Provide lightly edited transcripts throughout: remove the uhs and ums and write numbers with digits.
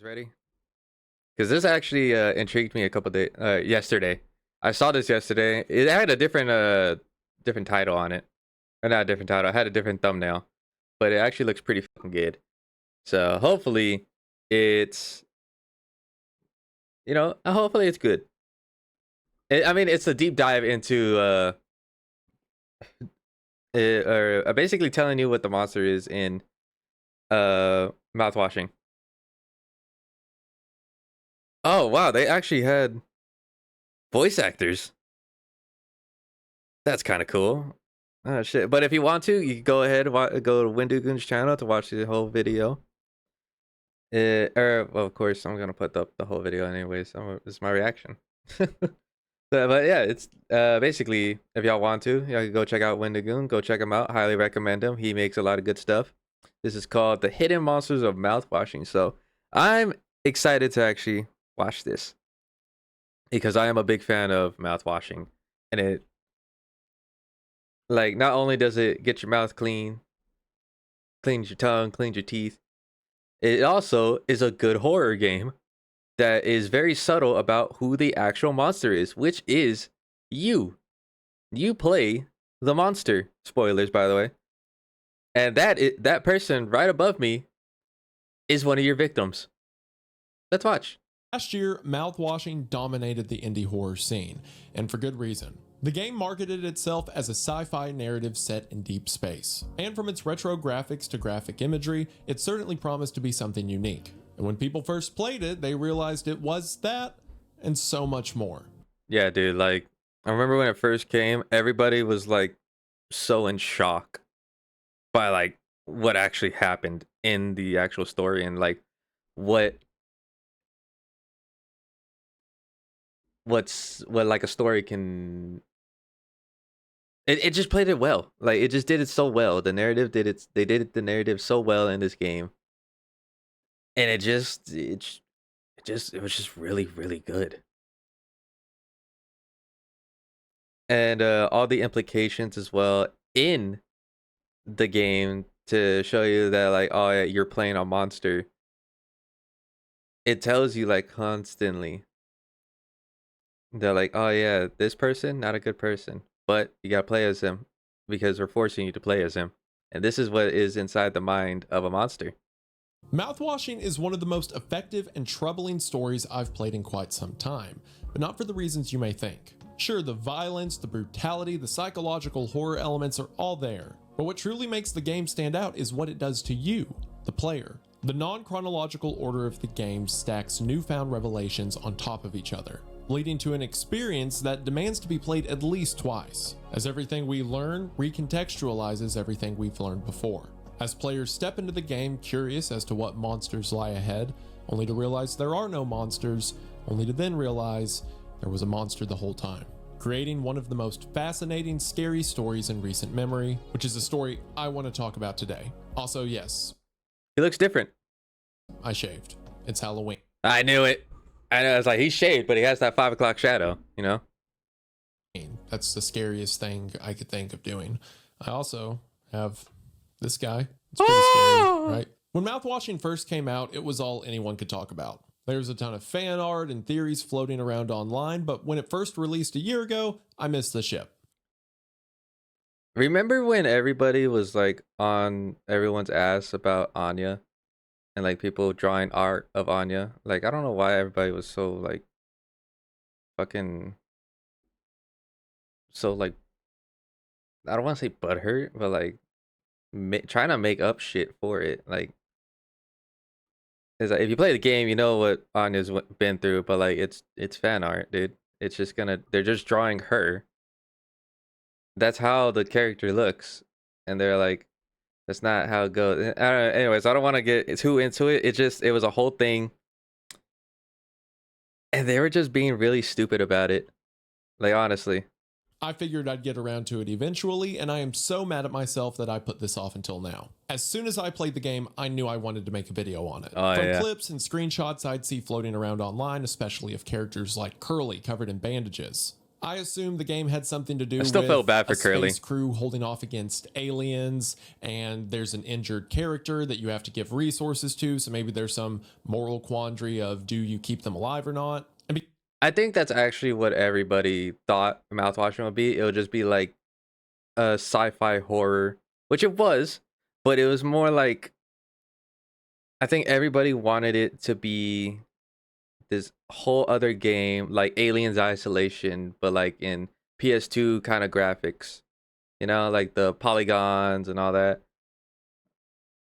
Ready? Because this actually intrigued me a couple days yesterday. I saw this yesterday. It had a different title on it, or not a different title. It had a different thumbnail, but it actually looks pretty fucking good. So hopefully, it's hopefully it's good. I mean, it's a deep dive into or basically telling you what the monster is in mouthwashing. Oh wow, they actually had voice actors. That's kind of cool. Oh shit! But if you want to, you can go ahead and go to Wendigoon's channel to watch the whole video. Well, of course, I'm gonna put up the whole video anyway. So it's my reaction. But yeah, it's basically if y'all want to, y'all can go check out Wendigoon. Go check him out. Highly recommend him. He makes a lot of good stuff. This is called The Hidden Monsters of Mouthwashing. So I'm excited to actually watch this because I am a big fan of mouthwashing, and it like not only does it get your mouth clean, cleans your tongue, cleans your teeth, it also is a good horror game that is very subtle about who the actual monster is, which is you. You play the monster. Spoilers, by the way. And that person right above me is one of your victims. Let's watch. Last year, Mouthwashing dominated the indie horror scene, and for good reason. The game marketed itself as a sci-fi narrative set in deep space, and from its retro graphics to graphic imagery, it certainly promised to be something unique. And when people first played it, they realized it was that, and so much more. Yeah, dude, like, I remember when it first came, everybody was, like, so in shock by, like, what actually happened in the actual story and, like, what like a story can it just played it well. Like it just did it so well. The narrative the narrative so well in this game. And it was just really, really good. And all the implications as well in the game to show you that like, oh yeah, you're playing a monster. It tells you like constantly. They're like, oh yeah, this person, not a good person. But you gotta play as him because we're forcing you to play as him. And this is what is inside the mind of a monster. Mouthwashing is one of the most effective and troubling stories I've played in quite some time, but not for the reasons you may think. Sure, the violence, the brutality, the psychological horror elements are all there, but what truly makes the game stand out is what it does to you, the player. The non-chronological order of the game stacks newfound revelations on top of each other, leading to an experience that demands to be played at least twice, as everything we learn recontextualizes everything we've learned before. As players step into the game curious as to what monsters lie ahead, only to realize there are no monsters, only to then realize there was a monster the whole time, creating one of the most fascinating, scary stories in recent memory, which is a story I want to talk about today. Also, yes, He looks different. I shaved. It's Halloween. I knew it. I know. It's like he's shaved, but he has that 5 o'clock shadow, you know? That's the scariest thing I could think of doing. I also have this guy. It's pretty scary, right? When Mouthwashing first came out, it was all anyone could talk about. There's a ton of fan art and theories floating around online, but when it first released a year ago, I missed the ship. Remember when everybody was like on everyone's ass about Anya and like people drawing art of Anya? Like, I don't know why everybody was so like fucking so like, I don't want to say butthurt, but like trying to make up shit for it. Like, it's like if you play the game, you know what Anya's been through, but like it's fan art, dude. It's just they're just drawing her. That's how the character looks, and they're like, that's not how it goes. I don't know, anyways, I don't want to get too into it. It was a whole thing, and they were just being really stupid about it. Like, honestly. I figured I'd get around to it eventually, and I am so mad at myself that I put this off until now. As soon as I played the game, I knew I wanted to make a video on it. From clips and screenshots I'd see floating around online, especially of characters like Curly covered in bandages, I assume the game had something to do I still with felt bad for a Curly. space crew holding off against aliens, and there's an injured character that you have to give resources to. So maybe there's some moral quandary of do you keep them alive or not? I think that's actually what everybody thought Mouthwashing would be. It would just be like a sci-fi horror, which it was, but it was more like, I think everybody wanted it to be this whole other game, like Aliens Isolation, but like in PS2 kind of graphics, you know, like the polygons and all that.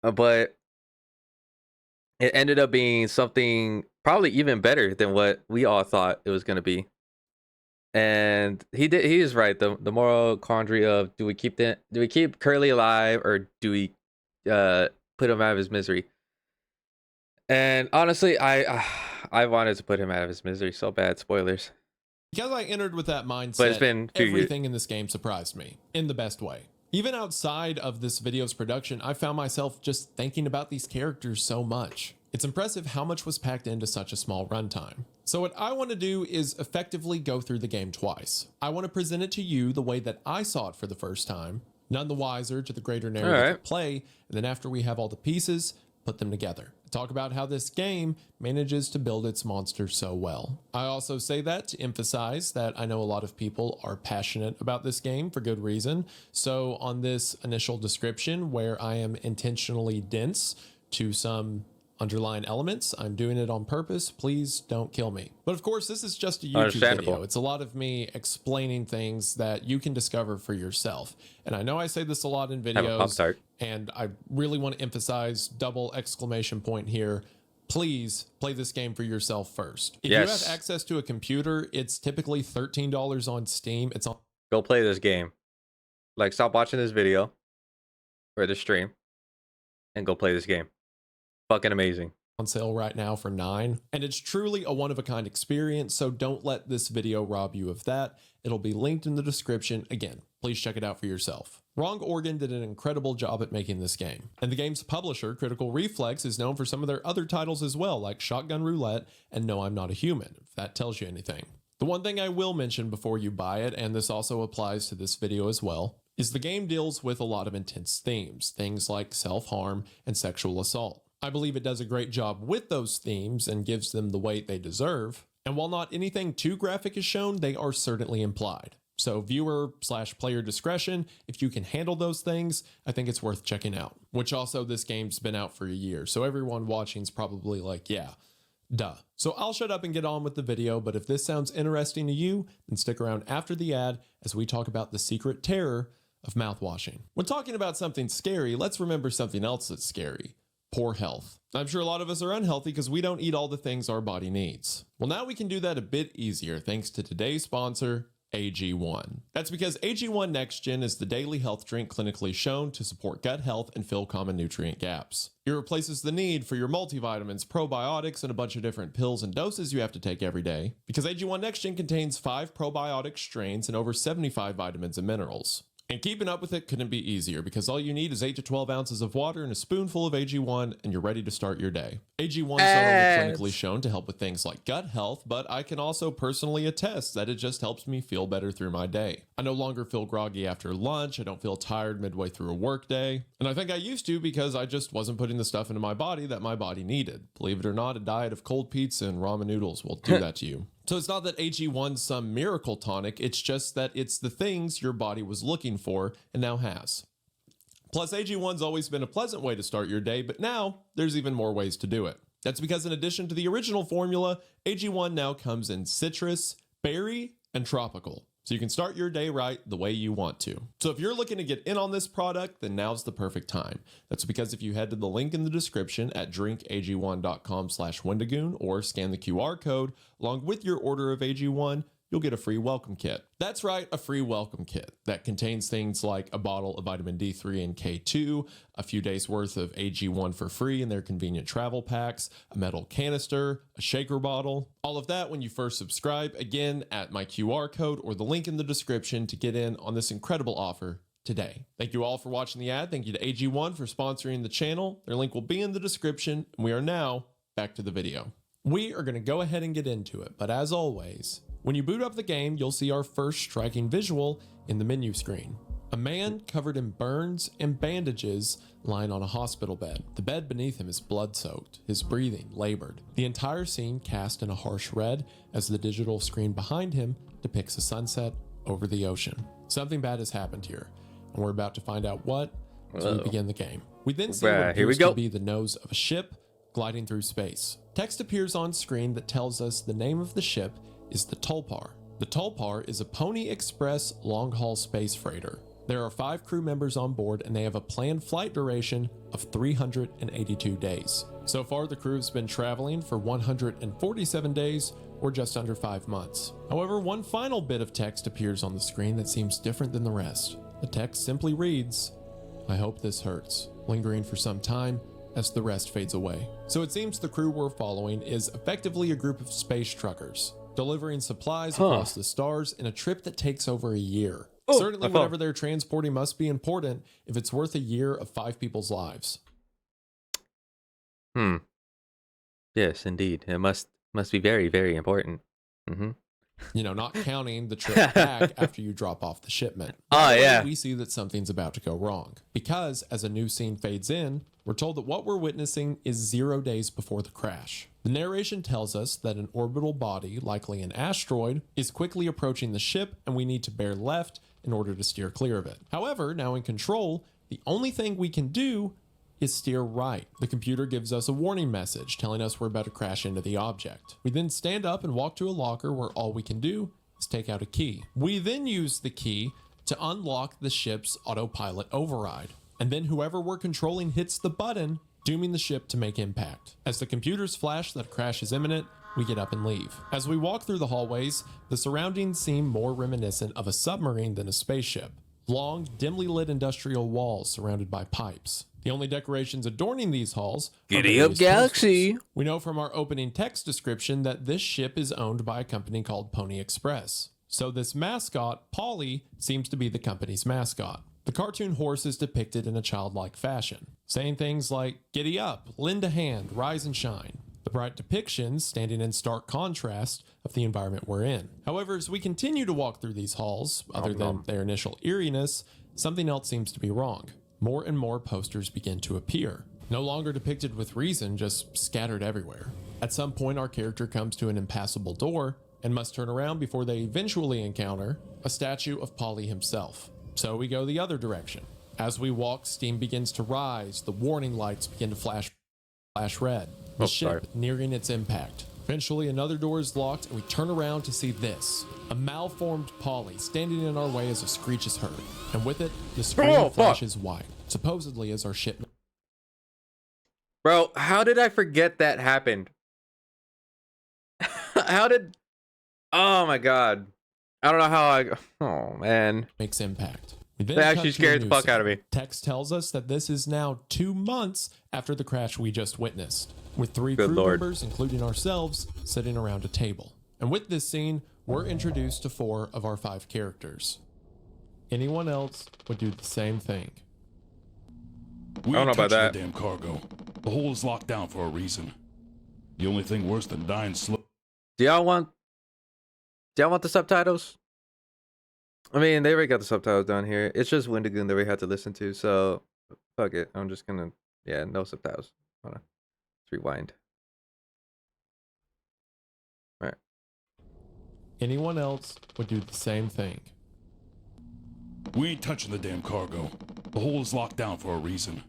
But it ended up being something probably even better than what we all thought it was going to be. And he is right. The moral quandary of do we keep Curly alive, or do we put him out of his misery? And honestly, I wanted to put him out of his misery so bad. Spoilers. Because I entered with that But it's mindset, been a few years. everything in this game surprised me in the best way. Even outside of this video's production, I found myself just thinking about these characters so much. It's impressive how much was packed into such a small runtime. So what I want to do is effectively go through the game twice. I want to present it to you the way that I saw it for the first time, none the wiser to the greater narrative of play, and then after we have all the pieces, put them together. Talk about how this game manages to build its monster so well. I also say that to emphasize that I know a lot of people are passionate about this game for good reason. So on this initial description, where I am intentionally dense to some underlying elements, I'm doing it on purpose. Please don't kill me. But of course, this is just a YouTube video. It's a lot of me explaining things that you can discover for yourself. And I know I say this a lot in videos, and I really want to emphasize double exclamation point here. Please play this game for yourself first. If you have access to a computer, it's typically $13 on Steam. It's on. Go play this game. Like, stop watching this video or the stream and go play this game. Fucking amazing. On sale right now for $9, and it's truly a one-of-a-kind experience, so don't let this video rob you of that. It'll be linked in the description. Again, please check it out for yourself. Wrong Organ did an incredible job at making this game, and the game's publisher, Critical Reflex, is known for some of their other titles as well, like Shotgun Roulette and No I'm Not a Human, if that tells you anything. The one thing I will mention before you buy it, and this also applies to this video as well, is the game deals with a lot of intense themes, things like self-harm and sexual assault. I believe it does a great job with those themes and gives them the weight they deserve. And while not anything too graphic is shown, they are certainly implied. So viewer/player discretion, if you can handle those things, I think it's worth checking out. Which also, this game's been out for a year, so everyone watching's probably like, yeah, duh. So I'll shut up and get on with the video, but if this sounds interesting to you, then stick around after the ad as we talk about the secret terror of mouthwashing. When talking about something scary, let's remember something else that's scary. Poor health. I'm sure a lot of us are unhealthy because we don't eat all the things our body needs. Well, now we can do that a bit easier thanks to today's sponsor, AG1. That's because AG1 Next Gen is the daily health drink clinically shown to support gut health and fill common nutrient gaps. It replaces the need for your multivitamins, probiotics, and a bunch of different pills and doses you have to take every day, because AG1 Next Gen contains 5 probiotic strains and over 75 vitamins and minerals. And keeping up with it couldn't be easier because all you need is 8 to 12 ounces of water and a spoonful of AG1 and you're ready to start your day. AG1 is not only clinically shown to help with things like gut health, but I can also personally attest that it just helps me feel better through my day. I no longer feel groggy after lunch, I don't feel tired midway through a work day, and I think I used to because I just wasn't putting the stuff into my body that my body needed. Believe it or not, a diet of cold pizza and ramen noodles will do that to you. So it's not that AG1's some miracle tonic, it's just that it's the things your body was looking for and now has. Plus, AG1's always been a pleasant way to start your day, but now there's even more ways to do it. That's because in addition to the original formula, AG1 now comes in citrus, berry, and tropical. So you can start your day right the way you want to. So if you're looking to get in on this product, then now's the perfect time. That's because if you head to the link in the description at drinkag1.com/Wendigoon or scan the QR code along with your order of AG1, you'll get a free welcome kit. That's right, a free welcome kit that contains things like a bottle of vitamin D3 and K2, a few days worth of AG1 for free in their convenient travel packs, a metal canister, a shaker bottle, all of that when you first subscribe, again at my QR code or the link in the description to get in on this incredible offer today. Thank you all for watching the ad. Thank you to AG1 for sponsoring the channel. Their link will be in the description, and we are now back to the video. We are going to go ahead and get into it, but as always, When you boot up the game, you'll see our first striking visual in the menu screen. A man covered in burns and bandages lying on a hospital bed. The bed beneath him is blood-soaked, his breathing labored. The entire scene cast in a harsh red as the digital screen behind him depicts a sunset over the ocean. Something bad has happened here, and we're about to find out what as we begin the game. We then see what appears to be the nose of a ship gliding through space. Text appears on screen that tells us the name of the ship is the Tulpar. The Tulpar is a Pony Express long-haul space freighter. There are 5 crew members on board, and they have a planned flight duration of 382 days. So far, the crew has been traveling for 147 days, or just under 5 months. However, one final bit of text appears on the screen that seems different than the rest. The text simply reads, "I hope this hurts," lingering for some time as the rest fades away. So it seems the crew we're following is effectively a group of space truckers, delivering supplies across the stars in a trip that takes over a year. Certainly whatever they're transporting must be important if it's worth a year of 5 people's lives. Yes, indeed. It must be very, very important. You know, not counting the trip back after you drop off the shipment. We see that something's about to go wrong. Because as a new scene fades in, we're told that what we're witnessing is 0 days before the crash. The narration tells us that an orbital body, likely an asteroid, is quickly approaching the ship, and we need to bear left in order to steer clear of it. However, now in control, the only thing we can do is steer right. The computer gives us a warning message telling us we're about to crash into the object. We then stand up and walk to a locker where all we can do is take out a key. We then use the key to unlock the ship's autopilot override. And then whoever we're controlling hits the button, dooming the ship to make impact. As the computers flash that a crash is imminent, we get up and leave. As we walk through the hallways, the surroundings seem more reminiscent of a submarine than a spaceship. Long, dimly lit industrial walls surrounded by pipes. The only decorations adorning these halls are Giddy up, Galaxy! Posters. We know from our opening text description that this ship is owned by a company called Pony Express. So this mascot, Polly, seems to be the company's mascot. The cartoon horse is depicted in a childlike fashion, saying things like, "Giddy up, lend a hand, rise and shine." The bright depictions standing in stark contrast of the environment we're in. However, as we continue to walk through these halls, other than their initial eeriness, something else seems to be wrong. More and more posters begin to appear, no longer depicted with reason, just scattered everywhere. At some point, our character comes to an impassable door and must turn around before they eventually encounter a statue of Polly himself. So we go the other direction. As we walk, steam begins to rise, the warning lights begin to flash red. The ship nearing its impact. Eventually, another door is locked, and we turn around to see this. A malformed Polly standing in our way as a screech is heard. And with it, the screen flashes white, supposedly as our ship... Bro, how did I forget that happened? Oh my god. I don't know how oh man. Makes impact. That actually scared the fuck out of me. Text tells us that this is now 2 months after the crash we just witnessed, with 3 crew members, including ourselves, sitting around a table. And with this scene, we're introduced to 4 of our 5 characters. Anyone else would do the same thing. We don't know about that. The damn cargo. The hole is locked down for a reason. The only thing worse than dying slow. Do y'all want the subtitles? I mean, they already got the subtitles down here. It's just Wendigoon that we had to listen to, so fuck it. I'm just gonna, no subtitles. Hold on. Let's rewind. All right. Anyone else would do the same thing. We ain't touching the damn cargo. The hole is locked down for a reason.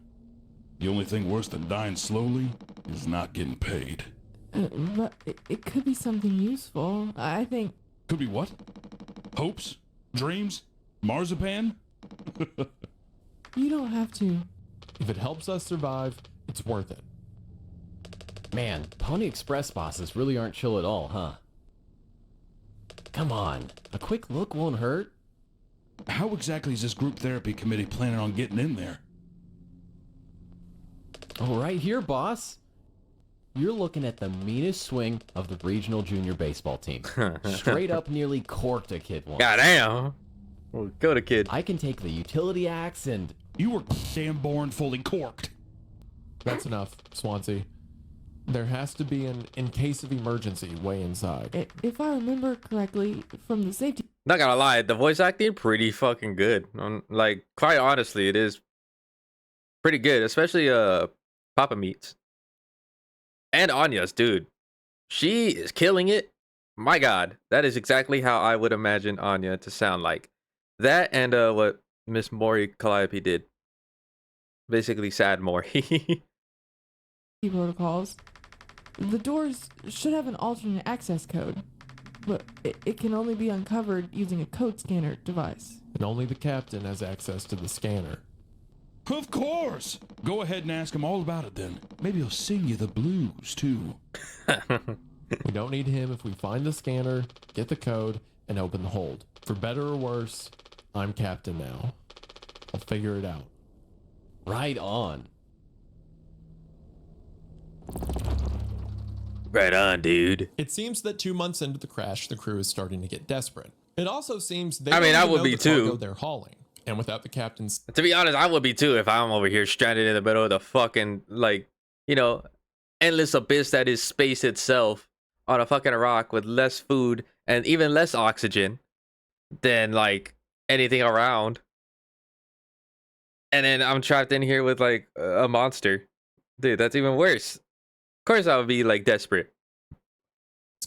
The only thing worse than dying slowly is not getting paid. But it could be something useful. I think... Could be what? Hopes? Dreams? Marzipan? You don't have to. If it helps us survive, it's worth it. Man, Pony Express bosses really aren't chill at all, huh? Come on, a quick look won't hurt. How exactly is this group therapy committee planning on getting in there? Oh, right here, boss. You're looking at the meanest swing of the regional junior baseball team. Straight up nearly corked a kid once. Goddamn. Well, go to kid. I can take the utility axe and... You were damn born fully corked. That's enough, Swansea. There has to be an in case of emergency way inside. If I remember correctly from the safety Not gonna lie, the voice acting pretty fucking good. Like, quite honestly, it is pretty good, especially Papa Meats and Anya's, dude. She is killing it. My God, that is exactly how I would imagine Anya to sound like. That and what Miss Mori Calliope did. Basically, sad Mori. protocols, the doors should have an alternate access code, but it can only be uncovered using a code scanner device. And only the captain has access to the scanner. Of course! Go ahead and ask him all about it then. Maybe he'll sing you the blues, too. We don't need him if we find the scanner, get the code, and open the hold. For better or worse, I'm captain now. I'll figure it out. Right on. Right on, dude. It seems that 2 months into the crash, the crew is starting to get desperate. It also seems they I mean, don't I even would know be the cargo too. they're hauling. And without the captain's To be honest, I would be too if I'm over here stranded in the middle of the fucking, like, you know, endless abyss that is space itself on a fucking rock with less food and even less oxygen than, like, anything around. And then I'm trapped in here with, like, a monster. Dude, that's even worse. Of course I would be, like, desperate.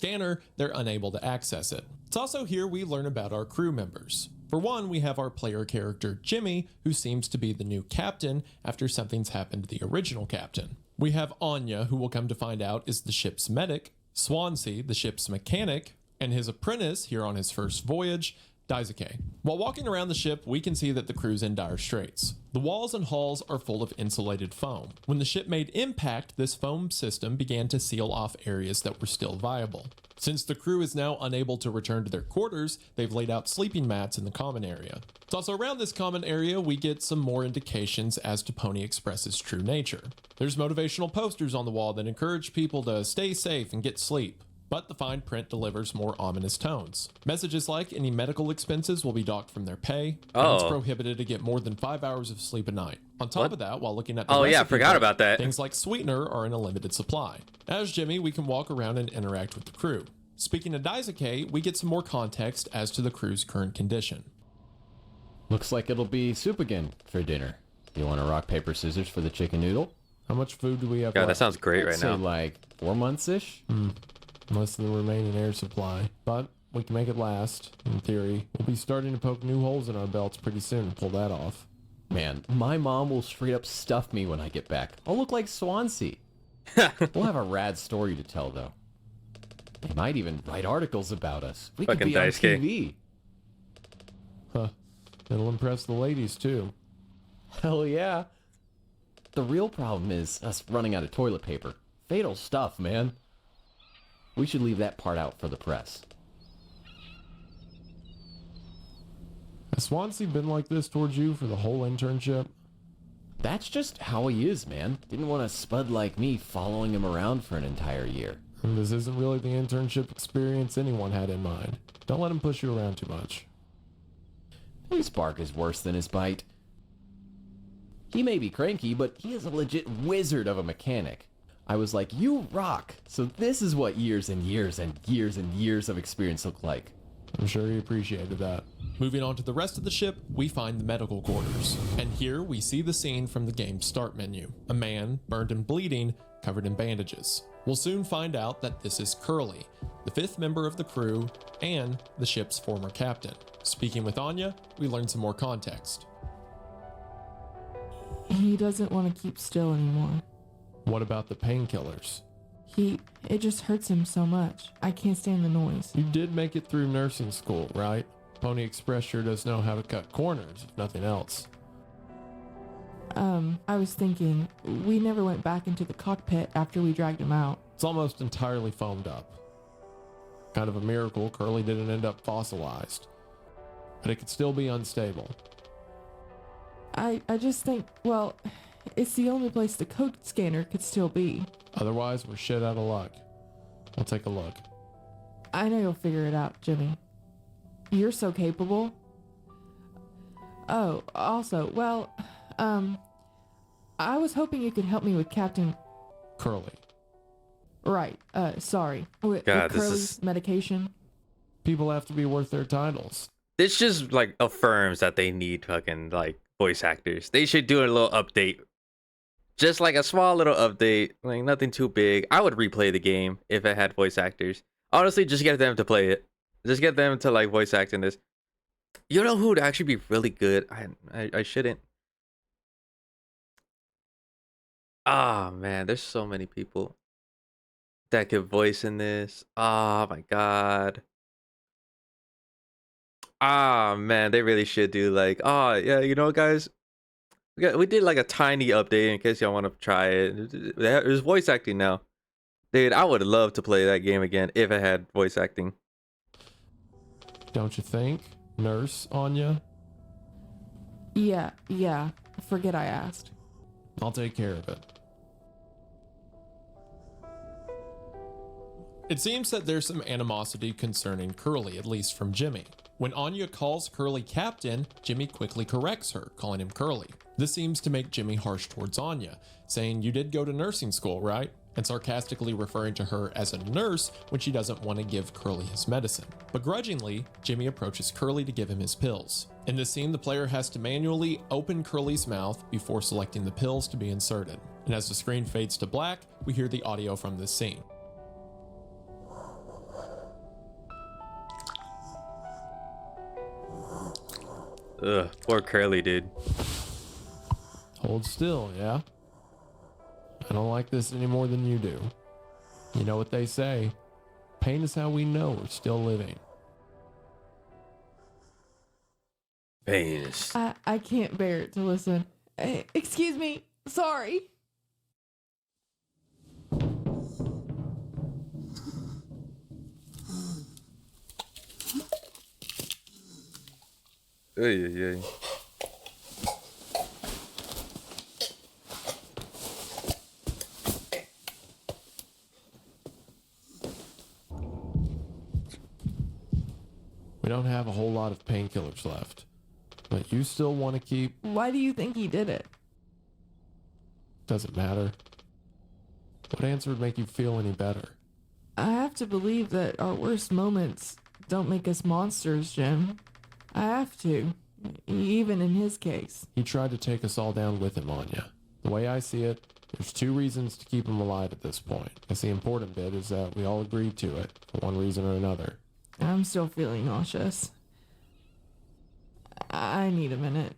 scanner, they're unable to access it. It's also here we learn about our crew members. For one, we have our player character Jimmy, who seems to be the new captain after something's happened to the original captain. We have Anya, who we'll come to find out is the ship's medic, Swansea, the ship's mechanic, and his apprentice here on his first voyage, Daisuke. While walking around the ship, we can see that the crew's in dire straits. The walls and hulls are full of insulated foam. When the ship made impact, this foam system began to seal off areas that were still viable. Since the crew is now unable to return to their quarters, they've laid out sleeping mats in the common area. It's also around this common area we get some more indications as to Pony Express's true nature. There's motivational posters on the wall that encourage people to stay safe and get sleep. But the fine print delivers more ominous tones. Messages like any medical expenses will be docked from their pay, and it's Oh. prohibited to get more than 5 hours of sleep a night. On top What? of that, while looking at the Oh, yeah, I recipe forgot book, about that. things like sweetener are in a limited supply. As Jimmy, we can walk around and interact with the crew. Speaking of Daisuke, we get some more context as to the crew's current condition. Looks like it'll be soup again for dinner. You want a rock, paper, scissors for the chicken noodle? How much food do we have God, that left? sounds great I'd right say now. like 4 months-ish. Less than the remaining air supply. But we can make it last, in theory. We'll be starting to poke new holes in our belts pretty soon to pull that off. Man, my mom will straight up stuff me when I get back. I'll look like Swansea. We'll have a rad story to tell, though. They might even write articles about us. We could Fucking be on Daisuke. TV. Huh. It'll impress the ladies, too. Hell yeah. The real problem is us running out of toilet paper. Fatal stuff, man. We should leave that part out for the press. Has Swansea been like this towards you for the whole internship? That's just how he is, man. Didn't want a spud like me following him around for an entire year. And this isn't really the internship experience anyone had in mind. Don't let him push you around too much. His bark is worse than his bite. He may be cranky, but he is a legit wizard of a mechanic. I was like, you rock! So this is what years and years and years and years of experience look like. I'm sure he appreciated that. Moving on to the rest of the ship, we find the medical quarters. And here we see the scene from the game's start menu. A man, burned and bleeding, covered in bandages. We'll soon find out that this is Curly, the 5th member of the crew, and the ship's former captain. Speaking with Anya, we learn some more context. He doesn't want to keep still anymore. What about the painkillers? It just hurts him so much. I can't stand the noise. You did make it through nursing school, right? Pony Express sure does know how to cut corners, if nothing else. I was thinking, we never went back into the cockpit after we dragged him out. It's almost entirely foamed up. Kind of a miracle Curly didn't end up fossilized. But it could still be unstable. I just think, well, it's the only place the code scanner could still be. Otherwise, we're shit out of luck. We'll take a look. I know you'll figure it out, Jimmy. You're so capable. Oh, also, well, I was hoping you could help me with Captain... Curly. Right. Sorry. With God, this Curly's is medication. People have to be worth their titles. this just like affirms that they need fucking like voice actors. They should do a little update. Just like a small little update, like nothing too big. I would replay the game if it had voice actors. Honestly, just get them to play it. Just get them to like voice act in this. You know who would actually be really good? I shouldn't. Ah man, there's so many people that could voice in this. Oh my god. Ah man, they really should do like, oh yeah, you know guys, we did like a tiny update in case y'all want to try it. There's voice acting now. Dude, I would love to play that game again if it had voice acting. Don't you think, Nurse Anya? Yeah. Forget I asked. I'll take care of it. It seems that there's some animosity concerning Curly, at least from Jimmy. When Anya calls Curly Captain, Jimmy quickly corrects her, calling him Curly. This seems to make Jimmy harsh towards Anya, saying, "You did go to nursing school, right?" and sarcastically referring to her as a nurse when she doesn't want to give Curly his medicine. Begrudgingly, Jimmy approaches Curly to give him his pills. In this scene, the player has to manually open Curly's mouth before selecting the pills to be inserted. And as the screen fades to black, we hear the audio from this scene. Ugh, poor Curly, dude. Hold still, yeah? I don't like this any more than you do. You know what they say, pain is how we know we're still living. Pain is... I can't bear it to listen. Excuse me. Sorry. Ay, ay, ay. We don't have a whole lot of painkillers left, but you still want to keep... Why do you think he did it? Doesn't matter. What answer would make you feel any better? I have to believe that our worst moments don't make us monsters, Jim. I have to, even in his case. He tried to take us all down with him, Anya. The way I see it, there's two reasons to keep him alive at this point. I guess the important bit is that we all agreed to it, for one reason or another. I'm still feeling nauseous. I need a minute.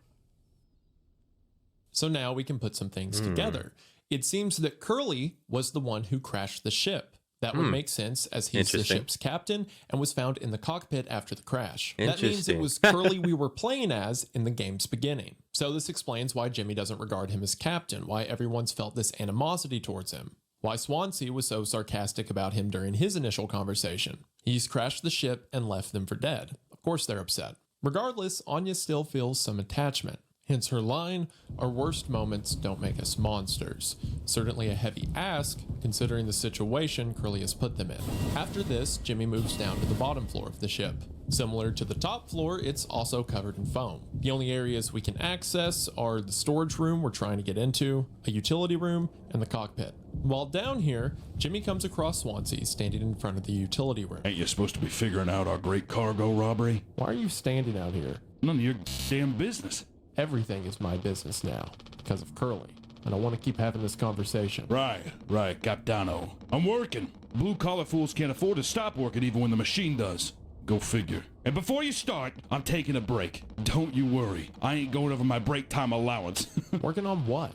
So now we can put some things together. It seems that Curly was the one who crashed the ship. That would make sense as he's the ship's captain and was found in the cockpit after the crash. That means it was Curly we were playing as in the game's beginning. So this explains why Jimmy doesn't regard him as captain, why everyone's felt this animosity towards him, why Swansea was so sarcastic about him during his initial conversation. He's crashed the ship and left them for dead. Of course they're upset. Regardless, Anya still feels some attachment. Hence her line, "Our worst moments don't make us monsters." Certainly a heavy ask, considering the situation Curly has put them in. After this, Jimmy moves down to the bottom floor of the ship. Similar to the top floor, it's also covered in foam. The only areas we can access are the storage room we're trying to get into, a utility room, and the cockpit. While down here, Jimmy comes across Swansea standing in front of the utility room. Ain't you supposed to be figuring out our great cargo robbery? Why are you standing out here? None of your damn business. Everything is my business now, because of Curly. I don't want to keep having this conversation. Right, Capitano. I'm working. Blue-collar fools can't afford to stop working even when the machine does. Go figure. And before you start, I'm taking a break. Don't you worry. I ain't going over my break time allowance. Working on what?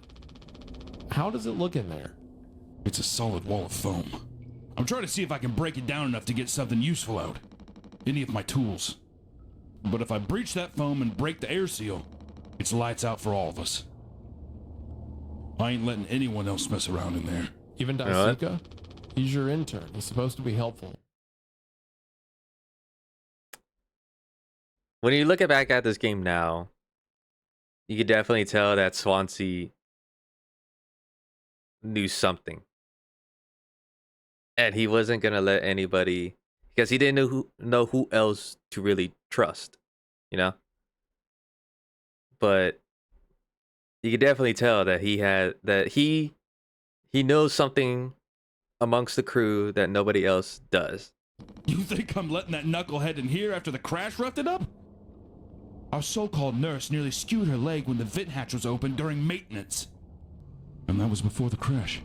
How does it look in there? It's a solid wall of foam. I'm trying to see if I can break it down enough to get something useful out. Any of my tools. But if I breach that foam and break the air seal, it's lights out for all of us. I ain't letting anyone else mess around in there. Even Daisuke? He's your intern. He's supposed to be helpful. When you look back at this game now, you can definitely tell that Swansea knew something. And he wasn't going to let anybody, because he didn't know who else to really trust, you know? But you can definitely tell that he knows something amongst the crew that nobody else does. You think I'm letting that knucklehead in here after the crash roughed it up? Our so-called nurse nearly skewed her leg when the vent hatch was open during maintenance. And that was before the crash.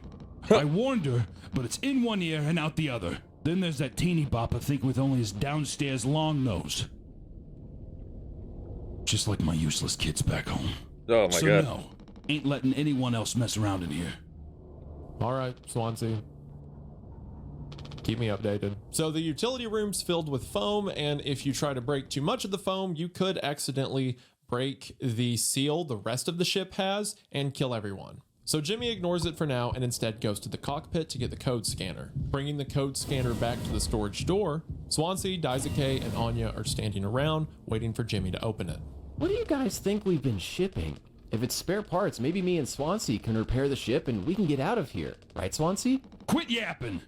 I warned her, but it's in one ear and out the other. Then there's that teeny bopper thinking with only his downstairs long nose. Just like my useless kids back home. Oh my god. No, ain't letting anyone else mess around in here. All right, Swansea. Keep me updated. So the utility room's filled with foam, and if you try to break too much of the foam, you could accidentally break the seal the rest of the ship has and kill everyone. So Jimmy ignores it for now and instead goes to the cockpit to get the code scanner. Bringing the code scanner back to the storage door, Swansea, Daisuke, and Anya are standing around waiting for Jimmy to open it. What do you guys think we've been shipping? If it's spare parts, maybe me and Swansea can repair the ship and we can get out of here. Right, Swansea? Quit yapping!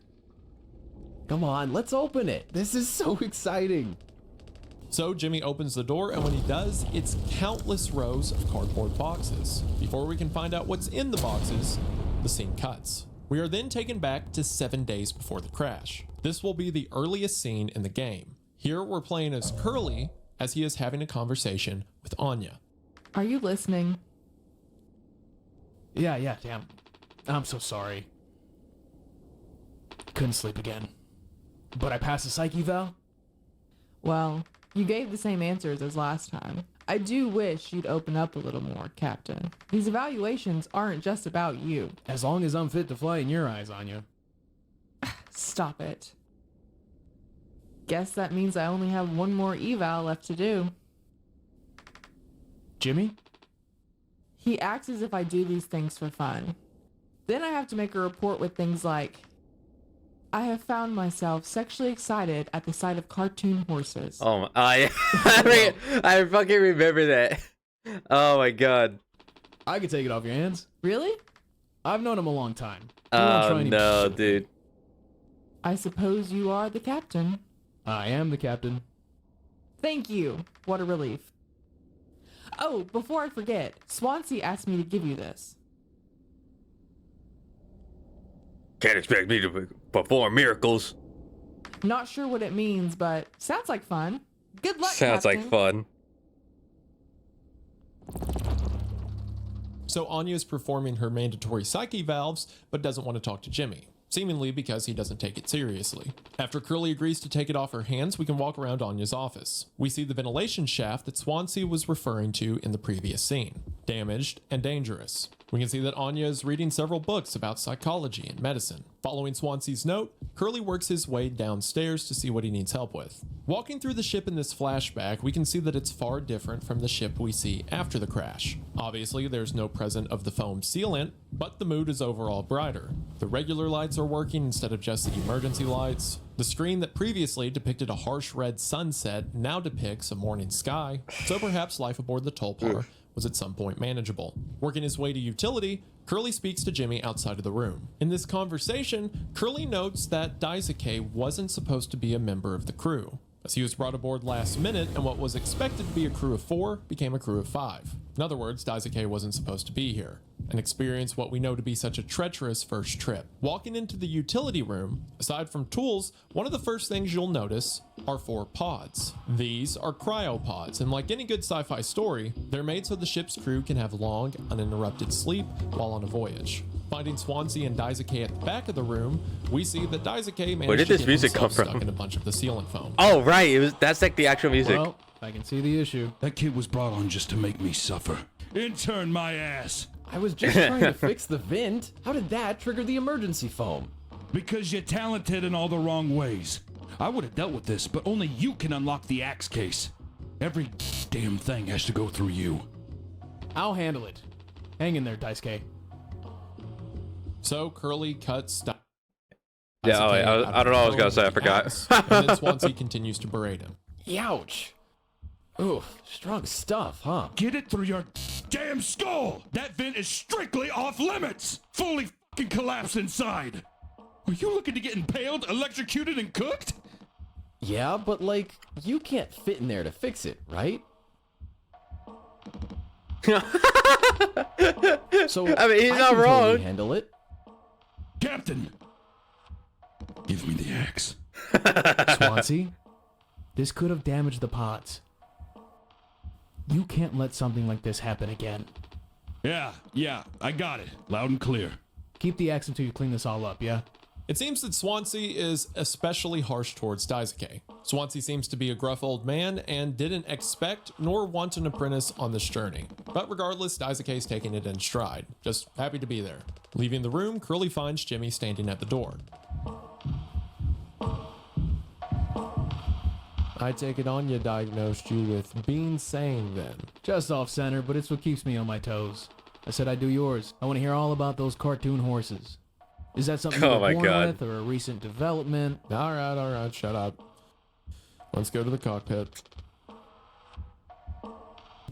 Come on, let's open it. This is so exciting. So Jimmy opens the door, and when he does, it's countless rows of cardboard boxes. Before we can find out what's in the boxes, the scene cuts. We are then taken back to 7 days before the crash. This will be the earliest scene in the game. Here we're playing as Curly as he is having a conversation with Anya. Are you listening? Yeah, damn. I'm so sorry. Couldn't sleep again. But I passed the psych eval? Well, you gave the same answers as last time. I do wish you'd open up a little more, Captain. These evaluations aren't just about you. As long as I'm fit to fly in your eyes, Anya. Stop it. Guess that means I only have one more eval left to do. Jimmy? He acts as if I do these things for fun. Then I have to make a report with things like, I have found myself sexually excited at the sight of cartoon horses. Oh, I fucking remember that. Oh my god. I could take it off your hands. Really? I've known him a long time. He won't Oh try any no, bullshit. dude. I suppose you are the captain. I am the captain. Thank you. What a relief. Oh, before I forget, Swansea asked me to give you this. Can't expect me to perform miracles. Not sure what it means, but sounds like fun. Good luck, Sounds Captain. like fun. So Anya is performing her mandatory psyche valves, but doesn't want to talk to Jimmy, seemingly because he doesn't take it seriously. After Curly agrees to take it off her hands, we can walk around Anya's office. We see the ventilation shaft that Swansea was referring to in the previous scene, damaged and dangerous. We can see that Anya is reading several books about psychology and medicine. Following Swansea's note, Curly works his way downstairs to see what he needs help with. Walking through the ship in this flashback, we can see that it's far different from the ship we see after the crash. Obviously, there's no present of the foam sealant, but the mood is overall brighter. The regular lights are working instead of just the emergency lights. The screen that previously depicted a harsh red sunset now depicts a morning sky, so perhaps life aboard the Tulpar was at some point manageable. Working his way to utility, Curly speaks to Jimmy outside of the room. In this conversation, Curly notes that Daisuke wasn't supposed to be a member of the crew, as he was brought aboard last minute and what was expected to be a crew of 4 became a crew of 5. In other words, Daisuke wasn't supposed to be here and experience what we know to be such a treacherous first trip. Walking into the utility room, aside from tools, one of the first things you'll notice are 4 pods. These are cryopods, and like any good sci-fi story, they're made so the ship's crew can have long, uninterrupted sleep while on a voyage. Finding Swansea and Daisuke at the back of the room, we see that Daisuke managed Where did to this get music himself come from? stuck in a bunch of the sealant foam. Oh right, that's like the actual music. Well, I can see the issue. That kid was brought on just to make me suffer. Intern my ass! I was just trying to fix the vent. How did that trigger the emergency foam? Because you're talented in all the wrong ways. I would have dealt with this, but only you can unlock the axe case. Every damn thing has to go through you. I'll handle it. Hang in there, Daisuke. So Curly cuts Daisuke Yeah, oh, wait, out I of don't know what I was the gonna say, I phone with the forgot. axe, and then Swansea continues to berate him. Youch. Ooh, strong stuff, huh? Get it through your damn skull! That vent is strictly off limits! Fully fucking collapsed inside! Are you looking to get impaled, electrocuted, and cooked? Yeah, but like, you can't fit in there to fix it, right? So I mean, he's I not can wrong. totally handle it. Captain, Give me the axe. Swansea, this could have damaged the pods. You can't let something like this happen again. Yeah, I got it. Loud and clear. Keep the axe until you clean this all up, yeah? It seems that Swansea is especially harsh towards Daisuke. Swansea seems to be a gruff old man and didn't expect nor want an apprentice on this journey. But regardless, Daisuke is taking it in stride, just happy to be there. Leaving the room, Curly finds Jimmy standing at the door. I take it Anya diagnosed you with being sane then. Just off center, but it's what keeps me on my toes. I said I'd do yours. I want to hear all about those cartoon horses. Is that something you Oh were my born God. with or a recent development? All right, shut up. Let's go to the cockpit.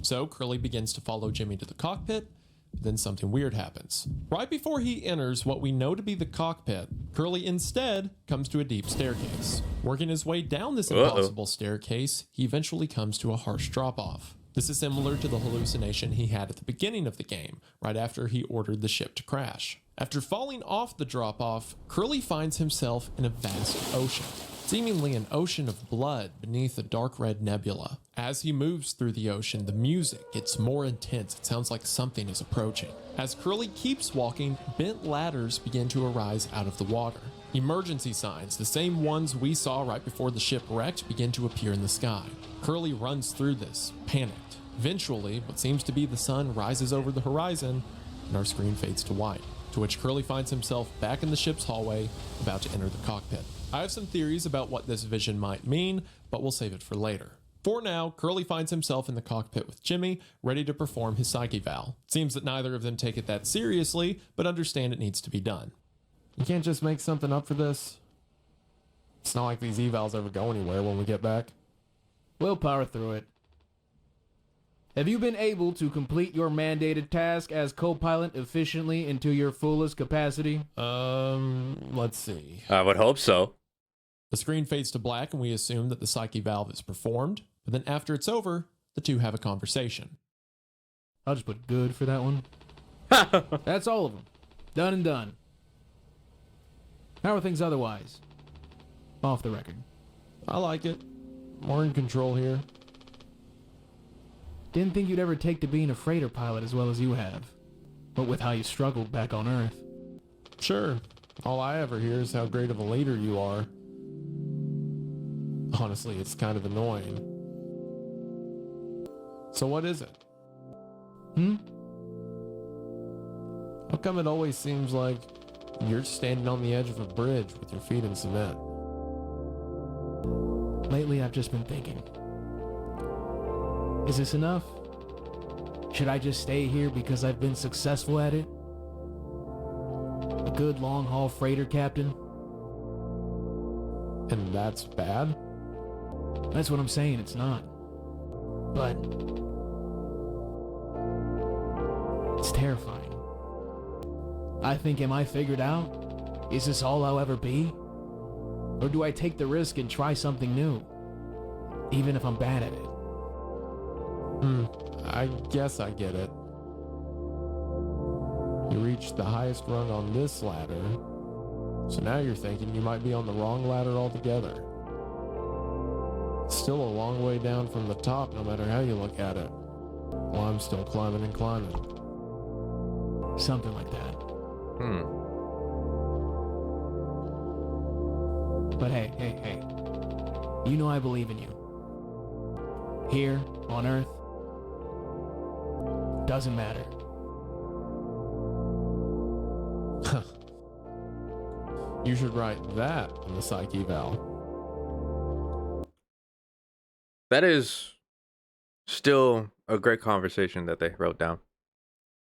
So Curly begins to follow Jimmy to the cockpit. Then something weird happens. Right before he enters what we know to be the cockpit, Curly instead comes to a deep staircase. Working his way down this impossible staircase, he eventually comes to a harsh drop-off. This is similar to the hallucination he had at the beginning of the game, right after he ordered the ship to crash. After falling off the drop-off, Curly finds himself in a vast ocean, seemingly an ocean of blood beneath a dark red nebula. As he moves through the ocean, the music gets more intense. It sounds like something is approaching. As Curly keeps walking, bent ladders begin to arise out of the water. Emergency signs, the same ones we saw right before the ship wrecked, begin to appear in the sky. Curly runs through this, panicked. Eventually, what seems to be the sun rises over the horizon, and our screen fades to white, to which Curly finds himself back in the ship's hallway, about to enter the cockpit. I have some theories about what this vision might mean, but we'll save it for later. For now, Curly finds himself in the cockpit with Jimmy, ready to perform his psyche eval. It seems that neither of them take it that seriously, but understand it needs to be done. You can't just make something up for this? It's not like these evals ever go anywhere when we get back. We'll power through it. Have you been able to complete your mandated task as co-pilot efficiently and to your fullest capacity? Let's see. I would hope so. The screen fades to black and we assume that the psyche valve is performed, but then after it's over, the two have a conversation. I'll just put good for that one. That's all of them. Done and done. How are things otherwise? Off the record. I like it. More in control here. Didn't think you'd ever take to being a freighter pilot as well as you have. But with how you struggled back on Earth. Sure. All I ever hear is how great of a leader you are. Honestly, it's kind of annoying. So what is it? How come it always seems like you're standing on the edge of a bridge with your feet in cement? Lately, I've just been thinking. Is this enough? Should I just stay here because I've been successful at it? A good long-haul freighter captain? And that's bad? That's what I'm saying, it's not. But it's terrifying. I think, am I figured out? Is this all I'll ever be? Or do I take the risk and try something new? Even if I'm bad at it. I guess I get it. You reached the highest rung on this ladder, so now you're thinking you might be on the wrong ladder altogether. It's still a long way down from the top no matter how you look at it. Well, I'm still climbing and climbing. Something like that. But hey. You know I believe in you. Here, on Earth, doesn't matter. You should write that on the psyche eval. That is still a great conversation that they wrote down.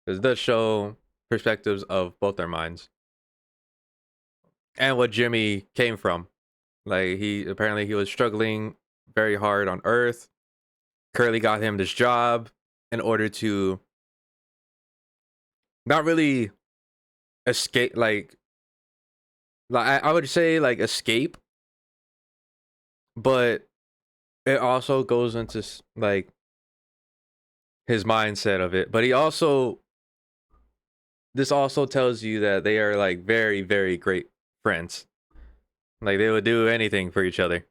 It does show perspectives of both their minds. And what Jimmy came from. Like, he was struggling very hard on Earth. Curly got him this job in order to not really escape, like I would say like escape, but it also goes into like his mindset of it. But this also tells you that they are like very, very great friends. Like they would do anything for each other.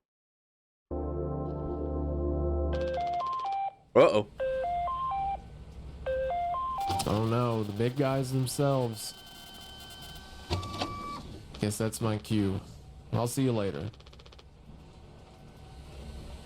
Uh-oh. Oh no, the big guys themselves. Guess that's my cue. I'll see you later.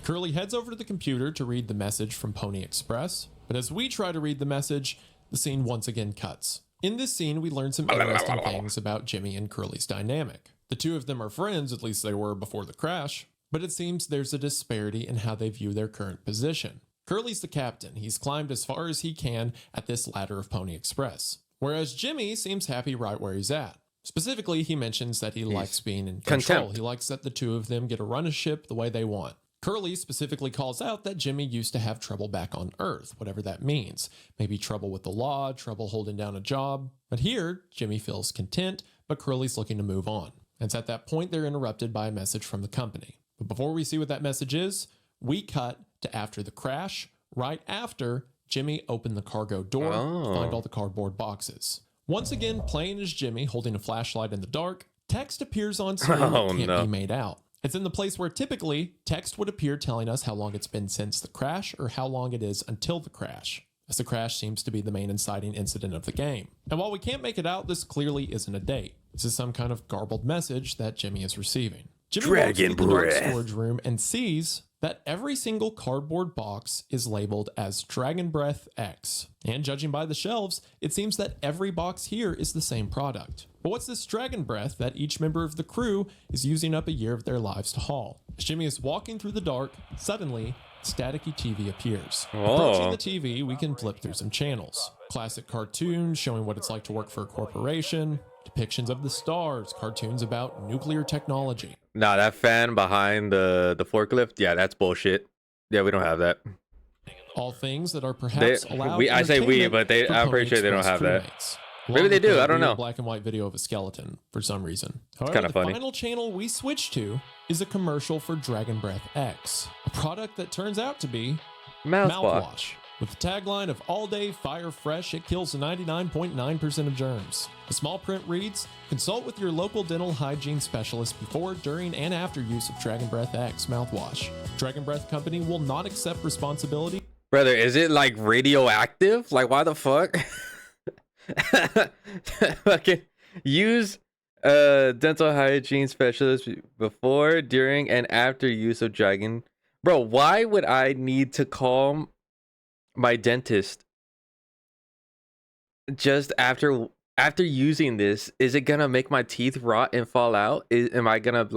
Curly heads over to the computer to read the message from Pony Express, but as we try to read the message, the scene once again cuts. In this scene, we learn some interesting things about Jimmy and Curly's dynamic. The two of them are friends, at least they were before the crash, but it seems there's a disparity in how they view their current position. Curly's the captain. He's climbed as far as he can at this ladder of Pony Express, whereas Jimmy seems happy right where he's at. Specifically, he mentions that he likes being in control. Contempt. He likes that the two of them get to run a ship the way they want. Curly specifically calls out that Jimmy used to have trouble back on Earth, whatever that means. Maybe trouble with the law, trouble holding down a job. But here, Jimmy feels content, but Curly's looking to move on. And it's at that point they're interrupted by a message from the company. But before we see what that message is, we cut to after the crash, right after Jimmy opened the cargo door to find all the cardboard boxes. Once again, playing as Jimmy holding a flashlight in the dark, text appears on screen that can't be made out. It's in the place where typically text would appear telling us how long it's been since the crash or how long it is until the crash, as the crash seems to be the main inciting incident of the game. And while we can't make it out, this clearly isn't a date. This is some kind of garbled message that Jimmy is receiving. Jimmy walks through the dark storage room and sees that every single cardboard box is labeled as Dragon Breath X. And judging by the shelves, it seems that every box here is the same product. But what's this Dragon Breath that each member of the crew is using up a year of their lives to haul? As Jimmy is walking through the dark, suddenly, staticky TV appears. Approaching the TV, we can flip through some channels. Classic cartoons showing what it's like to work for a corporation, depictions of the stars, cartoons about nuclear technology. Nah, that fan behind the forklift, yeah, that's bullshit. Yeah, we don't have that. All things that are perhaps allowed. I say we, entertainment but they, for I'm Pony pretty sure they don't Express have that. crewmates. Maybe Along they with do, a I don't weird know. black and white video of a skeleton for some reason. However, kinda the funny. final channel we switch to is a commercial for Dragon Breath X, a product that turns out to be Mouthwash. with the tagline of all day fire fresh, it kills 99.9% of germs. The small print reads, consult with your local dental hygiene specialist before, during, and after use of Dragon Breath X mouthwash. Dragon Breath Company will not accept responsibility. Brother, is it like radioactive? Like, why the fuck? Fucking use dental hygiene specialist before, during, and after use of Dragon. Bro, why would I need to call my dentist just after using this? Is it gonna make my teeth rot and fall out? Am I gonna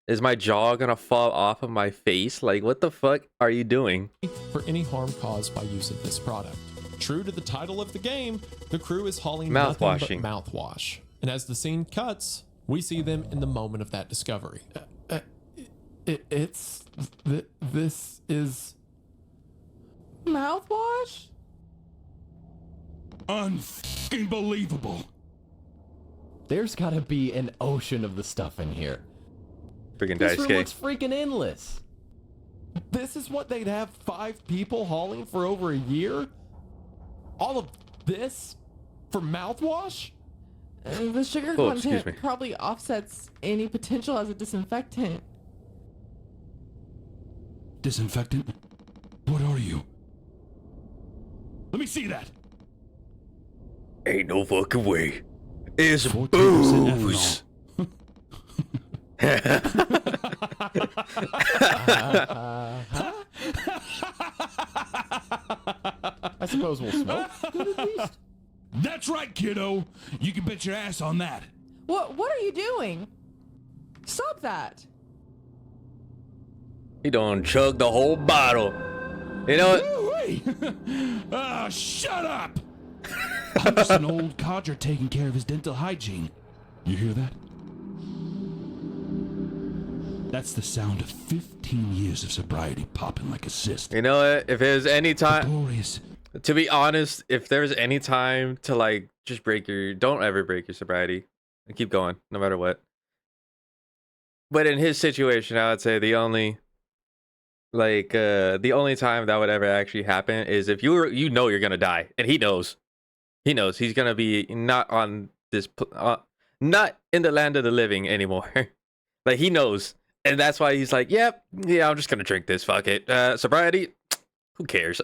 is my jaw gonna fall off of my face? Like, what the fuck are you doing? For any harm caused by use of this product. True to the title of the game, the crew is hauling nothing but Mouthwashing. mouthwash. And as the scene cuts, we see them in the moment of that discovery. This is Mouthwash? Unfucking believable. There's gotta be an ocean of the stuff in here. Freaking This dice room cake. looks freaking endless. This is what they'd have 5 people hauling for over a year? All of this for mouthwash? The sugar Oh, excuse content me. probably offsets any potential as a disinfectant. Disinfectant? What are you? Let me see that. Ain't no fucking way. It's 14% booze. I suppose we'll smoke. Good at least. That's right, kiddo. You can bet your ass on that. What are you doing? Stop that. He don't chug the whole bottle. You know what? Hey! Ah, shut up! I'm just an old codger taking care of his dental hygiene. You hear that? That's the sound of 15 years of sobriety popping like a cyst. You know what? If there's any time, Glorious. to be honest, if there's any time to like just don't ever break your sobriety and keep going no matter what. But in his situation, I would say the only time that would ever actually happen is if you're gonna die, and he knows he's gonna be not on this not in the land of the living anymore. Like he knows, and that's why he's like, "Yep, yeah, I'm just gonna drink this. Fuck it. Sobriety, who cares?"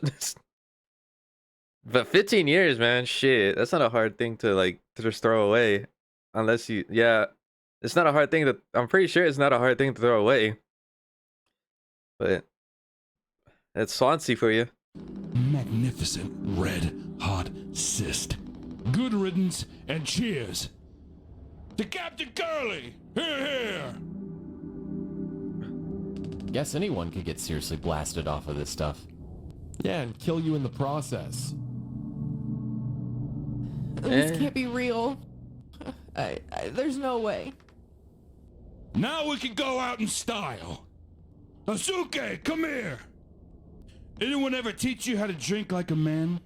But 15 years, man, shit, that's not a hard thing to like to just throw away, unless you, yeah, it's not a hard thing to. I'm pretty sure it's not a hard thing to throw away, but it's Swansea for you. Magnificent red hot cyst. Good riddance and cheers to Captain Curly. Here, here. Guess anyone could get seriously blasted off of this stuff. Yeah, and kill you in the process. This can't be real. There's no way. Now we can go out in style. Asuke, come here. Anyone ever teach you how to drink like a man?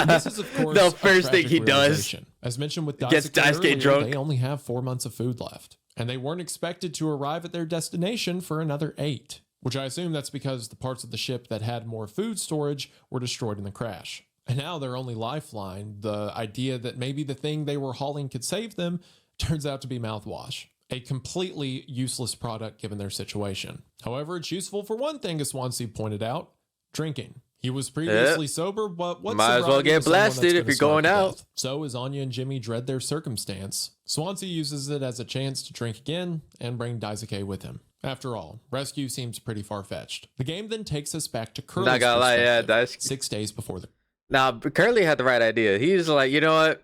This is, of course, The a first thing tragic he does, realization. As mentioned with gets Daisuke Daisuke earlier, drunk. they only have 4 months of food left, and they weren't expected to arrive at their destination for another 8, which I assume that's because the parts of the ship that had more food storage were destroyed in the crash. And now their only lifeline, the idea that maybe the thing they were hauling could save them, turns out to be mouthwash. A completely useless product given their situation. However, it's useful for one thing, as Swansea pointed out, drinking. He was previously sober, but what's Might as well sobriety get to someone that's blasted if gonna you're going starve to out. death? So as Anya and Jimmy dread their circumstance, Swansea uses it as a chance to drink again and bring Daisuke with him. After all, rescue seems pretty far-fetched. The game then takes us back to Curly's Not gonna lie, yeah, perspective, Daisuke. 6 days before the Now, Curly had the right idea. He's like, you know what?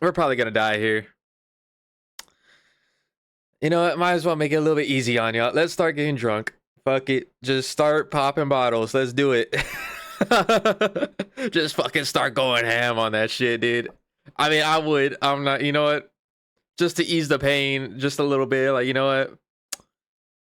We're probably gonna die here. You know what? Might as well make it a little bit easy on y'all. Let's start getting drunk. Fuck it. Just start popping bottles. Let's do it. Just fucking start going ham on that shit, dude. I mean, I would. I'm not, you know what? Just to ease the pain just a little bit. Like, you know what?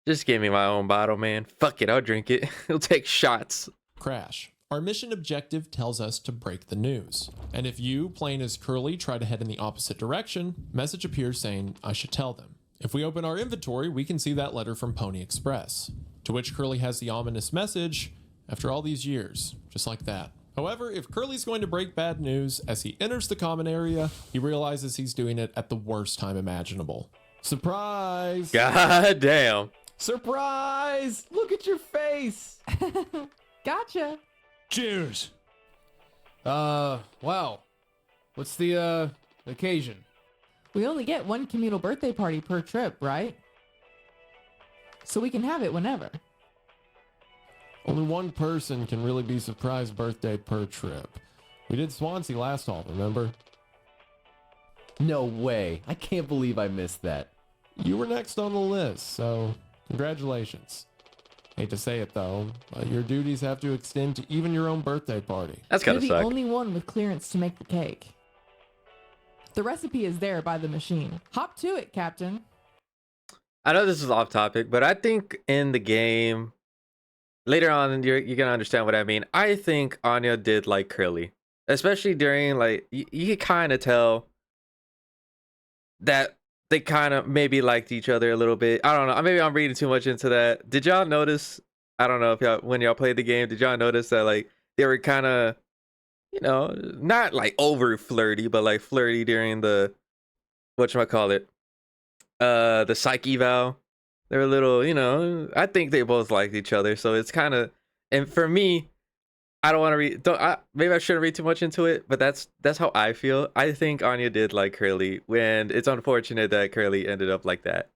Just give me my own bottle, man. Fuck it. I'll drink it. He'll take shots. crash. Our mission objective tells us to break the news. And if you, playing as Curly, try to head in the opposite direction, message appears saying, I should tell them. If we open our inventory, we can see that letter from Pony Express, to which Curly has the ominous message, after all these years, just like that. However, if Curly's going to break bad news, as he enters the common area, he realizes he's doing it at the worst time imaginable. Surprise! God damn. Surprise! Look at your face! Gotcha. Cheers. Wow. What's the, occasion? We only get one communal birthday party per trip, right? So we can have it whenever. Only one person can really be surprised birthday per trip. We did Swansea last haul, remember? No way. I can't believe I missed that. You were next on the list, so congratulations. Hate to say it though, but your duties have to extend to even your own birthday party. That's You're gotta the suck. only one with clearance to make the cake. The recipe is there by the machine. Hop to it, Captain. I know this is off topic, but I think in the game, later on, you're gonna understand what I mean. I think Anya did like Curly, especially during like you kind of tell that they kind of maybe liked each other a little bit. I don't know. Maybe I'm reading too much into that. Did y'all notice? I don't know if y'all when y'all played the game, did y'all notice that like they were kind of, you know, not like over flirty, but like flirty during the whatchamacallit, the psych eval. They were a little, you know, I think they both liked each other. So it's kind of, and for me, I don't want to read, maybe I shouldn't read too much into it, but that's how I feel. I think Anya did like Curly, when it's unfortunate that Curly ended up like that.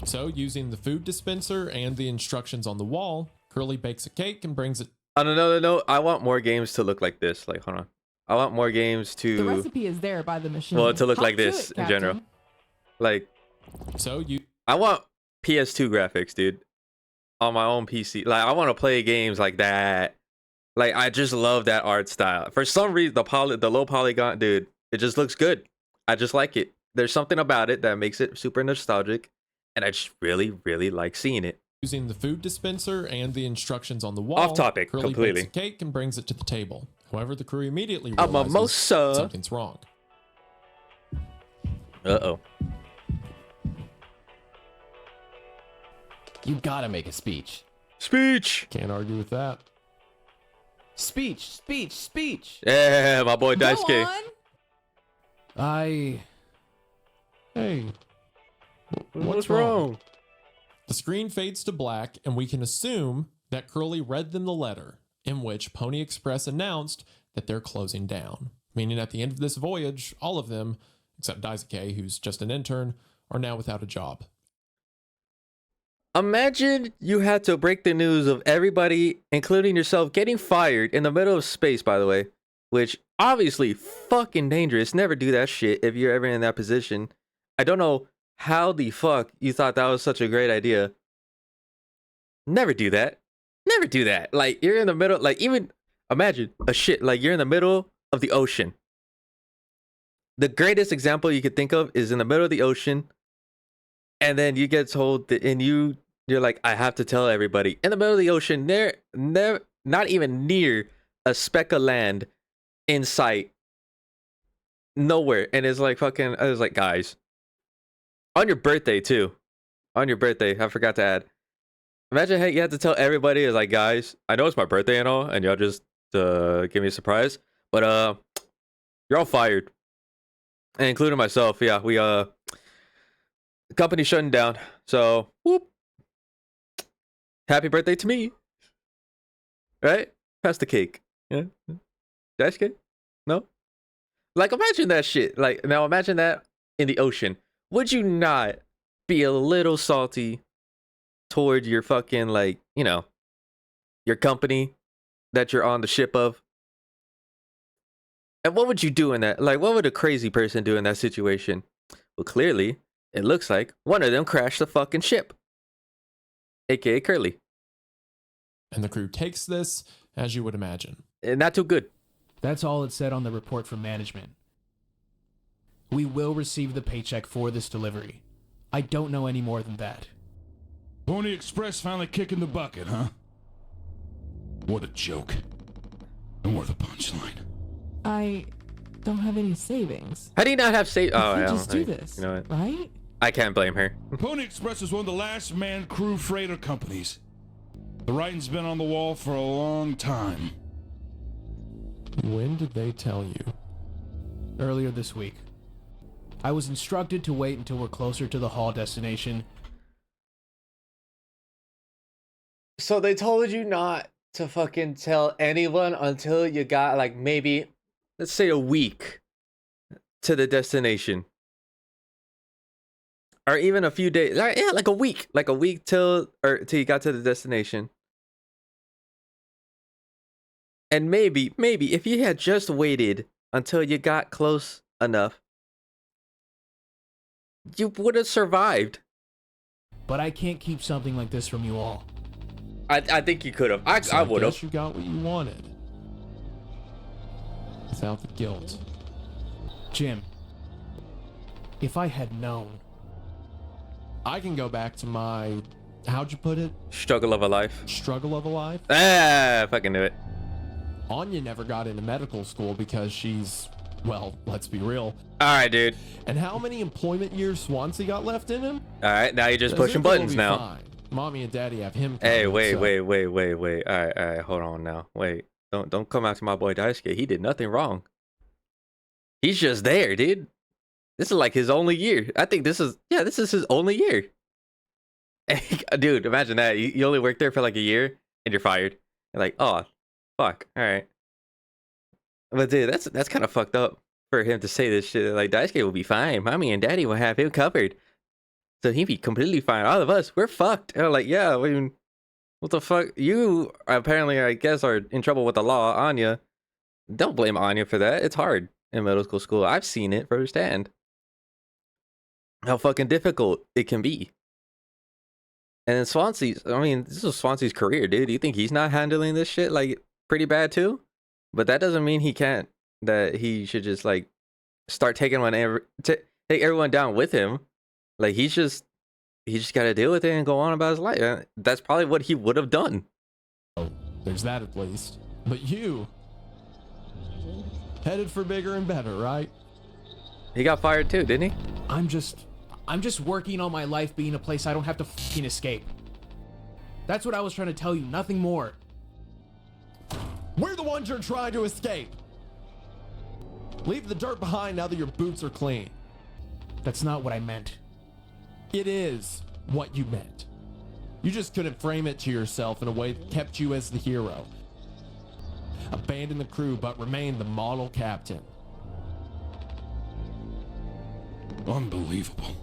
So, using the food dispenser and the instructions on the wall, Curly bakes a cake and brings it. On another note, I want more games to look like this. Like, hold on. I want more games The to, recipe is there by the machine. well, to look Hop like to this it, in general. Captain. Like, So, you I want PS2 graphics, dude, on my own PC. Like, I want to play games like that. Like, I just love that art style. For some reason, the low polygon, dude, it just looks good. I just like it. There's something about it that makes it super nostalgic, and I just really, really like seeing it. using the food dispenser and the instructions on the wall. Off topic, Curly completely. bakes a cake and brings it to the table. However, the crew immediately A realizes mimosa. something's wrong. Uh-oh. You gotta make a speech. Speech. Can't argue with that. Speech, speech, speech. Yeah, my boy Go Daisuke. on. I... Hey, What's wrong? The screen fades to black, and we can assume that Curly read them the letter in which Pony Express announced that they're closing down. Meaning at the end of this voyage, all of them, except Daisuke, who's just an intern, are now without a job. Imagine you had to break the news of everybody, including yourself, getting fired in the middle of space, by the way, which obviously fucking dangerous. Never do that shit if you're ever in that position. I don't know how the fuck you thought that was such a great idea. Never do that. Never do that. Like, you're in the middle, like, even imagine a shit, like, you're in the middle of the ocean. The greatest example you could think of is in the middle of the ocean, and then you get told that, and you're like, I have to tell everybody. In the middle of the ocean, not even near a speck of land in sight. Nowhere. And it's like fucking, I was like, guys. On your birthday, too. On your birthday, I forgot to add. Imagine how you had to tell everybody, is like, guys, I know it's my birthday and all, and y'all just give me a surprise. But you're all fired. And including myself, yeah, we the company's shutting down. So whoop. Happy birthday to me. Right? Pass the cake. Yeah. Dash cake? No? Like, imagine that shit. Like, now imagine that in the ocean. Would you not be a little salty toward your fucking, like, you know, your company that you're on the ship of? And what would you do in that? Like, what would a crazy person do in that situation? Well, clearly, it looks like one of them crashed the fucking ship. AKA Curly. And the crew takes this, as you would imagine. And not too good. That's all it said on the report from management. We will receive the paycheck for this delivery. I don't know any more than that. Pony Express finally kicking the bucket, huh? What a joke. And worth a punchline. I don't have any savings. How do you not have save? Oh, You I just do don't. this, You know what? right? I can't blame her. Pony Express is one of the last man crew freighter companies. The writing's been on the wall for a long time. When did they tell you? Earlier this week. I was instructed to wait until we're closer to the haul destination. So they told you not to fucking tell anyone until you got, like, maybe, let's say, a week to the destination. Or even a few days. Yeah, like a week. Like a week till you got to the destination. And maybe, if you had just waited until you got close enough, you would have survived. But I can't keep something like this from you all. I think you could have. I would have. Guess you got what you wanted. Without the guilt. Jim, if I had known. I can go back to my, how'd you put it? Struggle of a life. Struggle of a life. Ah, fucking knew it. Anya never got into medical school because she's, well, let's be real. All right, dude. And how many employment years Swansea got left in him? All right, now you're just pushing Daisuke will buttons be now. fine. Mommy and Daddy have him Hey, covered, wait. so- All right, hold on now. Wait, don't come after my boy Daisuke. He did nothing wrong. He's just there, dude. This is like his only year. I think this is his only year. Dude, imagine that. You only work there for like a year and you're fired. You're like, oh, fuck. All right. But dude, that's kind of fucked up for him to say this shit. Like, Daisuke will be fine. Mommy and Daddy will have him covered. So he'd be completely fine. All of us, we're fucked. And I'm like, yeah, I mean, what the fuck? You apparently, I guess, are in trouble with the law, Anya. Don't blame Anya for that. It's hard in middle school. I've seen it firsthand. How fucking difficult it can be. And then Swansea's, I mean, this is Swansea's career, dude. Do you think he's not handling this shit, like, pretty bad, too? But that doesn't mean he can't. That he should just, like, start taking take everyone down with him. Like, he just got to deal with it and go on about his life. That's probably what he would have done. Oh, there's that at least. But you, headed for bigger and better, right? He got fired too, didn't he? I'm just working on my life being a place I don't have to fucking escape. That's what I was trying to tell you, nothing more. We're the ones you're trying to escape. Leave the dirt behind now that your boots are clean. That's not what I meant. It is what you meant. You just couldn't frame it to yourself in a way that kept you as the hero. Abandon the crew, but remain the model captain. Unbelievable.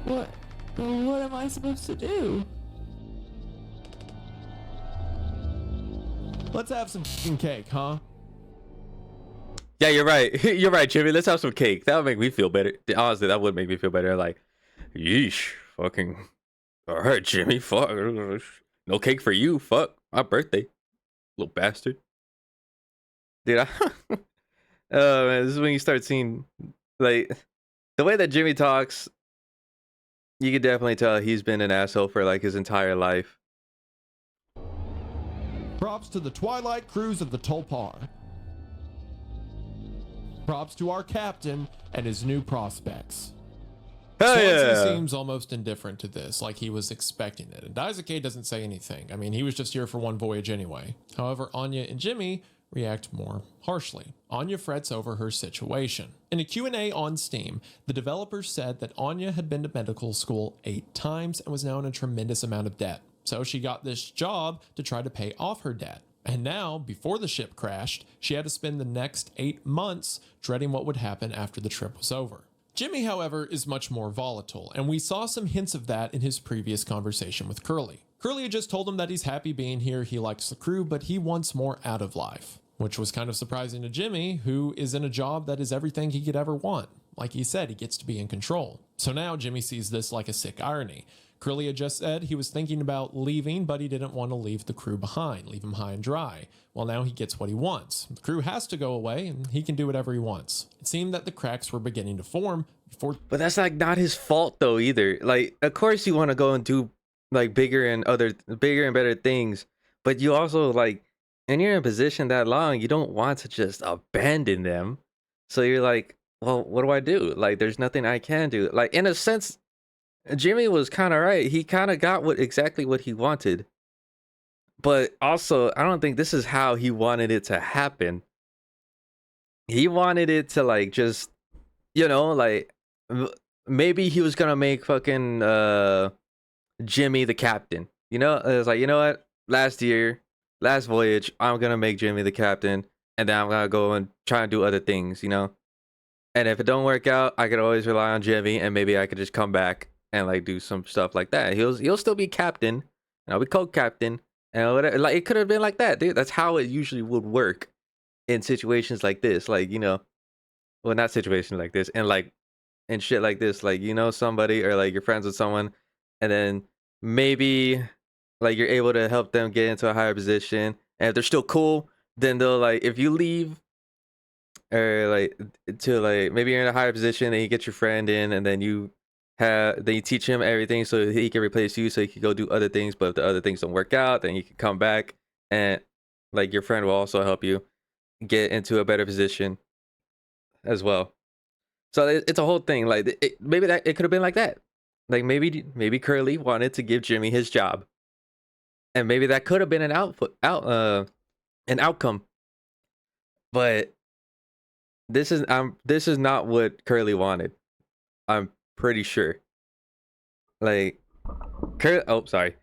What am I supposed to do? Let's have some fucking cake, huh? Yeah, you're right. You're right, Jimmy. Let's have some cake. That would make me feel better. Honestly, that would make me feel better. Like, yeesh, fucking. All right, Jimmy. Fuck. No cake for you. Fuck. My birthday. Little bastard. Dude, oh man, this is when you start seeing, like, the way that Jimmy talks, you can definitely tell he's been an asshole for, like, his entire life. Props to the Twilight crews of the Tulpar. Props to our captain and his new prospects. Hell Swansea yeah. seems almost indifferent to this, like he was expecting it. And Daisuke doesn't say anything. I mean, he was just here for one voyage anyway. However, Anya and Jimmy react more harshly. Anya frets over her situation. In a Q&A on Steam, the developers said that Anya had been to medical school 8 times and was now in a tremendous amount of debt. So she got this job to try to pay off her debt. And now, before the ship crashed, she had to spend the next 8 months dreading what would happen after the trip was over. Jimmy, however, is much more volatile, and we saw some hints of that in his previous conversation with Curly. Curly had just told him that he's happy being here, he likes the crew, but he wants more out of life, which was kind of surprising to Jimmy, who is in a job that is everything he could ever want. Like he said, he gets to be in control. So now Jimmy sees this like a sick irony. Curly had just said he was thinking about leaving, but he didn't want to leave the crew behind, leave them high and dry. Well, now he gets what he wants. The crew has to go away, and he can do whatever he wants. It seemed that the cracks were beginning to form before... But that's, like, not his fault, though, either. Like, of course you want to go and do, like, bigger and better things. But you also, like, and you're in a position that long, you don't want to just abandon them. So you're like, well, what do I do? Like, there's nothing I can do. Like, in a sense, Jimmy was kind of right. He kind of got exactly what he wanted. But also, I don't think this is how he wanted it to happen. He wanted it to, like, just, you know, like, maybe he was going to make fucking Jimmy the captain. You know, it was like, you know what? Last voyage, I'm going to make Jimmy the captain. And then I'm going to go and try and do other things, you know? And if it don't work out, I could always rely on Jimmy, and maybe I could just come back and, like, do some stuff like that. He'll still be captain, and I'll be co-captain, and whatever. Like, it could have been like that, dude. That's how it usually would work in situations like this. Like, you know, well, not situations like this, and like, and shit like this. Like, you know, somebody, or like you're friends with someone, and then maybe like you're able to help them get into a higher position, and if they're still cool, then they'll, like, if you leave, or like, to, like, maybe you're in a higher position and you get your friend in, and then you teach him everything so he can replace you, so he can go do other things. But if the other things don't work out, then you can come back, and, like, your friend will also help you get into a better position as well. So it's a whole thing. Like, maybe it could have been like that. Like, maybe Curly wanted to give Jimmy his job, and maybe that could have been an outcome. But this is not what Curly wanted. I'm pretty sure. Like, oh, sorry,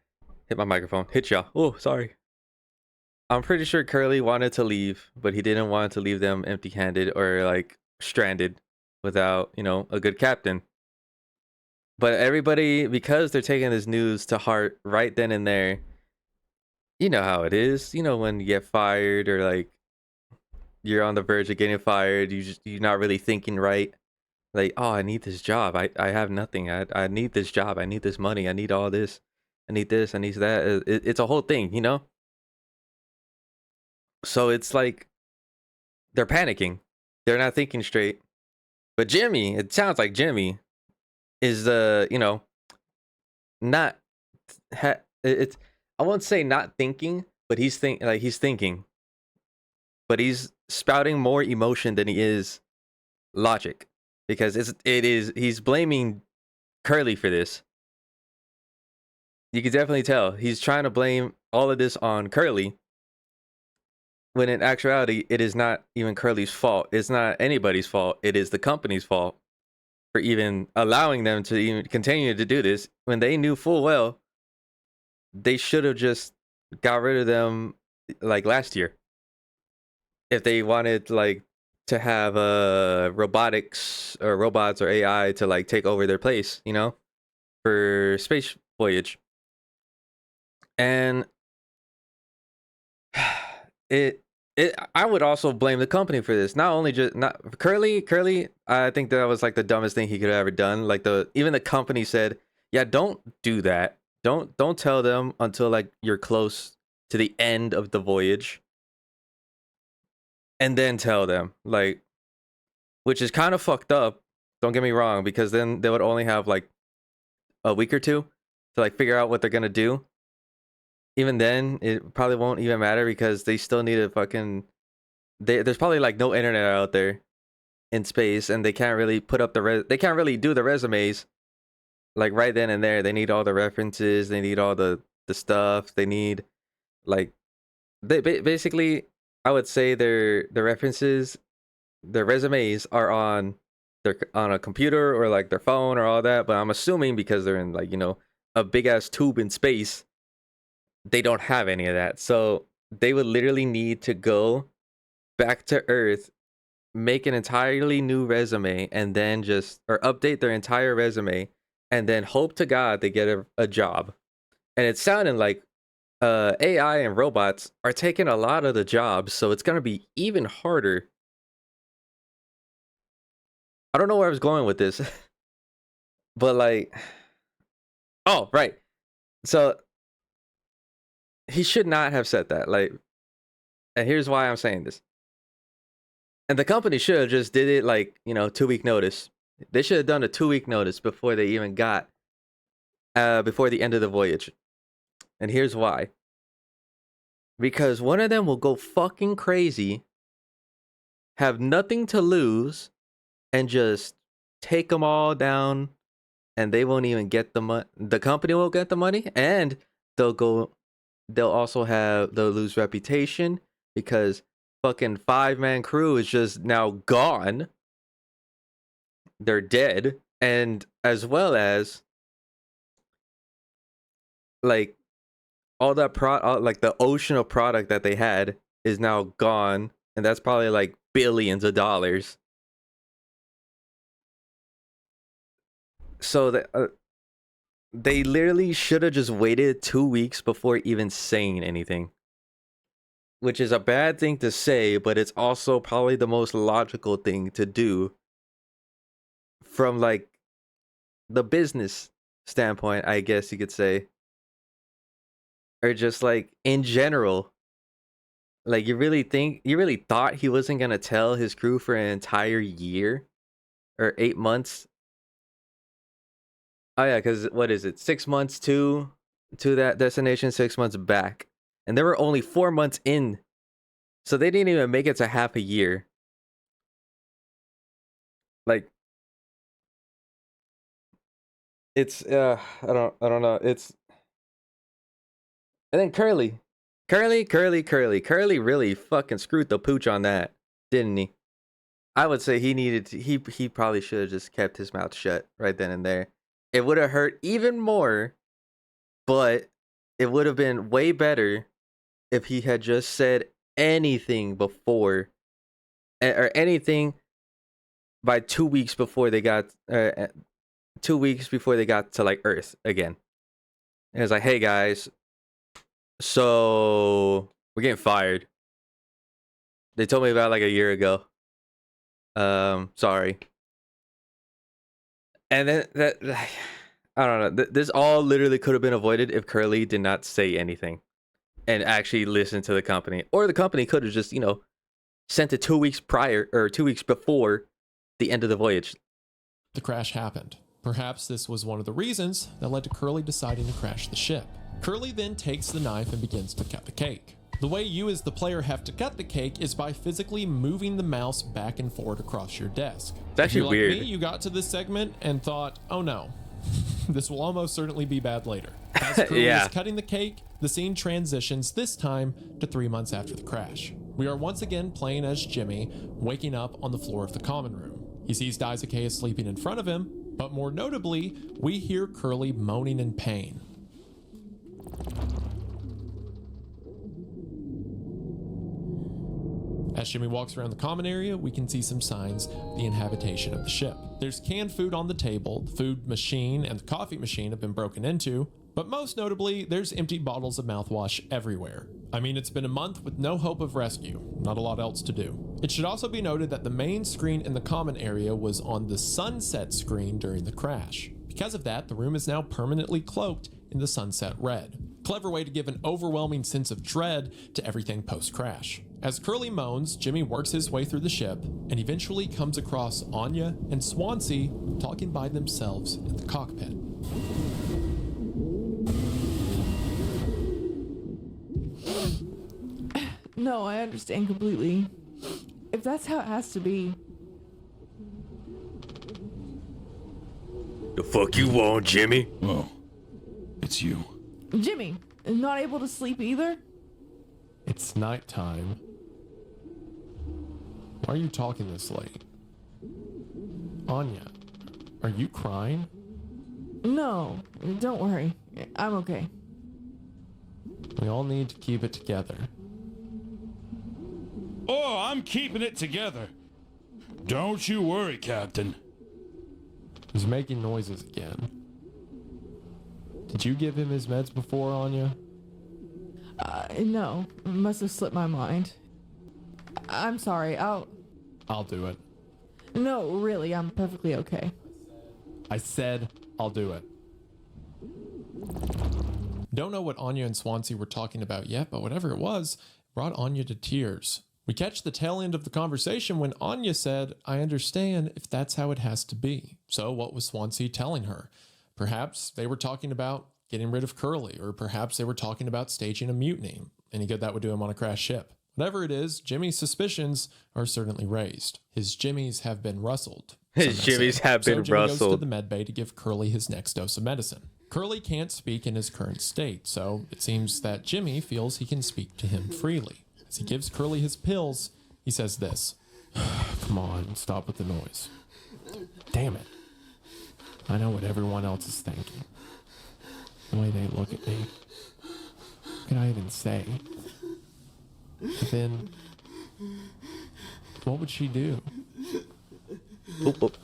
hit my microphone. Hit y'all. Oh, sorry. I'm pretty sure Curly wanted to leave, but he didn't want to leave them empty-handed or, like, stranded without, you know, a good captain. But everybody, because they're taking this news to heart right then and there, you know how it is. You know, when you get fired, or, like, you're on the verge of getting fired, you're not really thinking right. Like, oh, I need this job. I have nothing. I need this job. I need this money. I need all this. I need this. I need that. It's a whole thing, you know? So it's like they're panicking. They're not thinking straight. But Jimmy, it sounds like Jimmy is you know, not it's, I won't say not thinking, but he's thinking. But he's spouting more emotion than he is logic, because he's blaming Curly for this. You can definitely tell he's trying to blame all of this on Curly, when in actuality, it is not even Curly's fault. It's not anybody's fault. It is the company's fault. for even allowing them to even continue to do this when they knew full well they should have just got rid of them like last year if they wanted like to have robotics or robots or AI to like take over their place, you know, for space voyage. And it I would also blame the company for this. Not only just not Curly, I think that was like the dumbest thing he could have ever done. Like even the company said, "Yeah, don't do that. Don't tell them until like you're close to the end of the voyage." And then tell them, like, which is kind of fucked up. Don't get me wrong, because then they would only have like a week or two to like figure out what they're gonna do. Even then, it probably won't even matter because they still need a fucking. There's probably like no internet out there in space, and they can't really put up they can't really do the resumes like right then and there. They need all the references. They need all the stuff. They need like basically. I would say their references, their resumes are on a computer or like their phone or all that. But I'm assuming because they're in like, you know, a big ass tube in space, they don't have any of that. So they would literally need to go back to Earth, make an entirely new resume, and then or update their entire resume, and then hope to God they get a job. And it sounded like AI and robots are taking a lot of the jobs, so it's gonna be even harder. I don't know where I was going with this, but like, oh right, so he should not have said that. Like, and here's why I'm saying this. And the company should have just did it like, you know, 2-week notice. They should have done a 2-week notice before they even got before the end of the voyage. And here's why. Because one of them will go fucking crazy, have nothing to lose, and just take them all down, and they won't even get the money. The company won't get the money, and they'll lose reputation because fucking 5-man crew is just now gone. They're dead, and as well as like all that like the ocean of product that they had is now gone, and that's probably like billions of dollars. So they literally should have just waited 2 weeks before even saying anything, which is a bad thing to say, but it's also probably the most logical thing to do from like the business standpoint, I guess you could say. Or just like in general, like you really thought he wasn't gonna tell his crew for an entire year or 8 months? Oh yeah, because what is it, 6 months to that destination, 6 months back, and they were only 4 months in, so they didn't even make it to half a year. Like, it's I don't know. It's and then Curly really fucking screwed the pooch on that, didn't he? I would say he probably should have just kept his mouth shut right then and there. It would have hurt even more, but it would have been way better if he had just said anything before, or anything by 2 weeks before they got 2 weeks before they got to like Earth again. And it's like, hey guys, so we're getting fired. They told me about like a year ago. Sorry. And then I don't know. This all literally could have been avoided if Curly did not say anything and actually listen to the company. Or the company could have just, you know, sent it 2 weeks prior or 2 weeks before the end of the voyage. The crash happened. Perhaps this was one of the reasons that led to Curly deciding to crash the ship. Curly then takes the knife and begins to cut the cake. The way you as the player have to cut the cake is by physically moving the mouse back and forth across your desk. It's actually if you're weird. Like me, you got to this segment and thought, oh no, this will almost certainly be bad later. As Curly is cutting the cake, the scene transitions this time to 3 months after the crash. We are once again playing as Jimmy, waking up on the floor of the common room. He sees Daisuke is sleeping in front of him, but more notably, we hear Curly moaning in pain. As Jimmy walks around the common area, we can see some signs of the inhabitation of the ship. There's canned food on the table, the food machine and the coffee machine have been broken into, but most notably, there's empty bottles of mouthwash everywhere. I mean, it's been a month with no hope of rescue, not a lot else to do. It should also be noted that the main screen in the common area was on the sunset screen during the crash. Because of that, the room is now permanently cloaked in the sunset red. Clever way to give an overwhelming sense of dread to everything post-crash. As Curly moans, Jimmy works his way through the ship and eventually comes across Anya and Swansea talking by themselves in the cockpit. No, I understand completely. If that's how it has to be. The fuck you want, Jimmy? Oh, it's you. Jimmy, not able to sleep either? It's nighttime. Why are you talking this late? Anya, are you crying? No, don't worry. I'm okay. We all need to keep it together. Oh, I'm keeping it together. Don't you worry, Captain. He's making noises again. Did you give him his meds before, Anya? No, must have slipped my mind. I'm sorry, I'll do it. No, really, I'm perfectly okay. I said I'll do it. Don't know what Anya and Swansea were talking about yet, but whatever it was, brought Anya to tears. We catch the tail end of the conversation when Anya said, I understand if that's how it has to be. So what was Swansea telling her? Perhaps they were talking about getting rid of Curly, or perhaps they were talking about staging a mutiny. Any good that would do him on a crashed ship. Whatever it is, Jimmy's suspicions are certainly raised. His jimmies have been rustled. His jimmies have been Jimmy goes to rustled. the med bay to give Curly his next dose of medicine. Curly can't speak in his current state, so it seems that Jimmy feels he can speak to him freely. As he gives Curly his pills, he says this. Come on, stop with the noise. Damn it. I know what everyone else is thinking. The way they look at me. What can I even say? But then, what would she do? Oop, oop.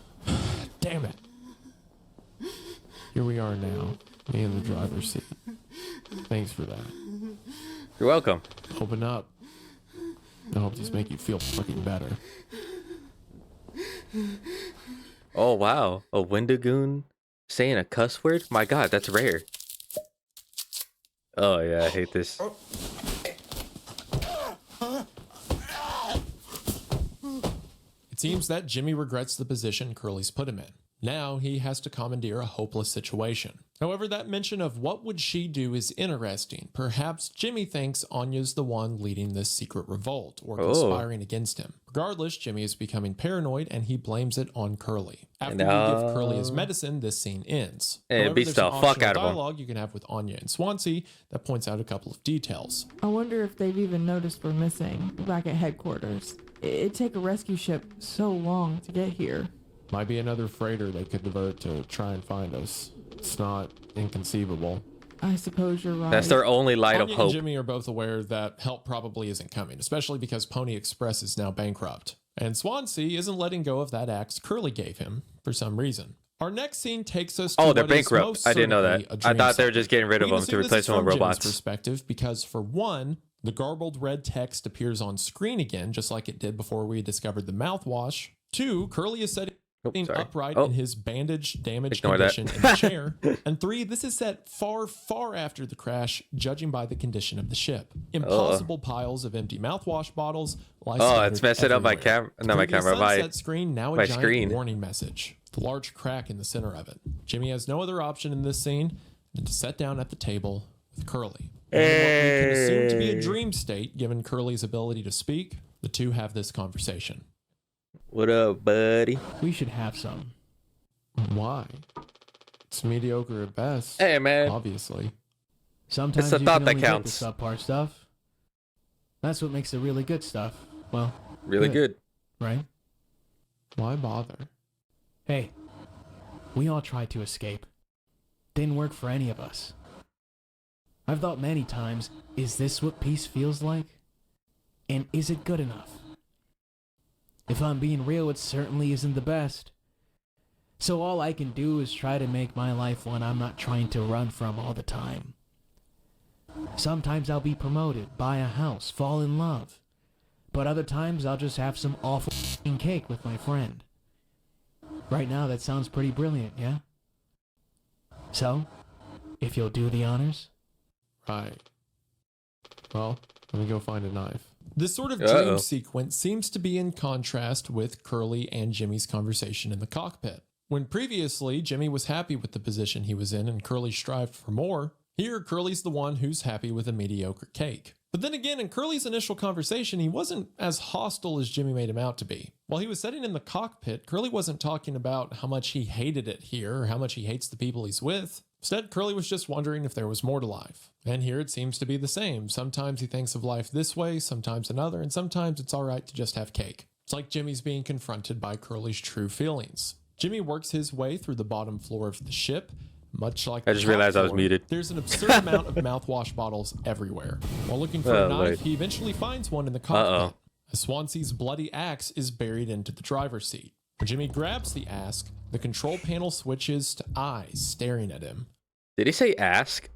Damn it. Here we are now, me in the driver's seat. Thanks for that. You're welcome. Open up. I hope these make you feel fucking better. Oh, wow. A Wendigoon saying a cuss word? My god, that's rare. Oh, yeah, I hate this. It seems that Jimmy regrets the position Curly's put him in. Now he has to commandeer a hopeless situation. However, that mention of what would she do is interesting. Perhaps Jimmy thinks Anya's the one leading this secret revolt or conspiring against him. Regardless, Jimmy is becoming paranoid and he blames it on Curly. After we give Curly his medicine, this scene ends. And it beats the fuck out of him. Dialogue you can have with Anya and Swansea that points out a couple of details. I wonder if they've even noticed we're missing back at headquarters. It'd take a rescue ship so long to get here. Might be another freighter they could divert to try and find us. It's not inconceivable. I suppose you're right. That's their only light of Anya hope. and Jimmy are both aware that help probably isn't coming, especially because Pony Express is now bankrupt. And Swansea isn't letting go of that axe Curly gave him for some reason. Our next scene takes us to Oh, they're what is bankrupt. most I didn't know certainly that. a I dream thought they were site. just getting rid of We can them to assume this replace is them with from Jimmy's robots. perspective because, for one, the garbled red text appears on screen again, just like it did before we discovered the mouthwash. Two, Curly is sitting upright in his bandaged, damaged Ignore that. condition in the chair. And three, this is set far, far after the crash, judging by the condition of the ship. Impossible piles of empty mouthwash bottles lie scattered it's messing up my everywhere. camera. Not my The previous camera, my sunset screen, now a my giant screen. warning message. The large crack in the center of it. Jimmy has no other option in this scene than to sit down at the table with Curly. And in what we can assume to be a dream state, given Curly's ability to speak, the two have this conversation. What up, buddy? We should have some. Why? It's mediocre at best. Hey, man. Obviously. Sometimes It's the you thought can that only get counts. the subpar stuff. That's what makes the really good stuff. Well, Really good. right? Why bother? Hey, we all tried to escape. Didn't work for any of us. I've thought many times, is this what peace feels like? And is it good enough? If I'm being real, it certainly isn't the best. So all I can do is try to make my life one I'm not trying to run from all the time. Sometimes I'll be promoted, buy a house, fall in love. But other times I'll just have some awful f***ing cake with my friend. Right now that sounds pretty brilliant, yeah? So, if you'll do the honors? Right. Well, let me go find a knife. This sort of dream Uh-oh. sequence seems to be in contrast with Curly and Jimmy's conversation in the cockpit. When previously Jimmy was happy with the position he was in and Curly strived for more, here Curly's the one who's happy with a mediocre cake. But then again, in Curly's initial conversation, he wasn't as hostile as Jimmy made him out to be. While he was sitting in the cockpit, Curly wasn't talking about how much he hated it here or how much he hates the people he's with. Instead, Curly was just wondering if there was more to life. And here it seems to be the same. Sometimes he thinks of life this way, sometimes another, and sometimes it's alright to just have cake. It's like Jimmy's being confronted by Curly's true feelings. Jimmy works his way through the bottom floor of the ship. Much like I the just top realized I was floor, muted. there's an absurd amount of mouthwash bottles everywhere. While looking for a Oh, knife, Lord. he eventually finds one in the cockpit. Uh-oh. Swansea's bloody axe is buried into the driver's seat. When Jimmy grabs the axe, the control panel switches to eyes staring at him. Did he say ask?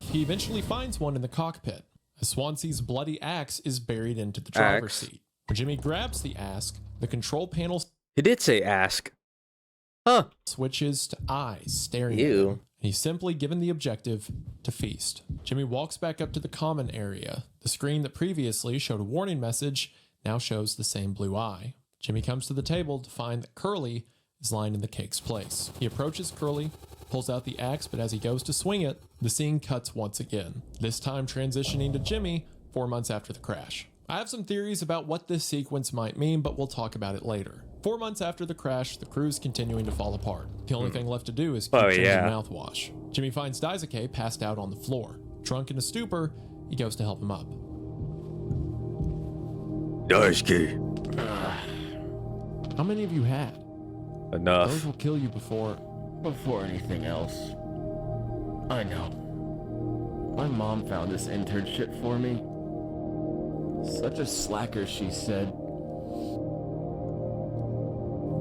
He eventually finds one in the cockpit. Swansea's bloody axe is buried into the driver's Axe? seat. When Jimmy grabs the axe, the control panel He did say ask. Huh. switches to eyes staring at Ew. him. He's simply given the objective to feast. Jimmy walks back up to the common area. The screen that previously showed a warning message now shows the same blue eye. Jimmy comes to the table to find that Curly is lying in the cake's place. He approaches Curly, pulls out the axe, but as he goes to swing it, the scene cuts once again, this time transitioning to Jimmy 4 months after the crash. I have some theories about what this sequence might mean, but we'll talk about it later. 4 months after the crash, the crew's continuing to fall apart. The only thing left to do is keep changing mouthwash. Jimmy finds Daisuke passed out on the floor. Drunk in a stupor, he goes to help him up. Daisuke. How many of you had? Those Enough. will kill you before anything else. I know. My mom found this internship for me. Such a slacker, she said.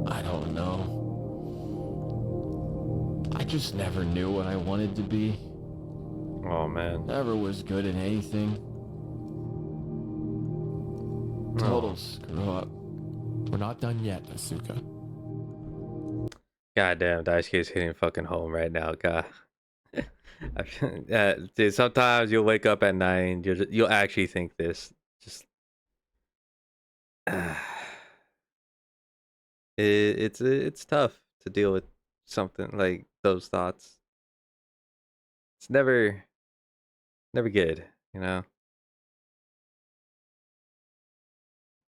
I don't know. I just never knew what I wanted to be. Oh man. Never was good at anything. Total screw up. We're not done yet, Asuka. Goddamn, Daisuke's hitting fucking home right now, God. Dude, sometimes you'll wake up at night and you'll actually think this. Just it's tough to deal with something like those thoughts. It's never good, you know.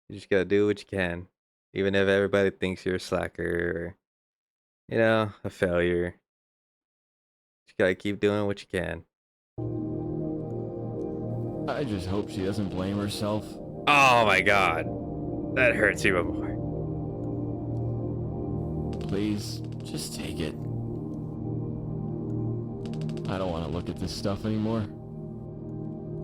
You just gotta do what you can, even if everybody thinks you're a slacker or, you know, a failure. Just gotta keep doing what you can. I just hope she doesn't blame herself. Oh my god, that hurts even more. Please, just take it. I don't want to look at this stuff anymore.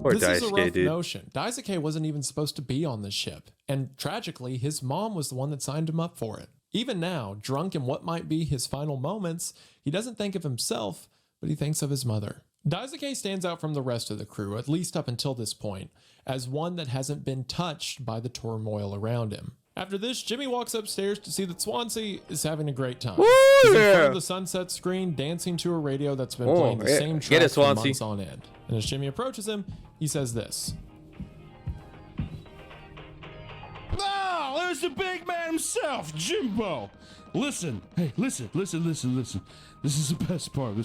Poor This is a Daisuke, rough dude. notion. Daisuke wasn't even supposed to be on this ship, and tragically, his mom was the one that signed him up for it. Even now, drunk in what might be his final moments, he doesn't think of himself, but he thinks of his mother. Daisuke stands out from the rest of the crew, at least up until this point, as one that hasn't been touched by the turmoil around him. After this, Jimmy walks upstairs to see that Swansea is having a great time. He's in front of the sunset screen, dancing to a radio that's been playing the same Get it, track for Swansea. months on end. And as Jimmy approaches him, he says this. Oh, there's the big man himself, Jimbo. Listen, hey, listen. This is the best part.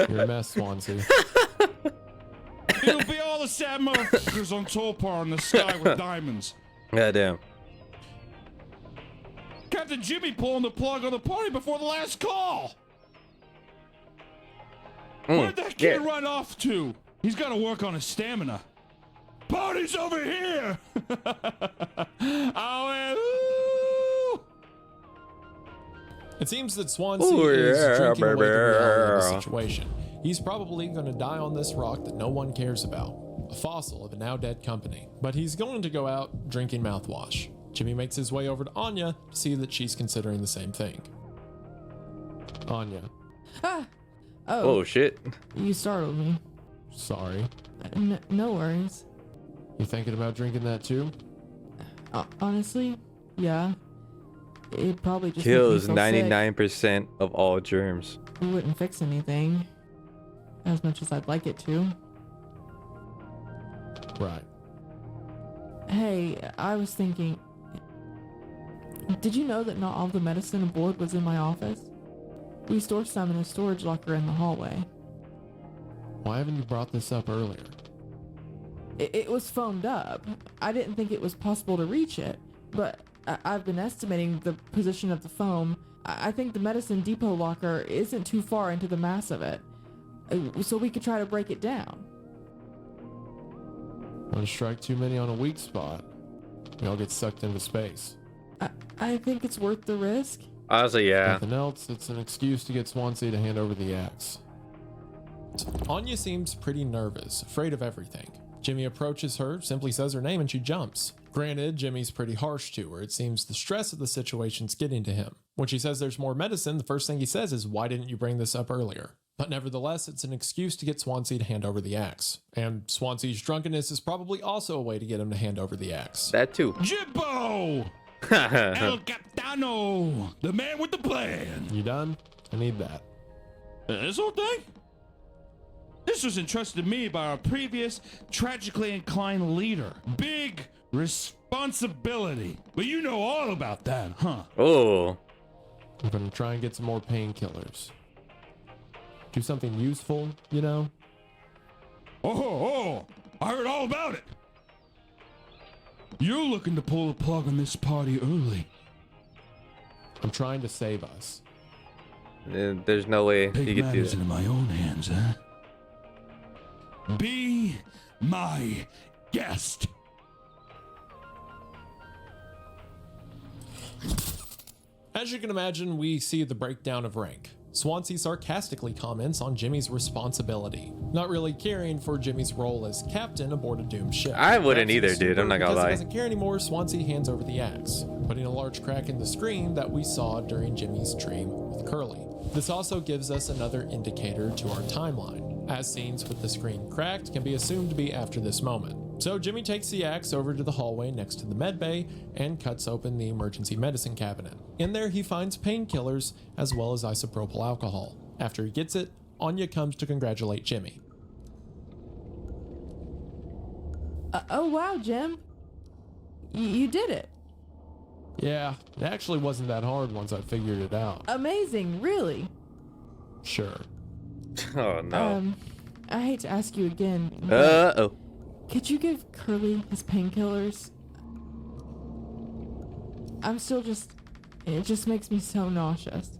You're a mess, Swansea. It'll be all the sad motherfuckers on Tolpar in the sky with diamonds. Goddamn. Captain Jimmy pulling the plug on the party before the last call. Where'd that kid run off to? He's got to work on his stamina. Party's over here! Oh, woo! It seems that Swansea Ooh, is yeah, drinking away the reality of the baby. situation. He's probably going to die on this rock that no one cares about, a fossil of a now dead company. But he's going to go out drinking mouthwash. Jimmy makes his way over to Anya to see that she's considering the same thing. Anya, Ah! Oh Oh, shit. you startled me. sorry. No worries. You thinking about drinking that too? Honestly, yeah. It probably just Kills makes me feel sick. 99% of all germs. It wouldn't fix anything. As much as I'd like it to. Right. Hey, I was thinking... Did you know that not all the medicine aboard was in my office? We store some in a storage locker in the hallway. Why haven't you brought this up earlier? It was foamed up. I didn't think it was possible to reach it, but I've been estimating the position of the foam. I think the medicine depot locker isn't too far into the mass of it, so we could try to break it down. Want to strike too many on a weak spot? We all get sucked into space. I think it's worth the risk. Honestly, yeah. Nothing else, it's an excuse to get Swansea to hand over the axe. Anya seems pretty nervous, afraid of everything. Jimmy approaches her, simply says her name, and she jumps. Granted, Jimmy's pretty harsh to her. It seems the stress of the situation's getting to him. When she says there's more medicine, the first thing he says is, "Why didn't you bring this up earlier?" But nevertheless, it's an excuse to get Swansea to hand over the axe. And Swansea's drunkenness is probably also a way to get him to hand over the axe. That too. Jimbo! El Capitano! The man with the plan! You done? I need that. This whole thing? This was entrusted to me by our previous tragically inclined leader. Big responsibility. But you know all about that, huh? Oh. I'm gonna try and get some more painkillers. Do something useful, you know? Oh, I heard all about it. You're looking to pull the plug on this party early. I'm trying to save us. There's no way you Take could do matters that. into my own hands, huh? Be my guest. As you can imagine, we see the breakdown of rank. Swansea sarcastically comments on Jimmy's responsibility, not really caring for Jimmy's role as captain aboard a doomed ship. I wouldn't Perhaps either, he's dude. I'm not gonna because he lie. doesn't care anymore. Swansea hands over the axe, putting a large crack in the screen that we saw during Jimmy's dream with Curly. This also gives us another indicator to our timeline, as scenes with the screen cracked can be assumed to be after this moment. So Jimmy takes the axe over to the hallway next to the med bay and cuts open the emergency medicine cabinet. In there he finds painkillers as well as isopropyl alcohol. After he gets it, Anya comes to congratulate Jimmy. Oh wow, Jim. You did it. Yeah, it actually wasn't that hard once I figured it out. Amazing, really. Sure. Oh no. I hate to ask you again, but Uh-oh. could you give Curly his painkillers? It just makes me so nauseous.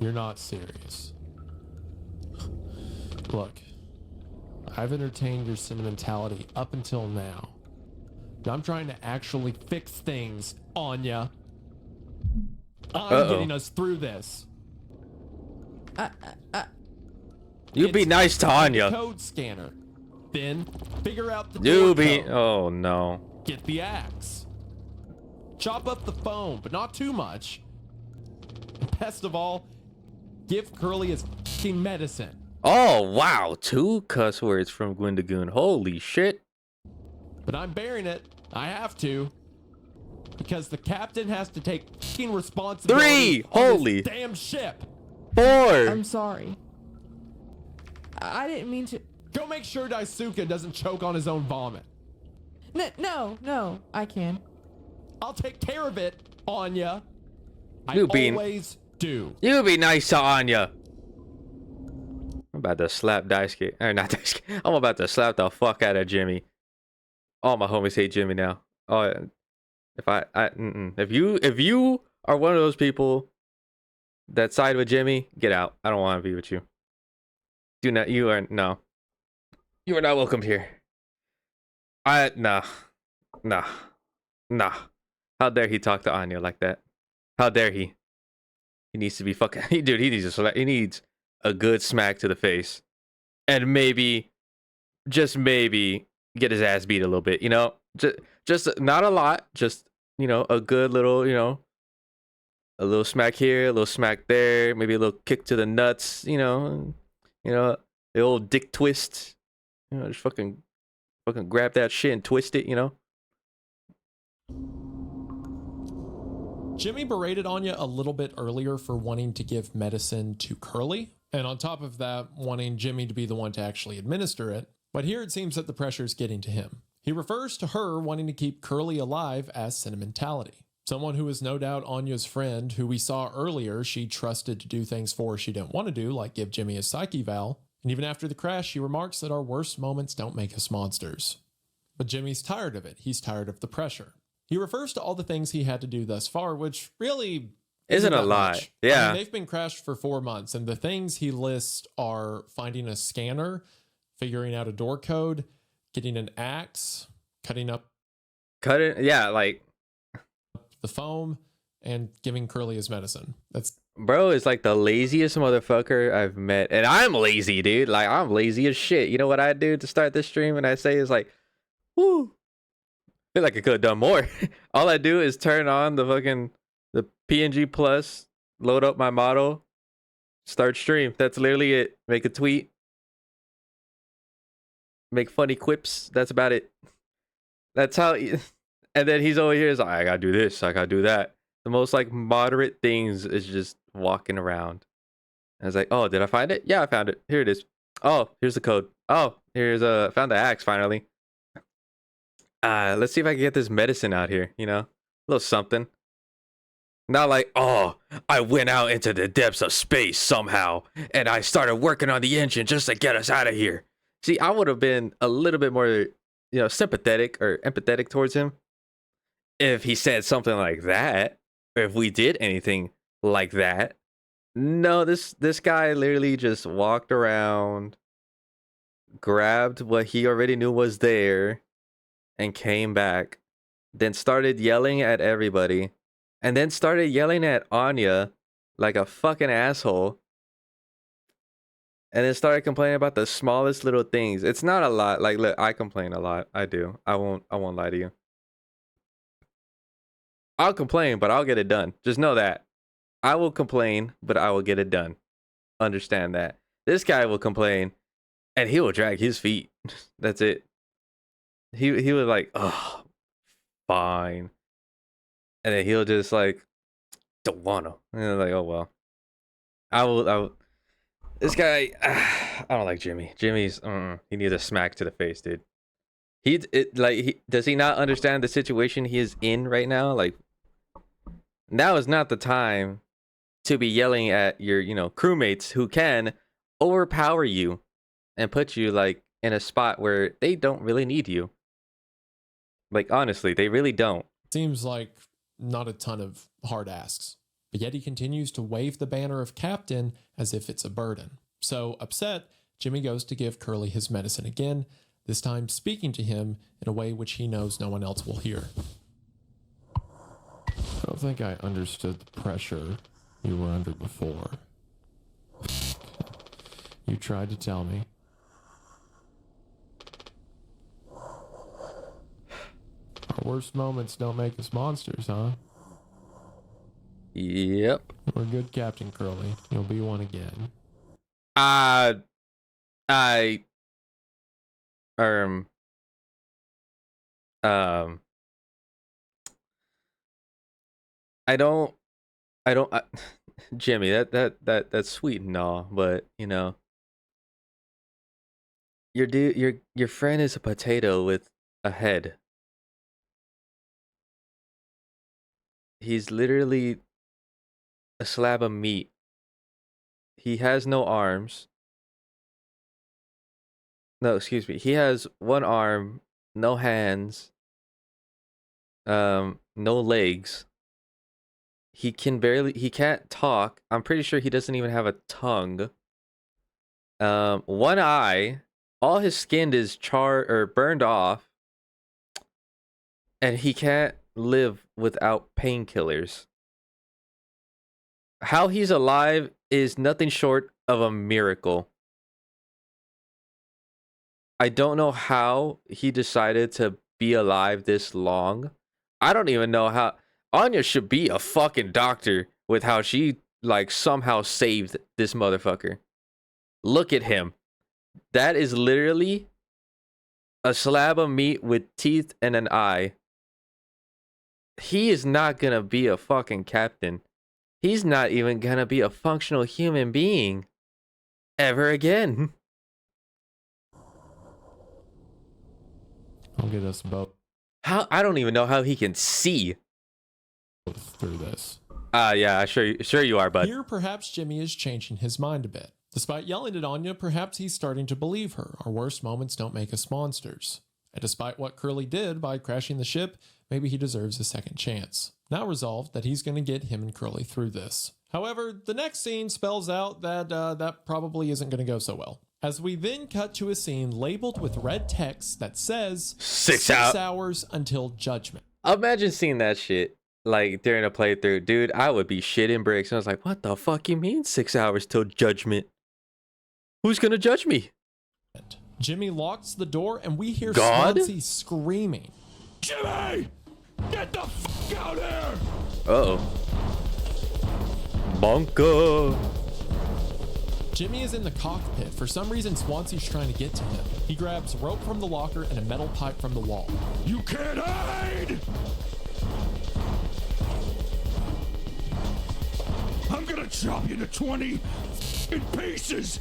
You're not serious. Look, I've entertained your sentimentality up until now. But I'm trying to actually fix things, Anya. I'm getting us through this. You be It's nice to like a Anya. code scanner. Then figure out the You door be. code. Oh no. Get the axe. Chop up the foam, but not too much. And best of all, give Curly his f***ing medicine. Oh wow. 2 cuss words from Wendigoon. Holy shit. But I'm bearing it. I have to. Because the captain has to take f***ing responsibility 3! on Holy. this damn ship. 4. I'm sorry. I didn't mean to. Go make sure Daisuke doesn't choke on his own vomit. No, I can. I'll take care of it, Anya. I You being- always do. You be nice to Anya. I'm about to slap Daisuke. Or not Daisuke. I'm about to slap the fuck out of Jimmy. All my homies hate Jimmy now. Oh, if you are one of those people that side with Jimmy, get out. I don't want to be with you. Do not. You are no. You are not welcome here. Nah, nah, nah. How dare he talk to Anya like that? How dare he? He needs to be fucking. Dude, he needs a he needs a good smack to the face, and maybe, just maybe, get his ass beat a little bit. You know, just not a lot. Just a good little, a little smack here, a little smack there, maybe a little kick to the nuts. The old dick twist. Just fucking grab that shit and twist it. Jimmy berated Anya a little bit earlier for wanting to give medicine to Curly, and on top of that, wanting Jimmy to be the one to actually administer it. But here it seems that the pressure's getting to him. He refers to her wanting to keep Curly alive as sentimentality. Someone who is no doubt Anya's friend, who we saw earlier she trusted to do things for her she didn't want to do, like give Jimmy a psyche eval. And even after the crash, she remarks that our worst moments don't make us monsters. But Jimmy's tired of it. He's tired of the pressure. He refers to all the things he had to do thus far, which really isn't a that lot. much. Yeah. I mean, they've been crashed for 4 months, and the things he lists are finding a scanner, figuring out a door code, getting an axe, cutting Yeah, like, the foam, and giving Curly his medicine. That's bro is like the laziest motherfucker I've met. And I'm lazy, dude. Like, I'm lazy as shit. You know what I do to start this stream? And I say is like, whoo. Feel like I could have done more. All I do is turn on the PNG Plus, load up my model, start stream. That's literally it. Make a tweet, make funny quips. That's about it. That's how. And then he's over here is like, I gotta do this, I gotta do that. The most like moderate things is just walking around. And I was like, oh, did I find it? Yeah, I found it. Here it is. Oh, here's the code. Oh, found the axe finally. Let's see if I can get this medicine out here, a little something. Not like, oh, I went out into the depths of space somehow, and I started working on the engine just to get us out of here. See, I would have been a little bit more, sympathetic or empathetic towards him if he said something like that, or if we did anything like that. No, this guy literally just walked around, grabbed what he already knew was there, and came back, then started yelling at everybody, and then started yelling at Anya like a fucking asshole, and then started complaining about the smallest little things. It's not a lot. Like, look, I complain a lot. I do. I won't lie to you. I'll complain, but I'll get it done. Just know that. I will complain, but I will get it done. Understand that. This guy will complain, and he will drag his feet. That's it. He was like, oh, fine. And then he'll just like, don't wanna. And I'm like, oh well. I will. This guy, I don't like Jimmy. Jimmy's, he needs a smack to the face, dude. Does he not understand the situation he is in right now? Like, now is not the time to be yelling at your, crewmates who can overpower you and put you like in a spot where they don't really need you. Like, honestly, they really don't. seems like not a ton of hard asks. But yet he continues to wave the banner of captain as if it's a burden. So upset, Jimmy goes to give Curly his medicine again, this time speaking to him in a way which he knows no one else will hear. I don't think I understood the pressure you were under before. You tried to tell me. Our worst moments don't make us monsters, huh? Yep. We're good, Captain Curly. You'll be one again. I don't Jimmy, that's sweet and all, but your friend is a potato with a head. He's literally a slab of meat. He has no arms. No, excuse me. He has one arm, no hands, no legs. He can't talk. I'm pretty sure he doesn't even have a tongue. One eye, all his skin is charred or burned off, and he can't live without painkillers. How he's alive is nothing short of a miracle. I don't know how he decided to be alive this long. I don't even know how. Anya should be a fucking doctor with how she like somehow saved this motherfucker. Look at him. That is literally a slab of meat with teeth and an eye. He is not gonna be a fucking captain. He's not even gonna be a functional human being ever again. I'll get us both How? I don't even know how he can see. through this. Yeah, sure you are, bud. Here, perhaps Jimmy is changing his mind a bit. Despite yelling at Anya, perhaps he's starting to believe her. Our worst moments don't make us monsters. And despite what Curly did by crashing the ship, maybe he deserves a second chance. Now resolved that he's going to get him and Curly through this. However, the next scene spells out that that probably isn't going to go so well. As we then cut to a scene labeled with red text that says 6 hours until judgment. Imagine seeing that shit like during a playthrough, dude. I would be shitting bricks. And I was like, "What the fuck you mean 6 hours till judgment? Who's gonna judge me?" Jimmy locks the door and we hear God? Swansea screaming. Jimmy! Get the fuck out here! Uh-oh. Bonka. Jimmy is in the cockpit. For some reason, Swansea's trying to get to him. He grabs rope from the locker and a metal pipe from the wall. You can't hide! I'm gonna chop you to 20 in pieces!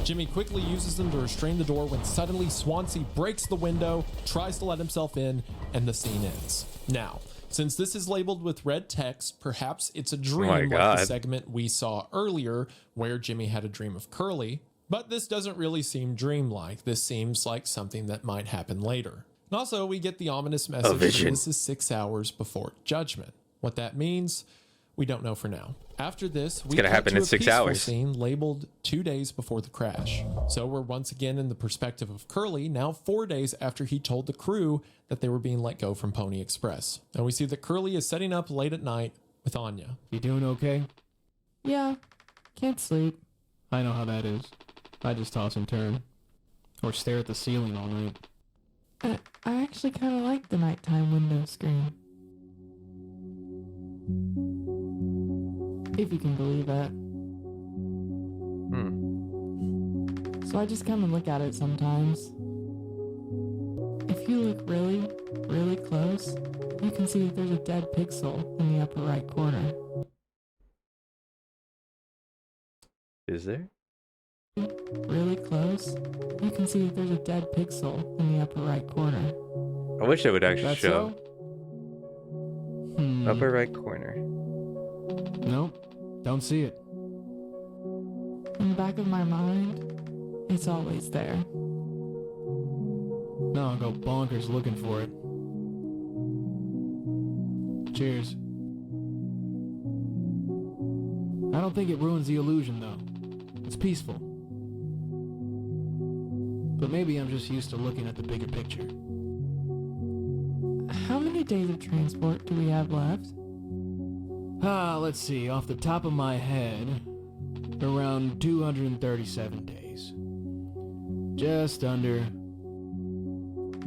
Jimmy quickly uses them to restrain the door when suddenly Swansea breaks the window, tries to let himself in, and the scene ends. Now, since this is labeled with red text, perhaps it's a dream like the segment we saw earlier where Jimmy had a dream of Curly, but this doesn't really seem dreamlike. This seems like something that might happen later. And also, we get the ominous message that this is 6 hours before judgment. What that means, we don't know for now. After this, we cut to a peaceful scene labeled 2 days before the crash. So we're once again in the perspective of Curly, now 4 days after he told the crew that they were being let go from Pony Express. And we see that Curly is setting up late at night with Anya. You doing okay? Yeah, can't sleep. I know how that is. I just toss and turn. Or stare at the ceiling all night. I actually kind of like the nighttime window screen. If you can believe it. So I just come and look at it sometimes. If you look really, really close, you can see that there's a dead pixel in the upper right corner. Is there? Really close, you can see that there's a dead pixel in the upper right corner. I wish it would actually That's show. So? Upper right corner. Nope, don't see it. In the back of my mind, it's always there. Now I'll go bonkers looking for it. Cheers. I don't think it ruins the illusion, though. It's peaceful. But maybe I'm just used to looking at the bigger picture. How many days of transport do we have left? Let's see. Off the top of my head, around 237 days. Just under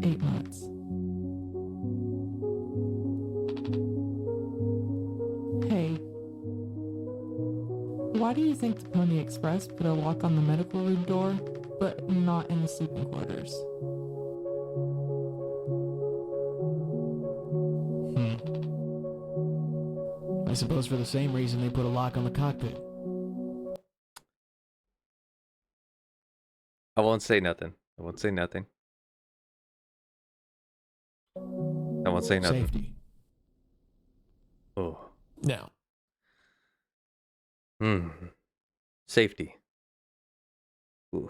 8 months. Hey, why do you think the Pony Express put a lock on the medical room door, but not in the sleeping quarters? I suppose for the same reason they put a lock on the cockpit. I won't say nothing. I won't say nothing. I won't say nothing. Safety. Oh. Now, Safety. Ooh.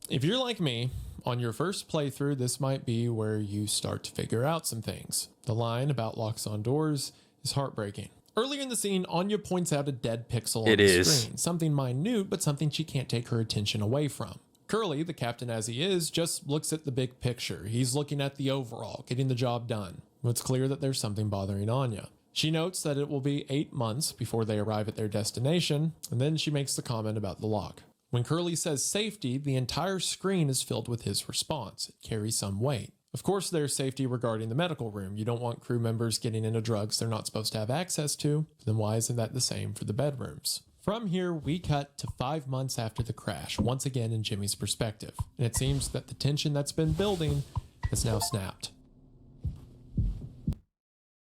if you're like me, On your first playthrough, this might be where you start to figure out some things. The line about locks on doors is heartbreaking. Earlier in the scene, Anya points out a dead pixel on the screen. Something minute, but something she can't take her attention away from. Curly, the captain as he is, just looks at the big picture. He's looking at the overall, getting the job done. It's clear that there's something bothering Anya. She notes that it will be 8 months before they arrive at their destination, and then she makes the comment about the lock. When Curly says safety, the entire screen is filled with his response. It carries some weight. Of course, there's safety regarding the medical room. You don't want crew members getting into drugs they're not supposed to have access to. Then why isn't that the same for the bedrooms? From here, we cut to 5 months after the crash, once again in Jimmy's perspective. And it seems that the tension that's been building has now snapped.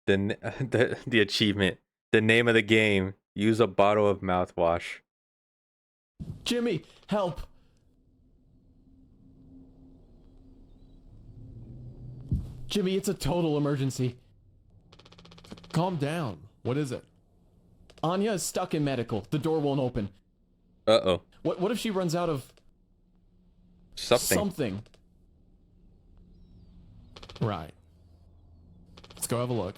The achievement. The name of the game. Use a bottle of mouthwash. Jimmy, help! Jimmy, it's a total emergency. Calm down. What is it? Anya is stuck in medical. The door won't open. Uh-oh. What if she runs out of something? Right. Let's go have a look.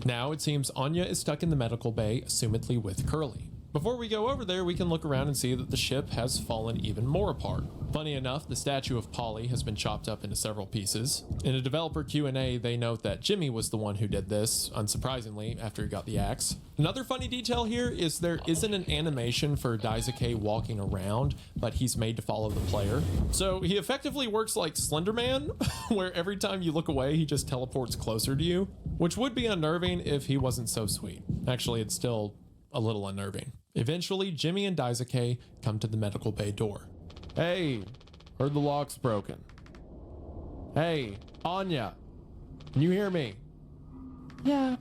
Now it seems Anya is stuck in the medical bay, assumedly with Curly. Before we go over there, we can look around and see that the ship has fallen even more apart. Funny enough, the statue of Polly has been chopped up into several pieces. In a developer Q&A, they note that Jimmy was the one who did this, unsurprisingly, after he got the axe. Another funny detail here is there isn't an animation for Daisuke walking around, but he's made to follow the player. So he effectively works like Slender Man, where every time you look away, he just teleports closer to you, which would be unnerving if he wasn't so sweet. Actually, it's still a little unnerving. Eventually, Jimmy and Daisuke come to the medical bay door. Hey, heard the lock's broken. Hey, Anya, can you hear me? Yeah,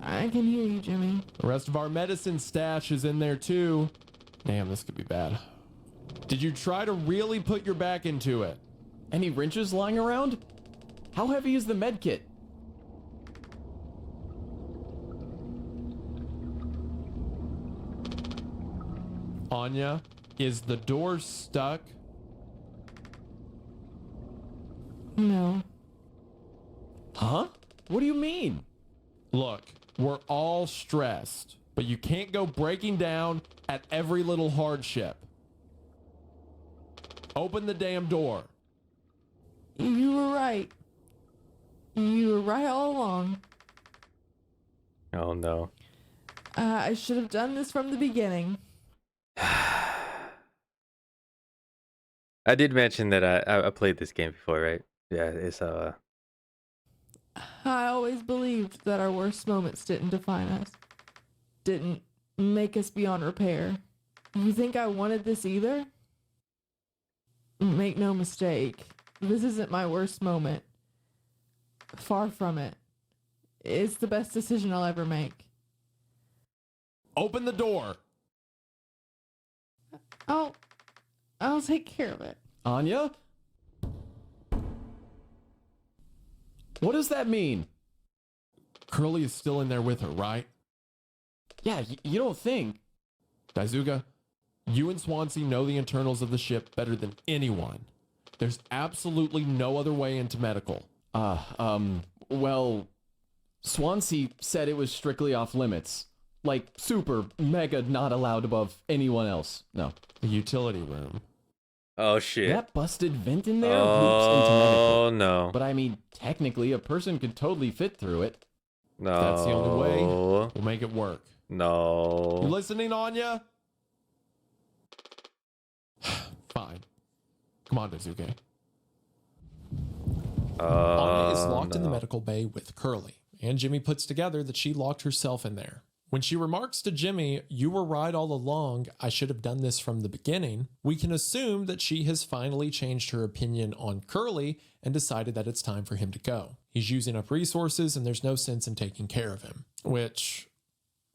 I can hear you, Jimmy. The rest of our medicine stash is in there too. Damn, this could be bad. Did you try to really put your back into it? Any wrenches lying around? How heavy is the med kit? Anya, is the door stuck? No. Huh? What do you mean? Look, we're all stressed, but you can't go breaking down at every little hardship. Open the damn door. You were right. You were right all along. Oh no. I should have done this from the beginning. I did mention that I played this game before, right? Yeah, it's I always believed that our worst moments didn't define us. Didn't make us beyond repair. You think I wanted this either? Make no mistake, this isn't my worst moment. Far from it. It's the best decision I'll ever make. Open the door. I'll take care of it. Anya? What does that mean? Curly is still in there with her, right? Yeah, you don't think. Daisuke, you and Swansea know the internals of the ship better than anyone. There's absolutely no other way into medical. Well, Swansea said it was strictly off limits. Like, super, mega not allowed above anyone else. No. The utility room. Oh shit. That busted vent in there loops into medical. Oh no. But I mean, technically, a person could totally fit through it. No. That's the only way. We'll make it work. No. You listening, Anya? Fine. Come on, Daisuke. Anya is locked in the medical bay with Curly, and Jimmy puts together that she locked herself in there. When she remarks to Jimmy, "You were right all along, I should have done this from the beginning," we can assume that she has finally changed her opinion on Curly and decided that it's time for him to go. He's using up resources and there's no sense in taking care of him. Which,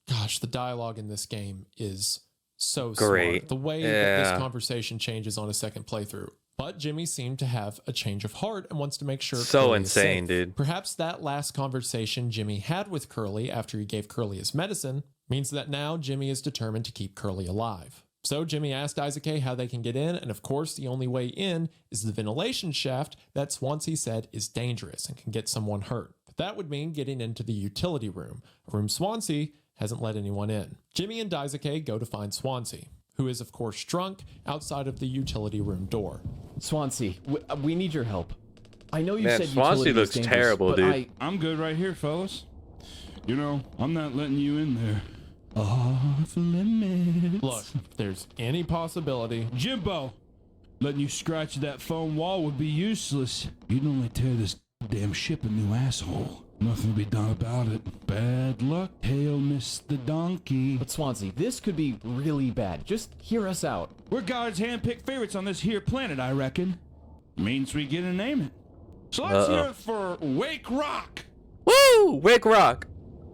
gosh, the dialogue in this game is so great. Smart. The way that this conversation changes on a second playthrough. But Jimmy seemed to have a change of heart and wants to make sure so Curly is insane, safe. dude. Perhaps that last conversation Jimmy had with Curly after he gave Curly his medicine means that now Jimmy is determined to keep Curly alive. So Jimmy asked Daisuke how they can get in, and of course the only way in is the ventilation shaft that Swansea said is dangerous and can get someone hurt. But that would mean getting into the utility room, a room Swansea hasn't let anyone in. Jimmy and Daisuke go to find Swansea, who is of course drunk outside of the utility room door. Swansea, we need your help. I know you Man, said Swansea utility is looks dangerous, terrible, but dude. I'm good right here, fellas. You know, I'm not letting you in there. Off limits. Look, if there's any possibility, Jimbo, letting you scratch that foam wall would be useless. You'd only tear this damn ship a new asshole. Nothing to be done about it. Bad luck, hail Mr. Donkey. But Swansea, this could be really bad. Just hear us out. We're God's hand-picked favorites on this here planet, I reckon. Means we get to name it. So let's hear it for Wake Rock. Woo! Wake Rock.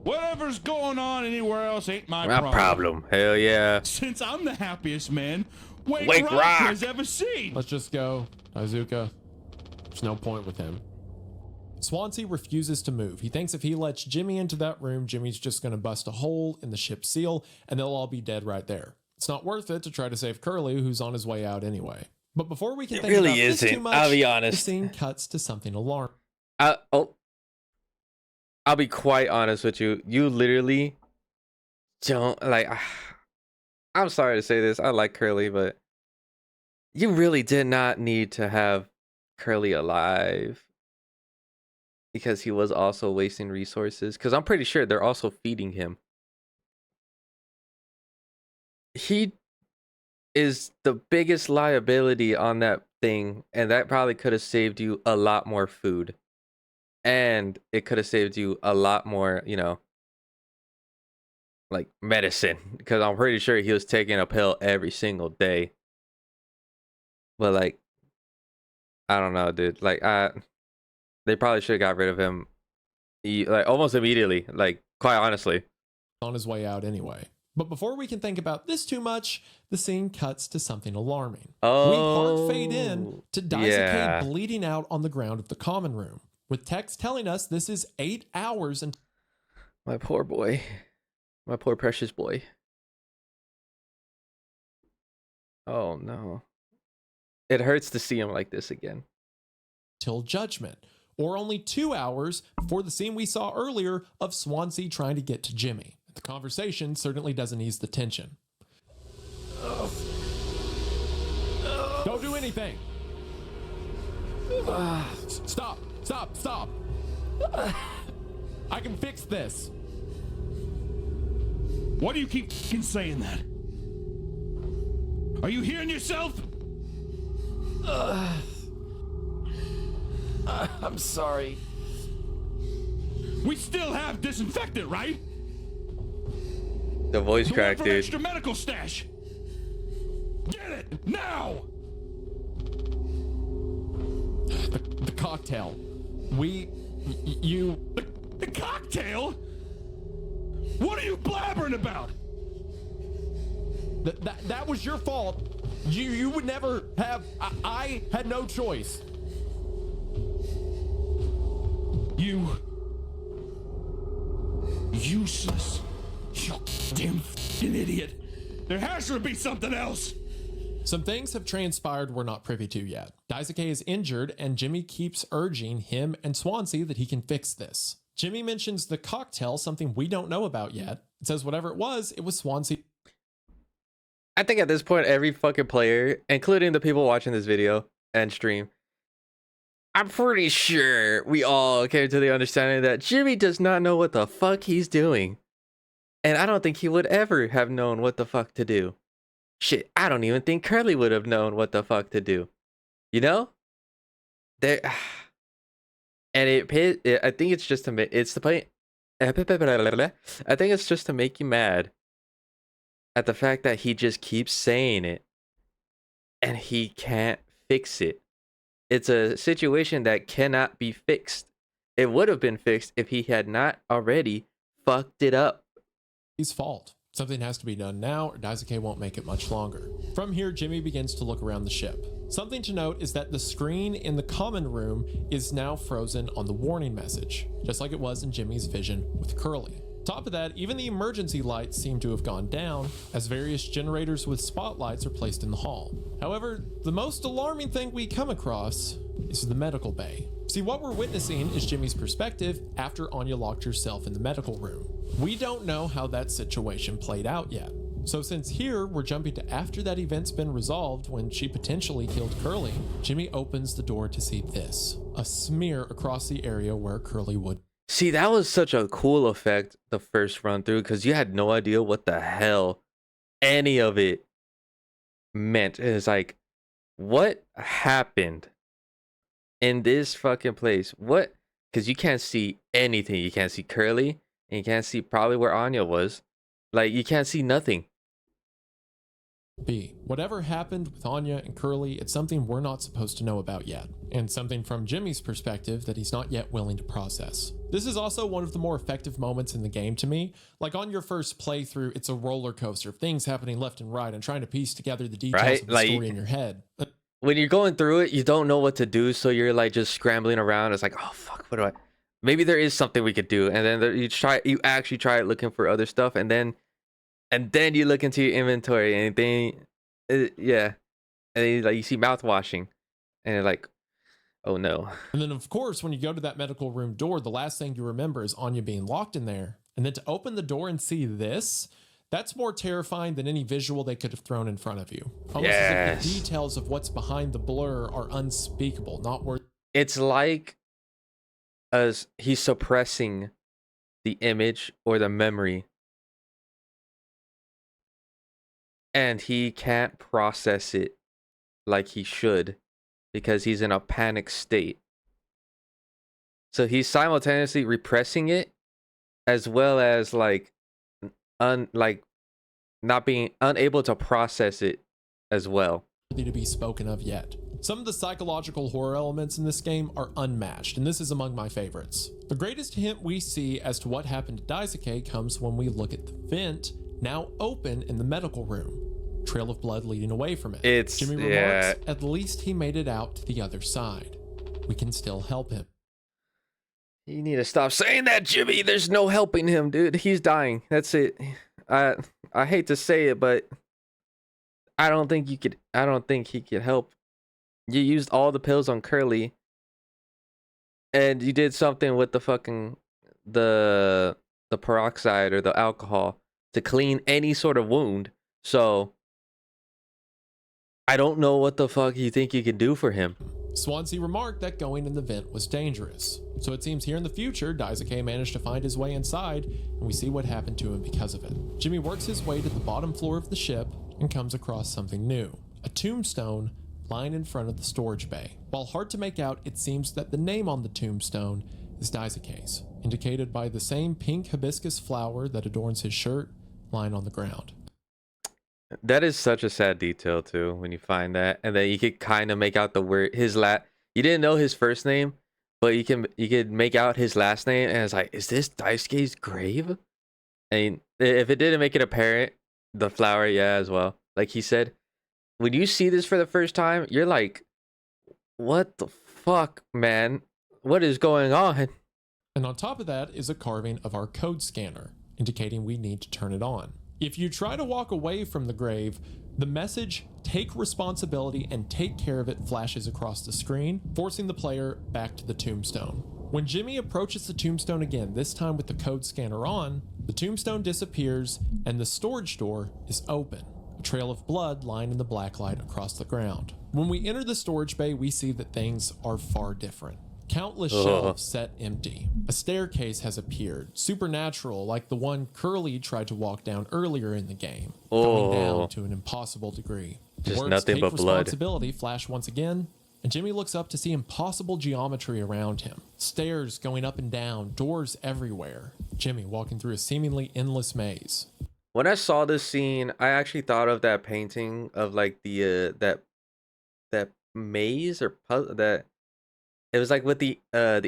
Whatever's going on anywhere else ain't my My problem. Hell yeah. Since I'm the happiest man Wake Rock has ever seen. let's just go. Daisuke, there's no point with him. Swansea refuses to move. He thinks if he lets Jimmy into that room, Jimmy's just going to bust a hole in the ship's seal and they'll all be dead right there. It's not worth it to try to save Curly, who's on his way out anyway. But before we can think really about this isn't, too much, I'll be the honest. scene cuts to something alarming. I'll be quite honest with you. You literally don't like. I'm sorry to say this. I like Curly, but you really did not need to have Curly alive because he was also wasting resources. Because I'm pretty sure they're also feeding him. He is the biggest liability on that thing, and that probably could have saved you a lot more food. And it could have saved you a lot more, you know, like medicine. Because I'm pretty sure he was taking a pill every single day. But like, I don't know, dude. Like, they probably should have got rid of him, like almost immediately. Like, quite honestly, On his way out anyway. But before we can think about this too much, the scene cuts to something alarming. We hard fade in to Daisuke bleeding out on the ground of the common room, with text telling us this is 8 hours and my poor boy, my poor precious boy. Oh no, it hurts to see him like this again. till judgment, or only 2 hours before the scene we saw earlier of Swansea trying to get to Jimmy. The conversation certainly doesn't ease the tension. Don't do anything. Stop. I can fix this. Why do you keep f***ing saying that? Are you hearing yourself? I'm sorry. We still have disinfectant, right? The voice The one crack, from dude. extra medical stash. Get it now. The cocktail. The cocktail? What are you blabbering about? That was your fault. You would never have. I had no choice. You useless. You damn f***ing idiot. There has to be something else. Some things have transpired we're not privy to yet. Daisuke is injured, and Jimmy keeps urging him and Swansea that he can fix this. Jimmy mentions the cocktail, something we don't know about yet. It says whatever it was Swansea. I think at this point, every fucking player, including the people watching this video and stream, I'm pretty sure we all came to the understanding that Jimmy does not know what the fuck he's doing. And I don't think he would ever have known what the fuck to do. Shit, I don't even think Curly would have known what the fuck to do. You know? There, and I think it's just to make, it's the point. I think it's just to make you mad at the fact that he just keeps saying it and he can't fix it. It's a situation that cannot be fixed. It would have been fixed if he had not already fucked it up. Fault. Something has to be done now, or Daisuke won't make it much longer. From here, Jimmy begins to look around the ship. Something to note is that the screen in the common room is now frozen on the warning message, just like it was in Jimmy's vision with Curly. Top of that, even the emergency lights seem to have gone down, as various generators with spotlights are placed in the hall. However, the most alarming thing we come across is the medical bay. See, what we're witnessing is Jimmy's perspective after Anya locked herself in the medical room. We don't know how that situation played out yet. So since here we're jumping to after that event's been resolved when she potentially killed Curly, Jimmy opens the door to see this, a smear across the area where Curly would. See, that was such a cool effect the first run through because you had no idea what the hell any of it meant. It's like, what happened in this fucking place? What? Because you can't see anything. You can't see Curly, and you can't see probably where Anya was. Like, you can't see nothing. B. Whatever happened with Anya and Curly, it's something we're not supposed to know about yet, and something from Jimmy's perspective that he's not yet willing to process. This is also one of the more effective moments in the game to me. Like on your first playthrough, it's a roller coaster of things happening left and right and trying to piece together the details Right? of the Like, story in your head. when you're going through it, you don't know what to do, so you're like just scrambling around. It's like, oh fuck, what do I? Maybe there is something we could do, and then you actually try looking for other stuff, and then you look into your inventory, and then yeah, and then like you see mouthwashing, and you're like, oh no. And then of course, when you go to that medical room door, the last thing you remember is Anya being locked in there. And then to open the door and see this, that's more terrifying than any visual they could have thrown in front of you. Almost as if the details of what's behind the blur are unspeakable, not worth. It's like as he's suppressing the image or the memory, and he can't process it like he should because he's in a panic state. So he's simultaneously repressing it as well as like not being unable to process it as well. To be spoken of yet. Some of the psychological horror elements in this game are unmatched, and this is among my favorites. The greatest hint we see as to what happened to Daisuke comes when we look at the vent, now open in the medical room. Trail of blood leading away from it. Jimmy remarks, at least he made it out to the other side. We can still help him. You need to stop saying that, Jimmy. There's no helping him, dude. He's dying. That's it. I hate to say it, but I don't think he could help. You used all the pills on Curly, and you did something with the fucking the peroxide or the alcohol to clean any sort of wound. So I don't know what the fuck you think you can do for him. Swansea remarked that going in the vent was dangerous. So it seems here in the future, Daisuke managed to find his way inside, and we see what happened to him because of it. Jimmy works his way to the bottom floor of the ship and comes across something new. A tombstone lying in front of the storage bay. While hard to make out, it seems that the name on the tombstone is Daisuke's, indicated by the same pink hibiscus flower that adorns his shirt lying on the ground. That is such a sad detail too when you find that, and then you could kind of make out the word you didn't know his first name, but you could make out his last name, and it's like, is this Daisuke's grave? And if it didn't make it apparent, the flower, yeah, as well. Like he said, when you see this for the first time, you're like, what the fuck, man? What is going on? And on top of that is a carving of our code scanner, indicating we need to turn it on. If you try to walk away from the grave, the message, "Take responsibility and take care of it," flashes across the screen, forcing the player back to the tombstone. When Jimmy approaches the tombstone again, this time with the code scanner on, the tombstone disappears and the storage door is open, a trail of blood lying in the black light across the ground. When we enter the storage bay, we see that things are far different. Countless shelves set empty. A staircase has appeared, supernatural, like the one Curly tried to walk down earlier in the game, going down to an impossible degree. Just Words, nothing "take but blood." responsibility" flash once again, and Jimmy looks up to see impossible geometry around him. Stairs going up and down, doors everywhere. Jimmy walking through a seemingly endless maze. When I saw this scene, I actually thought of that painting of like the that maze or puzzle that. It was like with the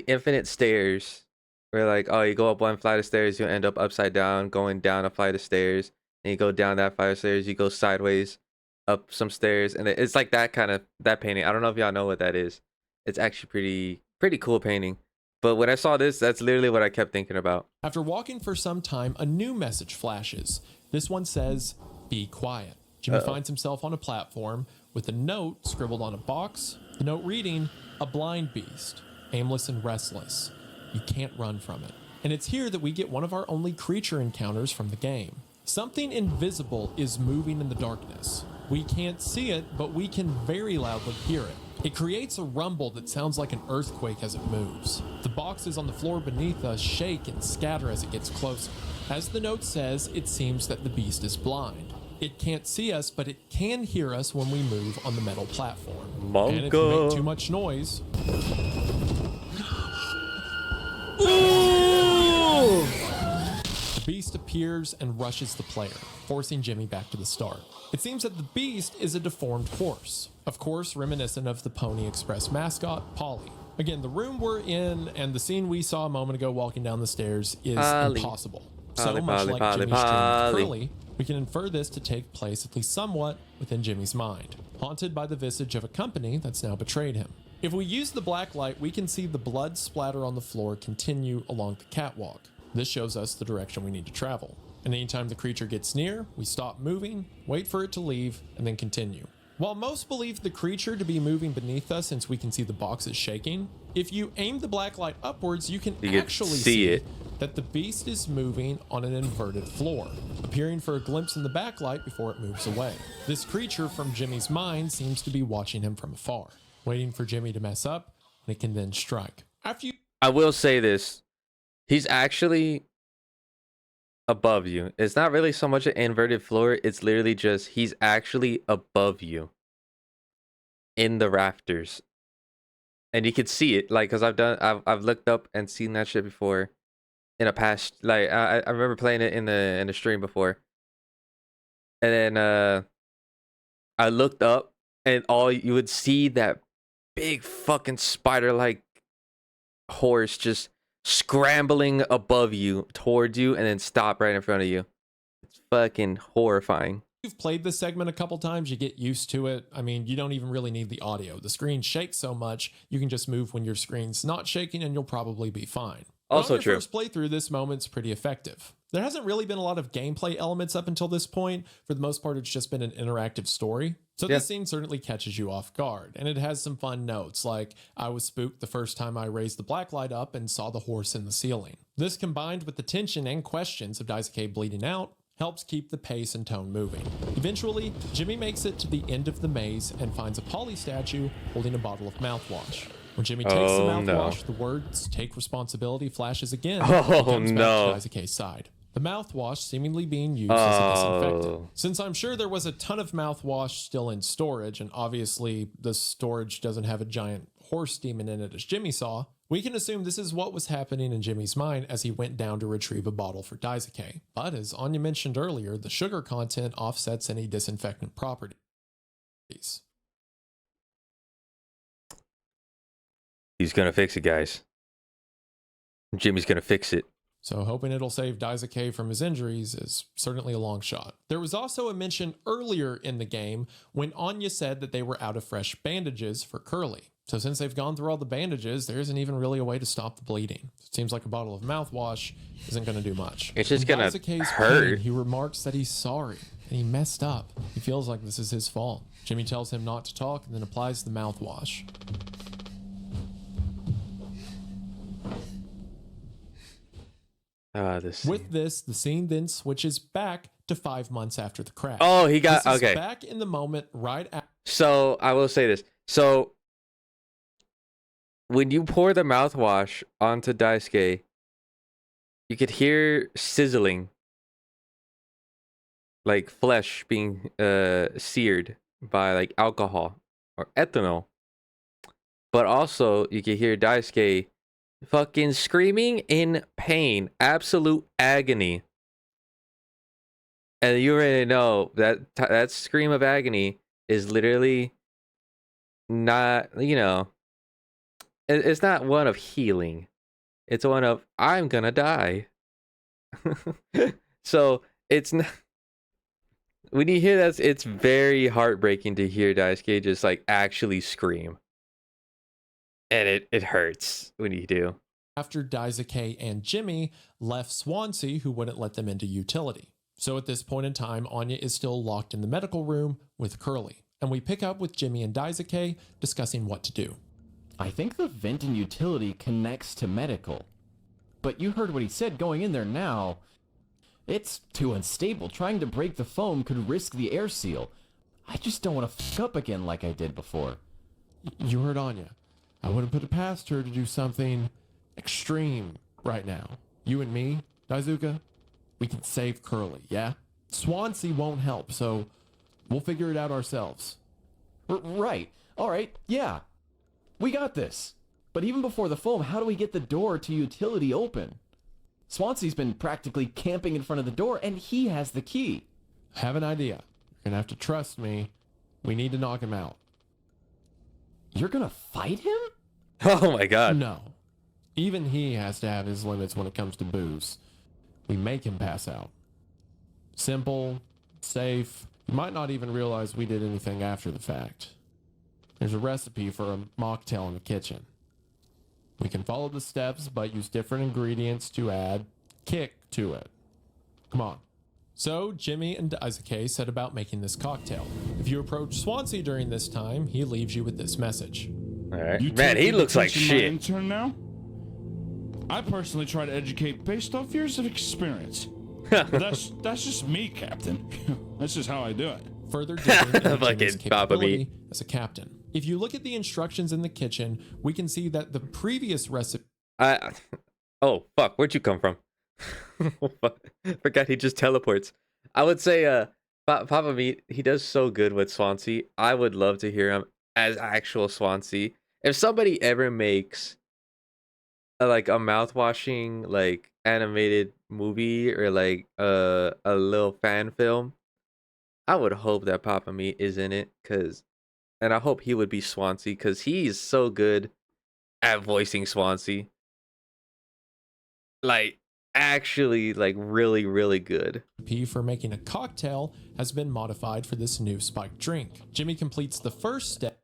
infinite stairs, where like, oh, you go up one flight of stairs, you end up upside down, going down a flight of stairs, and you go down that flight of stairs, you go sideways up some stairs, and it's like that kind of that painting. I don't know if y'all know what that is. It's actually pretty cool painting. But when I saw this, that's literally what I kept thinking about. After walking for some time, a new message flashes. This one says, "Be quiet." Jimmy finds himself on a platform with a note scribbled on a box. The note reading, "A blind beast, aimless and restless. You can't run from it." And it's here that we get one of our only creature encounters from the game. Something invisible is moving in the darkness. We can't see it, but we can very loudly hear it. It creates a rumble that sounds like an earthquake as it moves. The boxes on the floor beneath us shake and scatter as it gets closer. As the note says, it seems that the beast is blind. It can't see us, but it can hear us when we move on the metal platform. And if you make too much noise... The beast appears and rushes the player, forcing Jimmy back to the start. It seems that the beast is a deformed horse, of course reminiscent of the Pony Express mascot, Polly. Again, the room we're in and the scene we saw a moment ago walking down the stairs is impossible. So much like Jimmy's dream with Curly, we can infer this to take place at least somewhat within Jimmy's mind, haunted by the visage of a company that's now betrayed him. If we use the black light, we can see the blood splatter on the floor continue along the catwalk. This shows us the direction we need to travel. And anytime the creature gets near, we stop moving, wait for it to leave, and then continue. While most believe the creature to be moving beneath us since we can see the boxes shaking, if you aim the black light upwards, you can actually see it. That the beast is moving on an inverted floor, appearing for a glimpse in the backlight before it moves away. This creature from Jimmy's mind seems to be watching him from afar, waiting for Jimmy to mess up, and it can then strike. I will say this. He's actually above you. It's not really so much an inverted floor. It's literally just he's actually above you in the rafters. And you can see it, like, because I've looked up and seen that shit before in a past, like, I remember playing it in the stream before. And then I looked up and all you would see that big fucking spider-like horse just scrambling above you towards you and then stop right in front of you. It's fucking horrifying. You've played this segment a couple times, you get used to it. I mean, you don't even really need the audio. The screen shakes so much, you can just move when your screen's not shaking and you'll probably be fine. Also true. On your true. first playthrough, this moment's pretty effective. There hasn't really been a lot of gameplay elements up until this point. For the most part, it's just been an interactive story. So this scene certainly catches you off guard, and it has some fun notes, like I was spooked the first time I raised the blacklight up and saw the horse in the ceiling. This, combined with the tension and questions of Daisuke bleeding out, helps keep the pace and tone moving. Eventually, Jimmy makes it to the end of the maze and finds a Polly statue holding a bottle of mouthwash. When Jimmy takes the mouthwash, the words "take responsibility" flashes again. He comes back to Daisuke's side. The mouthwash seemingly being used as a disinfectant. Since I'm sure there was a ton of mouthwash still in storage, and obviously the storage doesn't have a giant horse demon in it as Jimmy saw, we can assume this is what was happening in Jimmy's mind as he went down to retrieve a bottle for Daisuke. But as Anya mentioned earlier, the sugar content offsets any disinfectant properties. He's gonna fix it, guys. Jimmy's gonna fix it. So hoping it'll save Daisuke from his injuries is certainly a long shot. There was also a mention earlier in the game when Anya said that they were out of fresh bandages for Curly. So since they've gone through all the bandages, there isn't even really a way to stop the bleeding. It seems like a bottle of mouthwash isn't going to do much. It's just going to hurt. He remarks that he's sorry and he messed up. He feels like this is his fault. Jimmy tells him not to talk and then applies the mouthwash. With this, the scene then switches back to 5 months after the crash. Oh, he got this is okay. Back in the moment, right after. So I will say this. So when you pour the mouthwash onto Daisuke, you could hear sizzling, like flesh being seared by like alcohol or ethanol. But also, you could hear Daisuke fucking screaming in pain, absolute agony. And you already know that that scream of agony is literally not, you know, it's not one of healing. It's one of, I'm gonna die. So it's not, when you hear that, it's very heartbreaking to hear Daisuke just like actually scream. And it hurts when you do. after Daisuke and Jimmy left Swansea, who wouldn't let them into utility. So at this point in time, Anya is still locked in the medical room with Curly, and we pick up with Jimmy and Daisuke discussing what to do. I think the vent in utility connects to medical. But you heard what he said going in there now. It's too unstable. Trying to break the foam could risk the air seal. I just don't want to fuck up again like I did before. You heard Anya. I wouldn't put it past her to do something extreme right now. You and me, Daizuka, we can save Curly, yeah? Swansea won't help, so we'll figure it out ourselves. Right. All right. Yeah. We got this. But even before the foam, how do we get the door to utility open? Swansea's been practically camping in front of the door, and he has the key. I have an idea. You're gonna have to trust me. We need to knock him out. You're gonna fight him? Oh my god. No. Even he has to have his limits when it comes to booze. We make him pass out. Simple, safe. You might not even realize we did anything after the fact. There's a recipe for a mocktail in the kitchen. We can follow the steps, but use different ingredients to add kick to it. Come on. So, Jimmy and Daisuke set about making this cocktail. If you approach Swansea during this time, he leaves you with this message. Alright. You Man, he taking looks like attention, my shit. intern now? I personally try to educate based off years of experience. But that's just me, Captain. That's just how I do it. Further digging into Fucking Jimmy's Papa capability Meat. as a captain. If you look at the instructions in the kitchen, we can see that the previous recipe Oh fuck, where'd you come from? Forgot he just teleports. I would say Papa Meat, he does so good with Swansea. I would love to hear him as actual Swansea. If somebody ever makes like a mouthwashing like animated movie or like a little fan film, I would hope that Papa Meat is in it, and I hope he would be Swansea because he's so good at voicing Swansea. Like, actually, like, really, really good. for making a cocktail has been modified for this new spiked drink. Jimmy completes the first step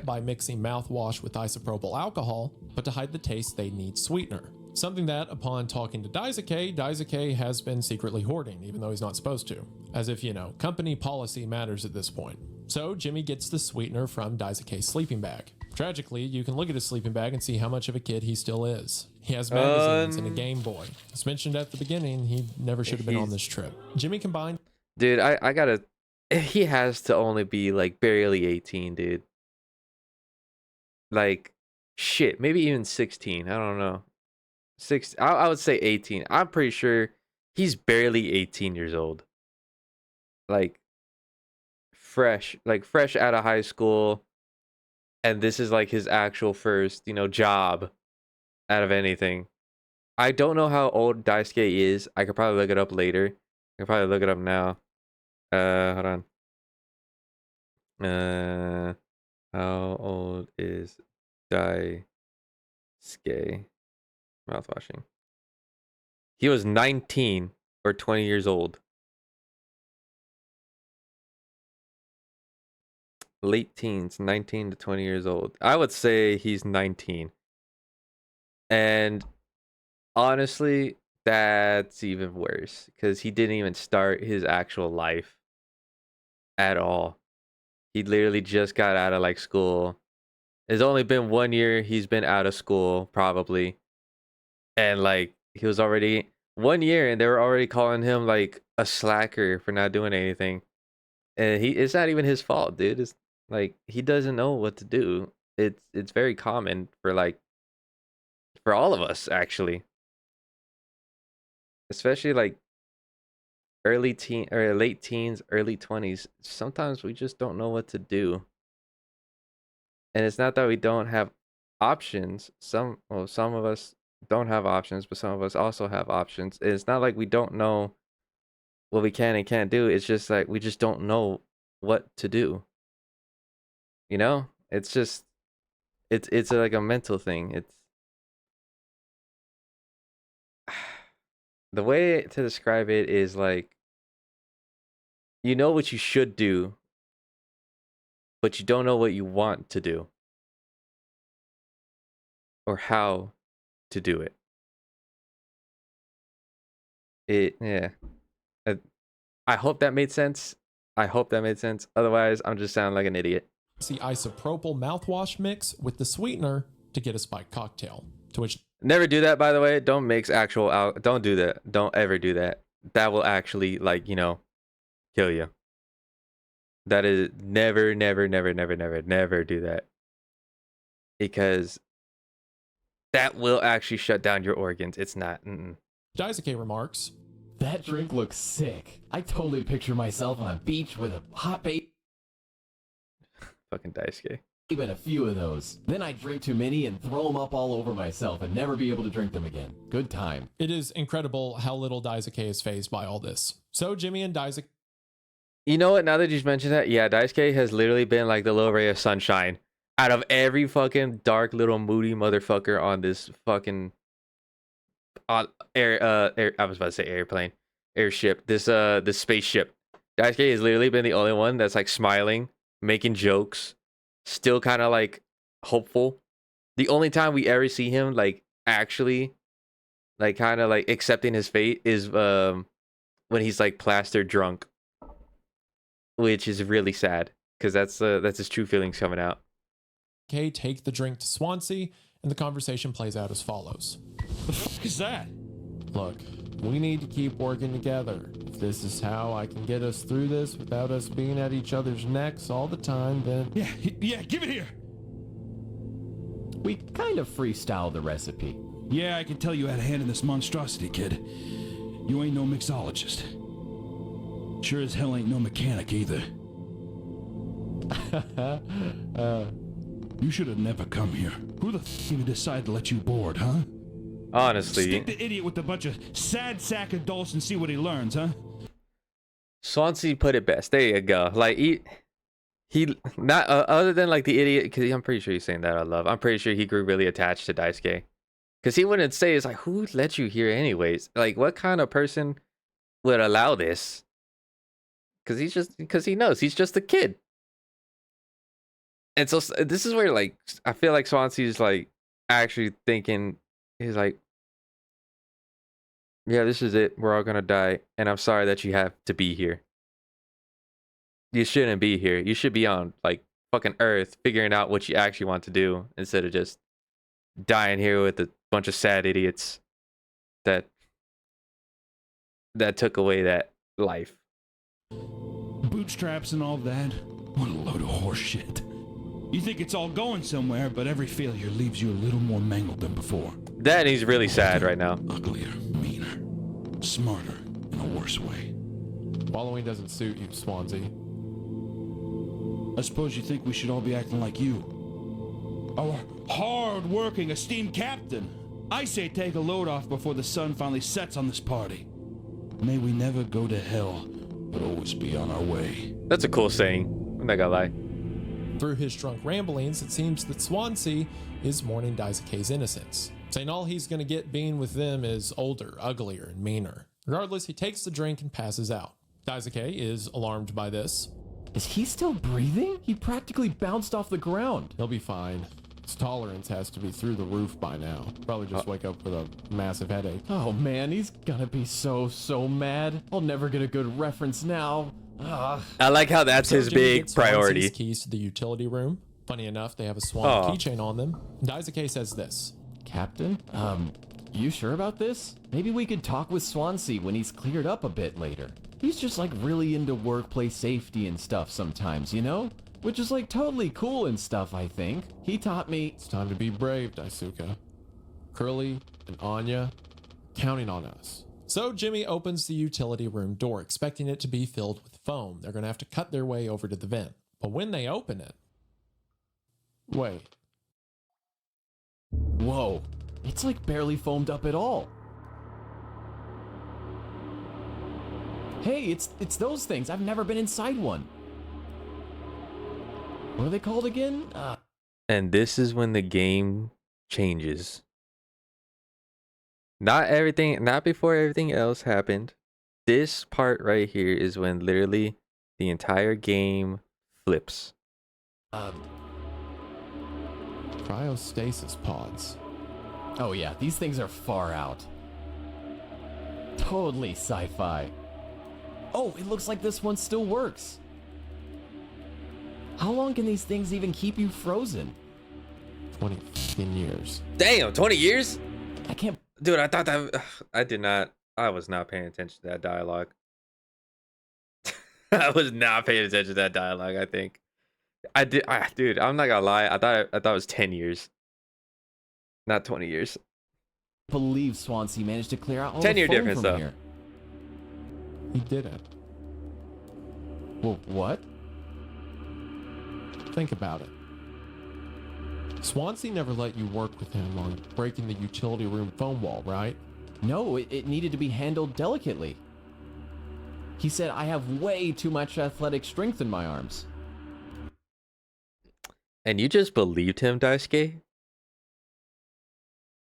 by mixing mouthwash with isopropyl alcohol, but to hide the taste, they need sweetener. Something that, upon talking to Daisuke has been secretly hoarding, even though he's not supposed to. As if, company policy matters at this point. So, Jimmy gets the sweetener from Daisuke's sleeping bag. Tragically, you can look at his sleeping bag and see how much of a kid he still is. He has magazines and a Game Boy. As mentioned at the beginning, he never should have been on this trip. Jimmy combined... Dude, I gotta... He has to only be, like, barely 18, dude. Like, shit, maybe even 16. I don't know. I would say 18. I'm pretty sure he's barely 18 years old. Like fresh out of high school, and this is like his actual first, job out of anything. I don't know how old Daisuke is. I could probably look it up later. I could probably look it up now. Hold on. How old is Daisuke? Mouthwashing. He was 19 or 20 years old. Late teens, 19 to 20 years old. I would say he's 19. And honestly, that's even worse because he didn't even start his actual life at all. He literally just got out of like school. It's only been 1 year he's been out of school, probably. And like he was already 1 year and they were already calling him like a slacker for not doing anything. And it's not even his fault, dude. It's like he doesn't know what to do. It's very common for all of us actually. Especially like early teen or late teens, early 20s. Sometimes we just don't know what to do. And it's not that we don't have options. Some of us don't have options, but some of us also have options. It's not like we don't know what we can and can't do. It's just like we just don't know what to do. It's just it's like a mental thing. It's the way to describe it is like you know what you should do, but you don't know what you want to do. or how to do it. Yeah. Uh, I hope that made sense. I hope that made sense. Otherwise, I'm just sounding like an idiot. The isopropyl mouthwash mix with the sweetener to get a spiked cocktail. To which Never do that, by the way. Don't mix actual don't do that. Don't ever do that. That will actually, like, you know, kill you. That is never do that. Because that will actually shut down your organs. It's not. Daisuke remarks, That drink looks sick. I totally picture myself on a beach with a hot babe Fucking Daisuke. and a few of those. Then I drink too many and throw them up all over myself and never be able to drink them again. Good time. it is incredible how little Daisuke is fazed by all this. So Jimmy and Daisuke You know what? Now that you mentioned that, yeah, Daisuke has literally been like the little ray of sunshine out of every fucking dark little moody motherfucker on this fucking air. I was about to say airship. This spaceship. Daisuke has literally been the only one that's like smiling, making jokes, still kind of like hopeful. The only time we ever see him like actually, like kind of like accepting his fate is when he's like plastered drunk, which is really sad because that's his true feelings coming out. take the drink to Swansea, and the conversation plays out as follows. The fuck is that? Look, we need to keep working together. If this is how I can get us through this without us being at each other's necks all the time, then Yeah, give it here. We kind of freestyled the recipe. Yeah, I can tell you had a hand in this monstrosity, kid. You ain't no mixologist. Sure as hell ain't no mechanic either. You should have never come here. Who the f even decided to let you board, huh? Honestly, Stick the idiot with a bunch of sad sack adults and see what he learns, huh? Swansea put it best. There you go. Like he not other than like the idiot, because I'm pretty sure he's saying that out love. I'm pretty sure he grew really attached to Daisuke, because he wouldn't say it's like, who let you here anyways? Like, what kind of person would allow this? Because he knows he's just a kid. And so this is where like I feel like Swansea's like actually thinking, he's like, yeah, this is it. We're all gonna die, and I'm sorry that you have to be here. You shouldn't be here. You should be on like fucking Earth figuring out what you actually want to do instead of just dying here with a bunch of sad idiots that took away that life. Bootstraps and all that. What a load of horse shit. You think it's all going somewhere, but every failure leaves you a little more mangled than before. That he's really sad right now. Uglier, meaner, smarter, in a worse way. wallowing doesn't suit you, Swansea. I suppose you think we should all be acting like you. Our hard-working, esteemed captain. I say take a load off before the sun finally sets on this party. May we never go to hell, but always be on our way. That's a cool saying. I'm not gonna lie. Through his drunk ramblings, it seems that Swansea is mourning Daisuke's innocence, saying all he's going to get being with them is older, uglier, and meaner. Regardless, he takes the drink and passes out. Daisuke is alarmed by this. Is he still breathing? He practically bounced off the ground. He'll be fine. His tolerance has to be through the roof by now. Probably just wake up with a massive headache. Oh man, he's gonna be so mad. I'll never get a good reference now. Ugh. I like how that's his Jimmy big gets Swansea's priority. keys to the utility room. Funny enough, they have a swan Aw. keychain on them. Daisuke says this. Captain, you sure about this? Maybe we could talk with Swansea when he's cleared up a bit later. He's just like really into workplace safety and stuff sometimes, you know? Which is like totally cool and stuff, I think. He taught me. It's time to be brave, Daisuke. Curly and Anya counting on us. So Jimmy opens the utility room door, expecting it to be filled with foam. They're going to have to cut their way over to the vent. But when they open it... Wait. Whoa, it's like barely foamed up at all. Hey, it's those things. I've never been inside one. What are they called again? And this is when the game changes. Not before everything else happened. This part right here is when literally the entire game flips. Cryostasis pods. Oh yeah, these things are far out. Totally sci-fi. Oh, it looks like this one still works. How long can these things even keep you frozen? 20 years. Damn, 20 years? I can't. Dude, I thought that I was not paying attention to that dialogue. I was not paying attention to that dialogue, I think. Dude, I'm not gonna lie. I thought it was 10 years. Not 20 years. Believe Swansea managed to clear out all 10-year the foam difference, from though. here. He didn't. Well, what? Think about it. Swansea never let you work with him on breaking the utility room foam wall, right? No, it needed to be handled delicately. He said I have way too much athletic strength in my arms. And you just believed him, Daisuke?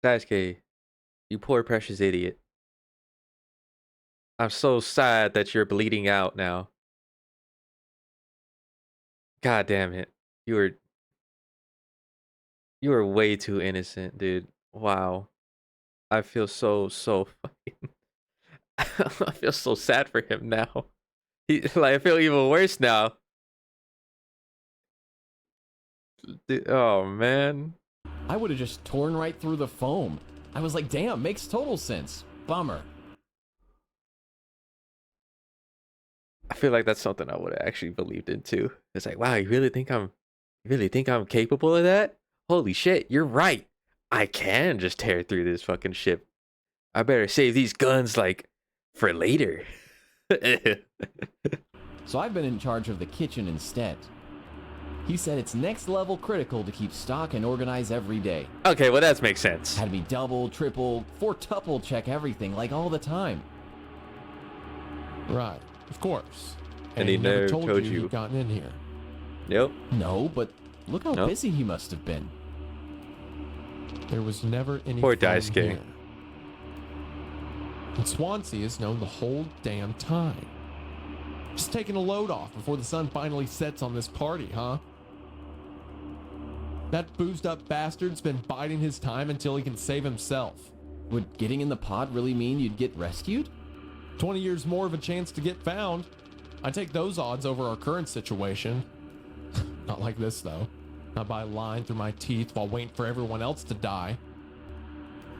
Daisuke, you poor precious idiot. I'm so sad that you're bleeding out now. God damn it. You were way too innocent, dude. Wow. I feel so fucking I feel so sad for him now. I feel even worse now. Dude, oh man. I would have just torn right through the foam. I was like, damn, makes total sense. Bummer. I feel like that's something I would have actually believed in too. It's like, wow, you really think I'm capable of that? Holy shit, you're right. I can just tear through this fucking ship. I better save these guns like for later. So I've been in charge of the kitchen instead. He said it's next level critical to keep stock and organize every day. Okay, well that makes sense. Had me double, triple, fourtuple check everything like all the time. Right, of course. And he never told you. He'd gotten in here. Yep. No, but look how Nope. busy he must have been. There was never any Poor foam Daisuke. here. And Swansea is known the whole damn time. Just taking a load off before the sun finally sets on this party, huh? That boozed up bastard's been biding his time until he can save himself. Would getting in the pod really mean you'd get rescued? 20 years more of a chance to get found. I take those odds over our current situation. Not like this, though. Not by lying through my teeth while waiting for everyone else to die.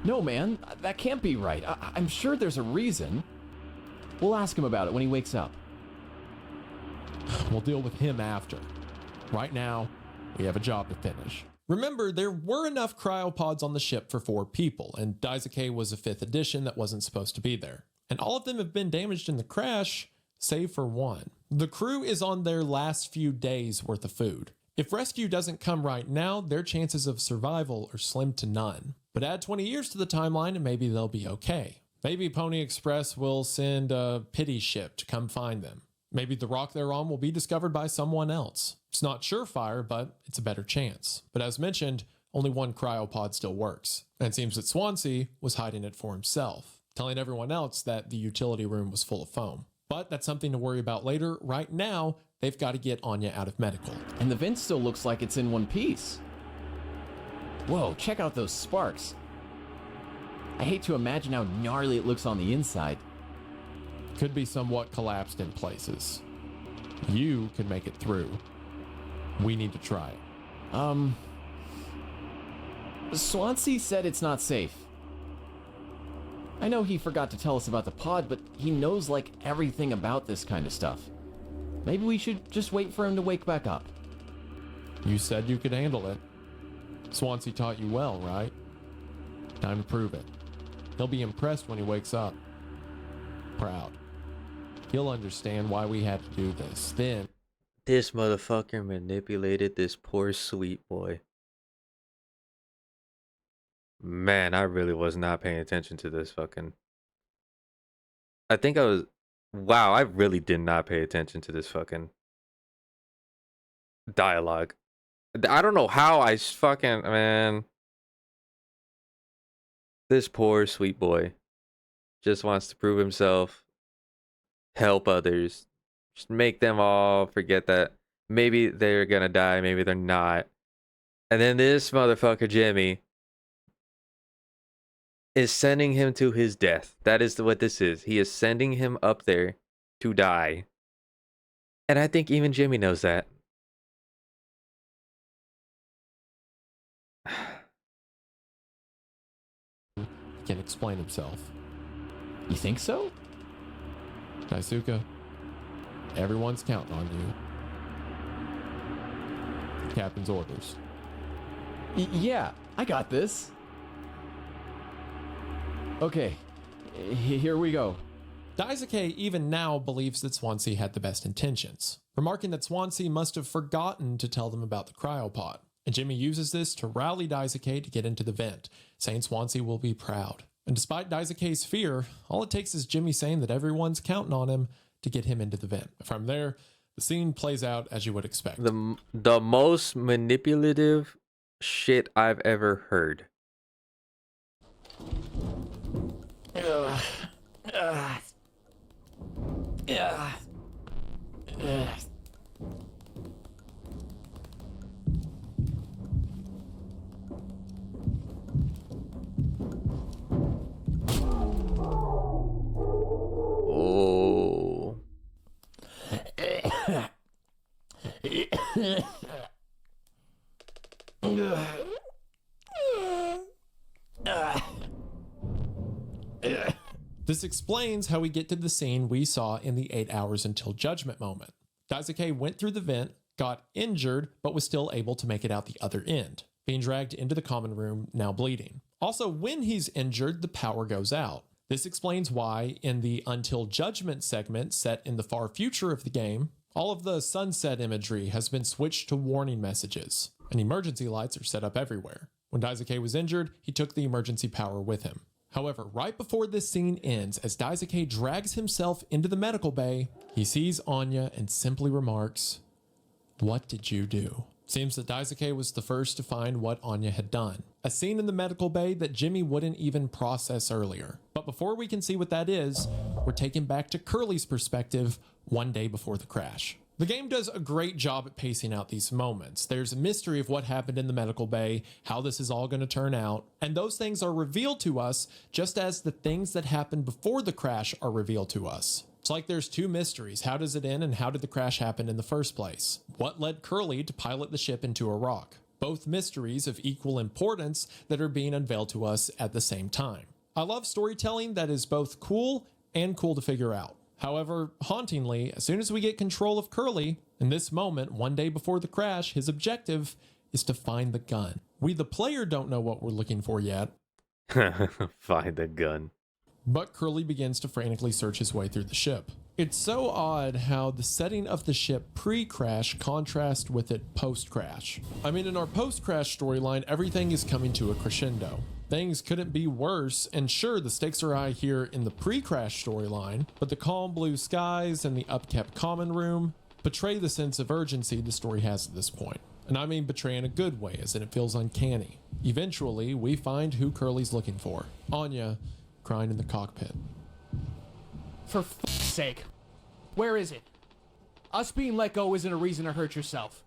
No, man, that can't be right. I'm sure there's a reason. We'll ask him about it when he wakes up. We'll deal with him after. Right now, we have a job to finish. Remember, there were enough cryopods on the ship for 4 people, and Daisuke was a 5th edition that wasn't supposed to be there. And all of them have been damaged in the crash, save for one. The crew is on their last few days worth of food. If rescue doesn't come right now, their chances of survival are slim to none. But add 20 years to the timeline and maybe they'll be okay. Maybe Pony Express will send a pity ship to come find them. Maybe the rock they're on will be discovered by someone else. It's not surefire, but it's a better chance. But as mentioned, only one cryopod still works. And it seems that Swansea was hiding it for himself, telling everyone else that the utility room was full of foam. But that's something to worry about later. Right now, they've got to get Anya out of medical. And the vent still looks like it's in one piece. Whoa, check out those sparks. I hate to imagine how gnarly it looks on the inside. Could be somewhat collapsed in places. You can make it through. We need to try it. Swansea said it's not safe. I know he forgot to tell us about the pod, but he knows like everything about this kind of stuff. Maybe we should just wait for him to wake back up. You said you could handle it. Swansea taught you well, right? Time to prove it. He'll be impressed when he wakes up. Proud. He'll understand why we had to do this. Then, This motherfucker manipulated this poor sweet boy. Man, I really was not paying attention to this fucking. I think I was. Wow, I really did not pay attention to this fucking dialogue. I don't know how I fucking. Man. This poor sweet boy just wants to prove himself, help others, just make them all forget that maybe they're gonna die, maybe they're not. And then this motherfucker Jimmy is sending him to his death. That is what this is. He is sending him up there to die. And I think even Jimmy knows that. He can explain himself. You think so? Daisuke, everyone's counting on you. Captain's orders. Yeah, I got this. Okay, here we go. Daisuke even now believes that Swansea had the best intentions, remarking that Swansea must have forgotten to tell them about the cryopod. And Jimmy uses this to rally Daisuke to get into the vent, saying Swansea will be proud. And despite Daisuke's fear, all it takes is Jimmy saying that everyone's counting on him to get him into the vent. From there, the scene plays out as you would expect. The most manipulative shit I've ever heard. Oh. This explains how we get to the scene we saw in the 8 hours until judgment moment. Daisuke went through the vent, got injured, but was still able to make it out the other end, being dragged into the common room, now bleeding. Also, when he's injured, the power goes out. This explains why, in the Until Judgment segment set in the far future of the game, all of the sunset imagery has been switched to warning messages, and emergency lights are set up everywhere. When Daisuke was injured, he took the emergency power with him. However, right before this scene ends, as Daisuke drags himself into the medical bay, he sees Anya and simply remarks, "What did you do?" Seems that Daisuke was the first to find what Anya had done. A scene in the medical bay that Jimmy wouldn't even process earlier. But before we can see what that is, we're taken back to Curly's perspective one day before the crash. The game does a great job at pacing out these moments. There's a mystery of what happened in the medical bay, how this is all going to turn out, and those things are revealed to us just as the things that happened before the crash are revealed to us. It's like there's two mysteries. How does it end and how did the crash happen in the first place? What led Curly to pilot the ship into a rock? Both mysteries of equal importance that are being unveiled to us at the same time. I love storytelling that is both cool and cool to figure out. However, hauntingly, as soon as we get control of Curly, in this moment, one day before the crash, his objective is to find the gun. We, the player, don't know what we're looking for yet. Find the gun. But Curly begins to frantically search his way through the ship. It's so odd how the setting of the ship pre-crash contrasts with it post-crash. I mean, in our post-crash storyline, everything is coming to a crescendo. Things couldn't be worse, and sure, the stakes are high here in the pre-crash storyline, but the calm blue skies and the upkept common room betray the sense of urgency the story has at this point. And I mean betray in a good way, as in it feels uncanny. Eventually, we find who Curly's looking for. Anya, crying in the cockpit. For f***'s sake. Where is it? Us being let go isn't a reason to hurt yourself.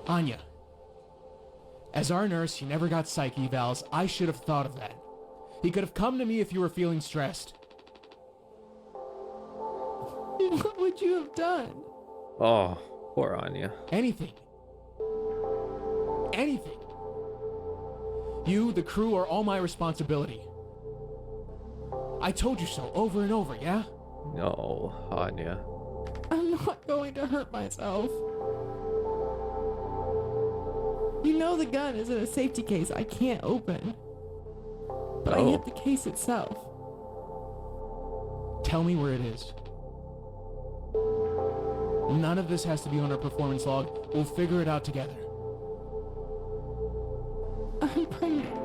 Anya. As our nurse, you never got psych evals. I should have thought of that. He could have come to me if you were feeling stressed. What would you have done? Oh, poor Anya. Anything. Anything. You, the crew, are all my responsibility. I told you so over and over, yeah? No, Anya. I'm not going to hurt myself. You know the gun is in a safety case I can't open. But I Oh. hit the case itself. Tell me where it is. None of this has to be on our performance log. We'll figure it out together. I'm pregnant.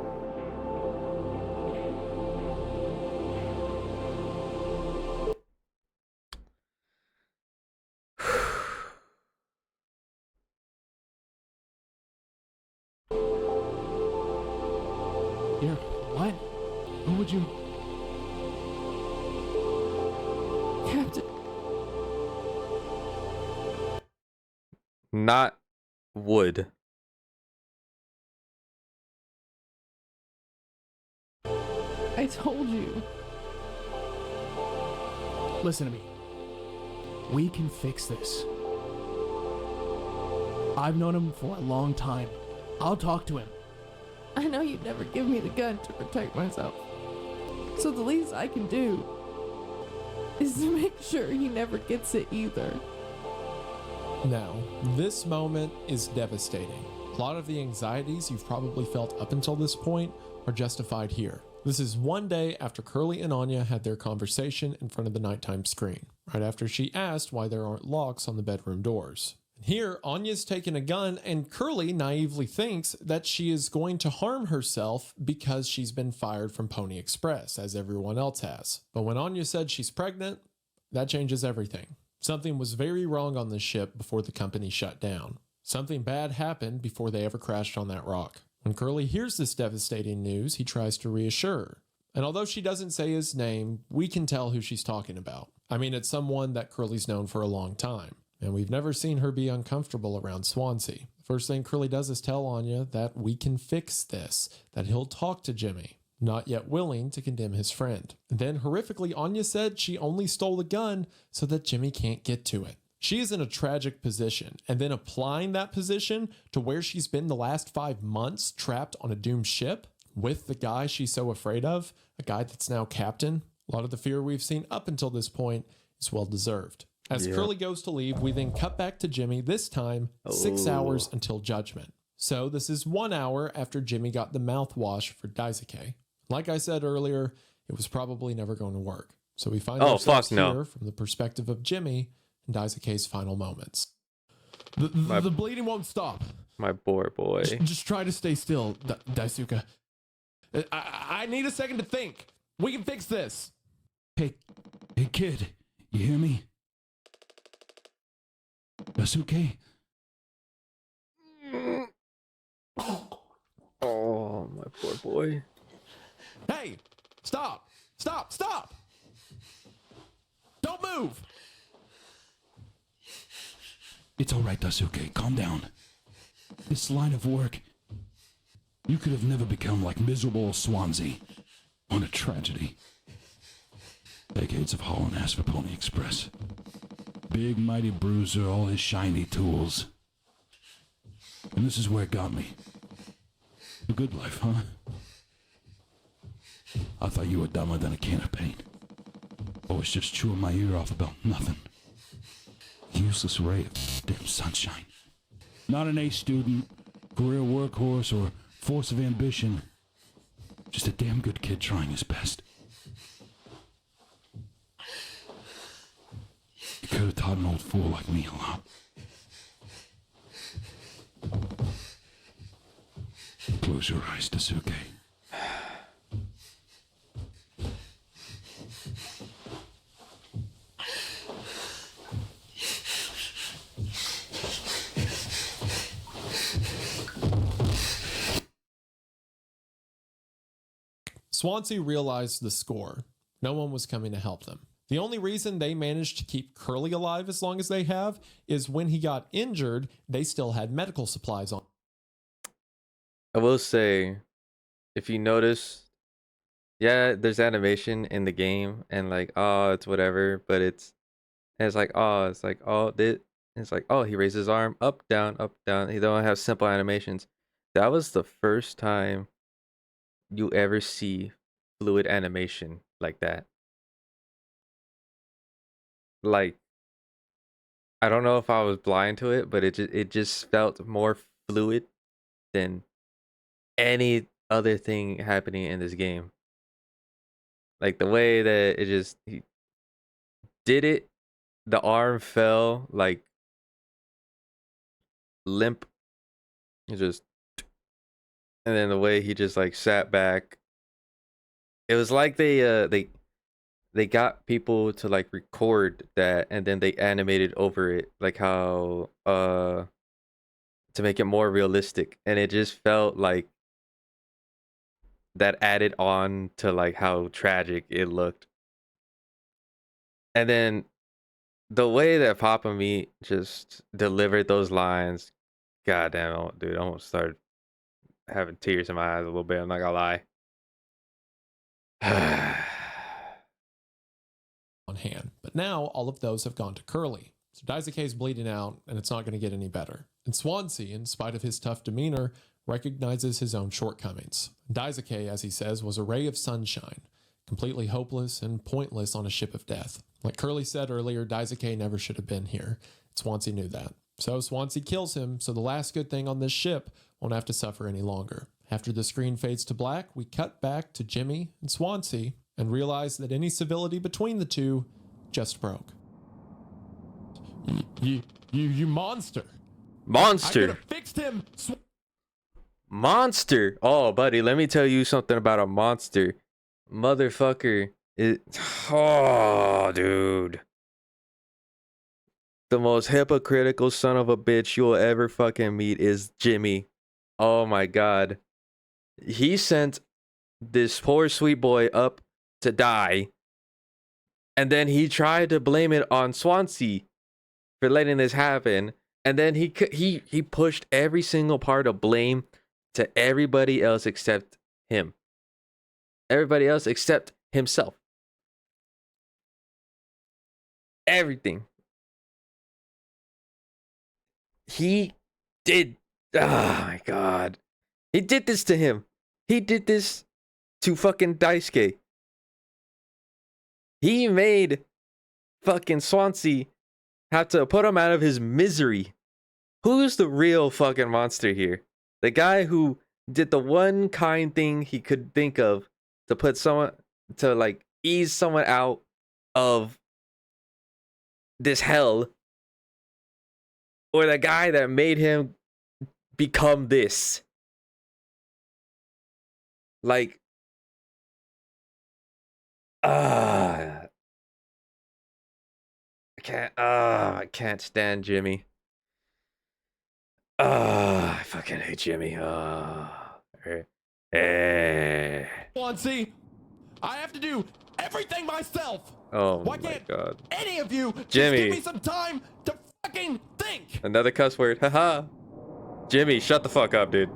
You're what? Who would you... Captain, Not wood. told you. Listen to me. We can fix this. I've known him for a long time. I'll talk to him. I know you'd never give me the gun to protect myself. So the least I can do is to make sure he never gets it either. Now, this moment is devastating. A lot of the anxieties you've probably felt up until this point are justified here. This is one day after Curly and Anya had their conversation in front of the nighttime screen, right after she asked why there aren't locks on the bedroom doors. Here, Anya's taken a gun, and Curly naively thinks that she is going to harm herself because she's been fired from Pony Express, as everyone else has. But when Anya said she's pregnant, that changes everything. Something was very wrong on this ship before the company shut down. Something bad happened before they ever crashed on that rock. When Curly hears this devastating news, he tries to reassure her. And although she doesn't say his name, we can tell who she's talking about. I mean, it's someone that Curly's known for a long time. And we've never seen her be uncomfortable around Swansea. The first thing Curly does is tell Anya that we can fix this, that he'll talk to Jimmy, not yet willing to condemn his friend. And then horrifically, Anya said she only stole the gun so that Jimmy can't get to it. She is in a tragic position, and then applying that position to where she's been the last 5 months trapped on a doomed ship with the guy she's so afraid of, a guy that's now captain. A lot of the fear we've seen up until this point is well deserved. As Curly goes to leave, we then cut back to Jimmy, this time 6 hours until judgment. So this is 1 hour after Jimmy got the mouthwash for Daisuke. Like I said earlier, it was probably never going to work. So we find ourselves here from the perspective of Jimmy and Daisuke's final moments. The bleeding won't stop. My poor boy. Just try to stay still, Daisuke. I need a second to think. We can fix this. Hey kid, you hear me? Daisuke? Oh, my poor boy. Hey, stop. Don't move. It's all right, Daisuke. Calm down. This line of work, you could have never become like miserable Swansea. What a tragedy. Decades of hauling ass for Pony Express. Big mighty bruiser, all his shiny tools. And this is where it got me. The good life, huh? I thought you were dumber than a can of paint. I was just chewing my ear off about nothing. Useless ray of damn sunshine. Not an A student, career workhorse, or force of ambition. Just a damn good kid trying his best. You could have taught an old fool like me a lot. Close your eyes, Daisuke. Swansea realized the score. No one was coming to help them. The only reason they managed to keep Curly alive as long as they have is when he got injured, they still had medical supplies on. I will say, if you notice, yeah, there's animation in the game, and like, oh, it's whatever, but it's like, oh, it's like, oh, he raised his arm, up, down, up, down. He don't have simple animations. That was the first time you ever see fluid animation like that. Like, I don't know if I was blind to it, but it just felt more fluid than any other thing happening in this game. Like the way that he did it, the arm fell like limp. It just, and then the way he just like sat back. It was like they got people to like record that, and then they animated over it, like how to make it more realistic, and it just felt like that added on to like how tragic it looked. And then the way that Papa Meat just delivered those lines, goddamn, dude, I almost started having tears in my eyes a little bit. I'm not gonna lie. on hand. But now all of those have gone to Curly. So Daisuke's bleeding out, and it's not going to get any better. And Swansea, in spite of his tough demeanor, recognizes his own shortcomings. Daisuke, as he says, was a ray of sunshine, completely hopeless and pointless on a ship of death. Like Curly said earlier, Daisuke never should have been here. Swansea knew that. So Swansea kills him, so the last good thing on this ship won't have to suffer any longer. After the screen fades to black, we cut back to Jimmy and Swansea and realize that any civility between the two just broke. You monster. I Monster. could have fixed him. Monster. Oh, buddy, let me tell you something about a monster. Motherfucker. Oh, dude. The most hypocritical son of a bitch you'll ever fucking meet is Jimmy. Oh my god. He sent this poor sweet boy up to die. And then he tried to blame it on Swansea for letting this happen. And then he pushed every single part of blame to everybody else except him. Everybody else except himself. Everything. He did. Oh my god. He did this to him. He did this to fucking Daisuke. He made fucking Swansea have to put him out of his misery. Who's the real fucking monster here? The guy who did the one kind thing he could think of to put someone, to like ease someone out of this hell, or the guy that made him become this? Like, I can't stand Jimmy. I fucking hate Jimmy. Swansea, I have to do everything myself. Oh Why my can't god. any of you just Jimmy. give me some time to fucking think? Another cuss word. Haha. Jimmy, shut the fuck up, dude.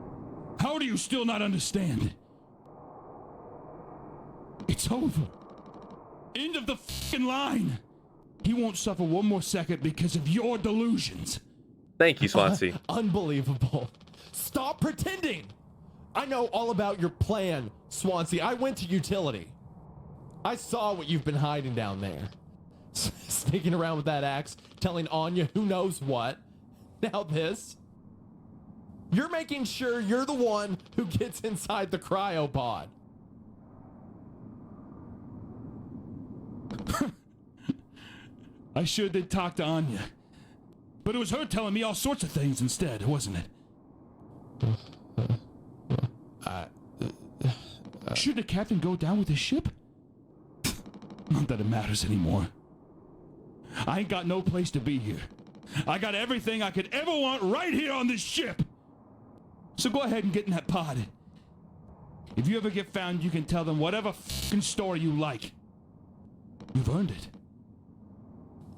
How do you still not understand? It's over. End of the fucking line. He won't suffer one more second because of your delusions. Thank you, Swansea. Unbelievable. Stop pretending. I know all about your plan, Swansea. I went to utility. I saw what you've been hiding down there. Sneaking around with that axe, telling Anya who knows what. Now this. You're making sure you're the one who gets inside the cryopod. I sure did talk to Anya. But it was her telling me all sorts of things instead, wasn't it? Should the captain go down with his ship? Not that it matters anymore. I ain't got no place to be here. I got everything I could ever want right here on this ship. So go ahead and get in that pod. If you ever get found, you can tell them whatever fucking story you like. You've earned it.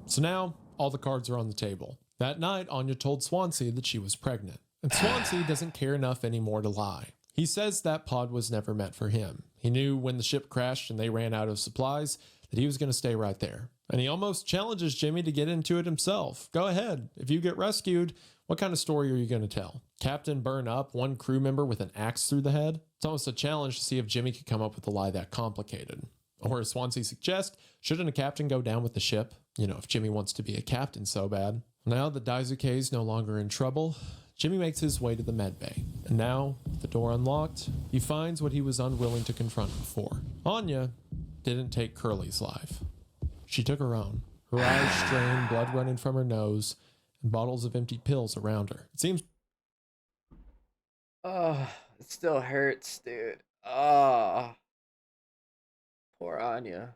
So now, all the cards are on the table. That night, Anya told Swansea that she was pregnant. And Swansea doesn't care enough anymore to lie. He says that pod was never meant for him. He knew when the ship crashed and they ran out of supplies that he was going to stay right there. And he almost challenges Jimmy to get into it himself. Go ahead. If you get rescued, what kind of story are you going to tell? Captain burn up one crew member with an axe through the head? It's almost a challenge to see if Jimmy could come up with a lie that complicated. Or as Swansea suggests, shouldn't a captain go down with the ship? You know, if Jimmy wants to be a captain so bad. Now that Daisuke is no longer in trouble, Jimmy makes his way to the med bay. And now, with the door unlocked, he finds what he was unwilling to confront before. Anya didn't take Curly's life. She took her own. Her eyes strained, blood running from her nose, and bottles of empty pills around her. It seems... Oh, it still hurts, dude. Oh. Poor Anya.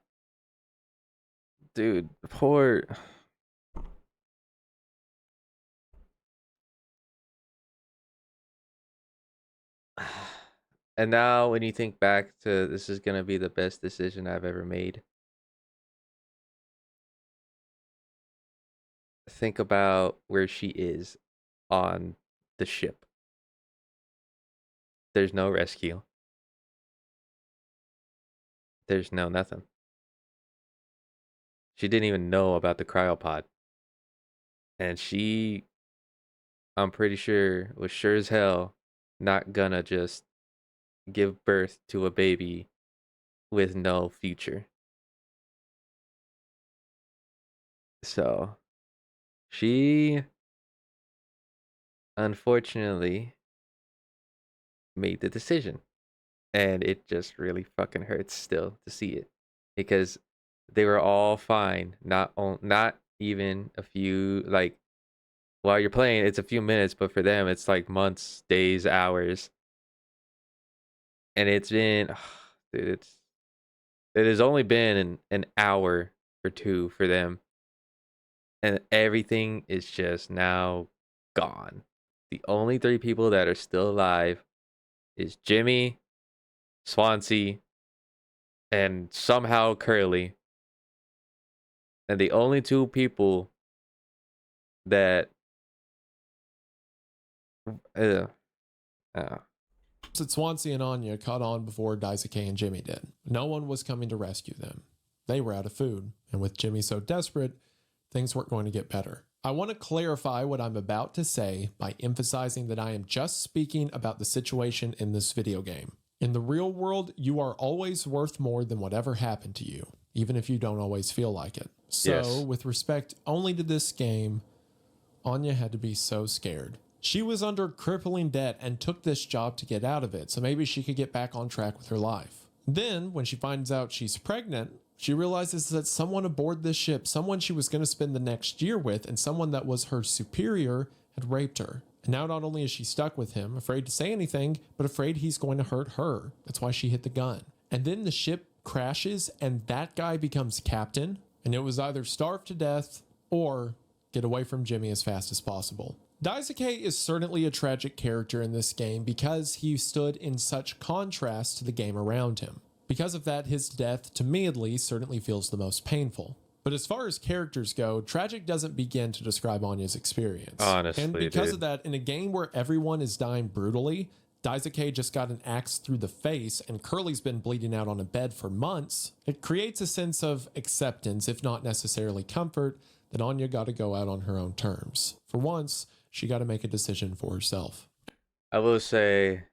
Dude, poor... And now when you think back to this is gonna be the best decision I've ever made. Think about where she is on the ship. There's no rescue. there's no nothing. She didn't even know about the cryopod. And she, I'm pretty sure, was sure as hell not gonna just give birth to a baby with no future. So she unfortunately made the decision. And it just really fucking hurts still to see it. Because they were all fine. Not even a few, like, while you're playing, it's a few minutes, but for them, it's like months, days, hours. And it's been, dude, it has only been an hour or two for them. And everything is just now gone. The only three people that are still alive is Jimmy, Swansea, and somehow Curly. And the only two people that uh, Said Swansea and Anya caught on before Daisuke and Jimmy did. No one was coming to rescue them. They were out of food, and with Jimmy so desperate, things weren't going to get better. I want to clarify what I'm about to say by emphasizing that I am just speaking about the situation in this video game. In the real world, you are always worth more than whatever happened to you, even if you don't always feel like it. So, Yes. with respect only to this game, Anya had to be so scared. She was under crippling debt and took this job to get out of it, so maybe she could get back on track with her life. Then, when she finds out she's pregnant, she realizes that someone aboard this ship, someone she was going to spend the next year with, and someone that was her superior, had raped her. And now not only is she stuck with him, afraid to say anything, but afraid he's going to hurt her. That's why she hit the gun. And then the ship crashes, and that guy becomes captain, and it was either starve to death or get away from Jimmy as fast as possible. Daisuke is certainly a tragic character in this game because he stood in such contrast to the game around him. Because of that, his death, to me at least, certainly feels the most painful. But as far as characters go, tragic doesn't begin to describe Anya's experience. Honestly, and because dude. of that, in a game where everyone is dying brutally, Daisuke just got an axe through the face and Curly's been bleeding out on a bed for months, it creates a sense of acceptance, if not necessarily comfort, that Anya got to go out on her own terms. For once, she got to make a decision for herself. I will say,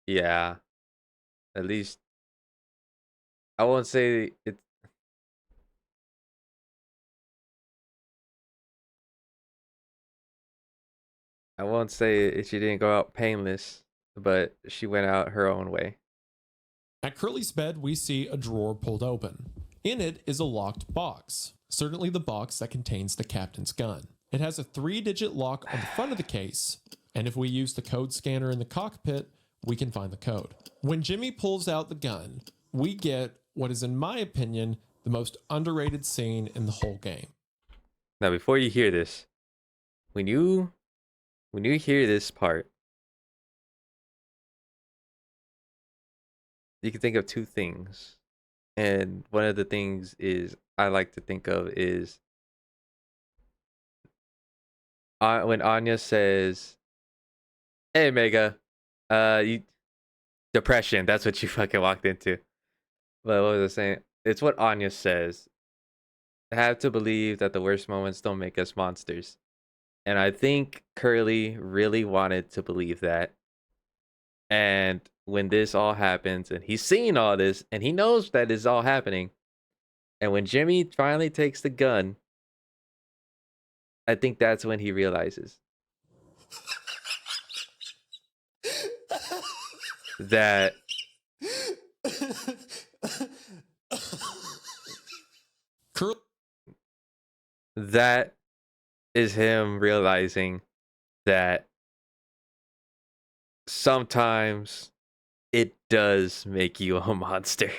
yeah, at least I won't say it. I won't say she didn't go out painless, but she went out her own way. At Curly's bed, we see a drawer pulled open. In it is a locked box, certainly the box that contains the captain's gun. It has a 3-digit lock on the front of the case, and if we use the code scanner in the cockpit, we can find the code. When Jimmy pulls out the gun, we get what is, in my opinion, the most underrated scene in the whole game. Now, before you hear this, when you hear this part, you can think of two things. And one of the things is I like to think of is when Anya says, "Hey, Mega, you depression. That's what you fucking walked into." But what was I saying? It's what Anya says. I have to believe that the worst moments don't make us monsters. And I think Curly really wanted to believe that. And when this all happens, and he's seeing all this, and he knows that it's all happening, and when Jimmy finally takes the gun, I think that's when he realizes that Curly that is him realizing that sometimes it does make you a monster.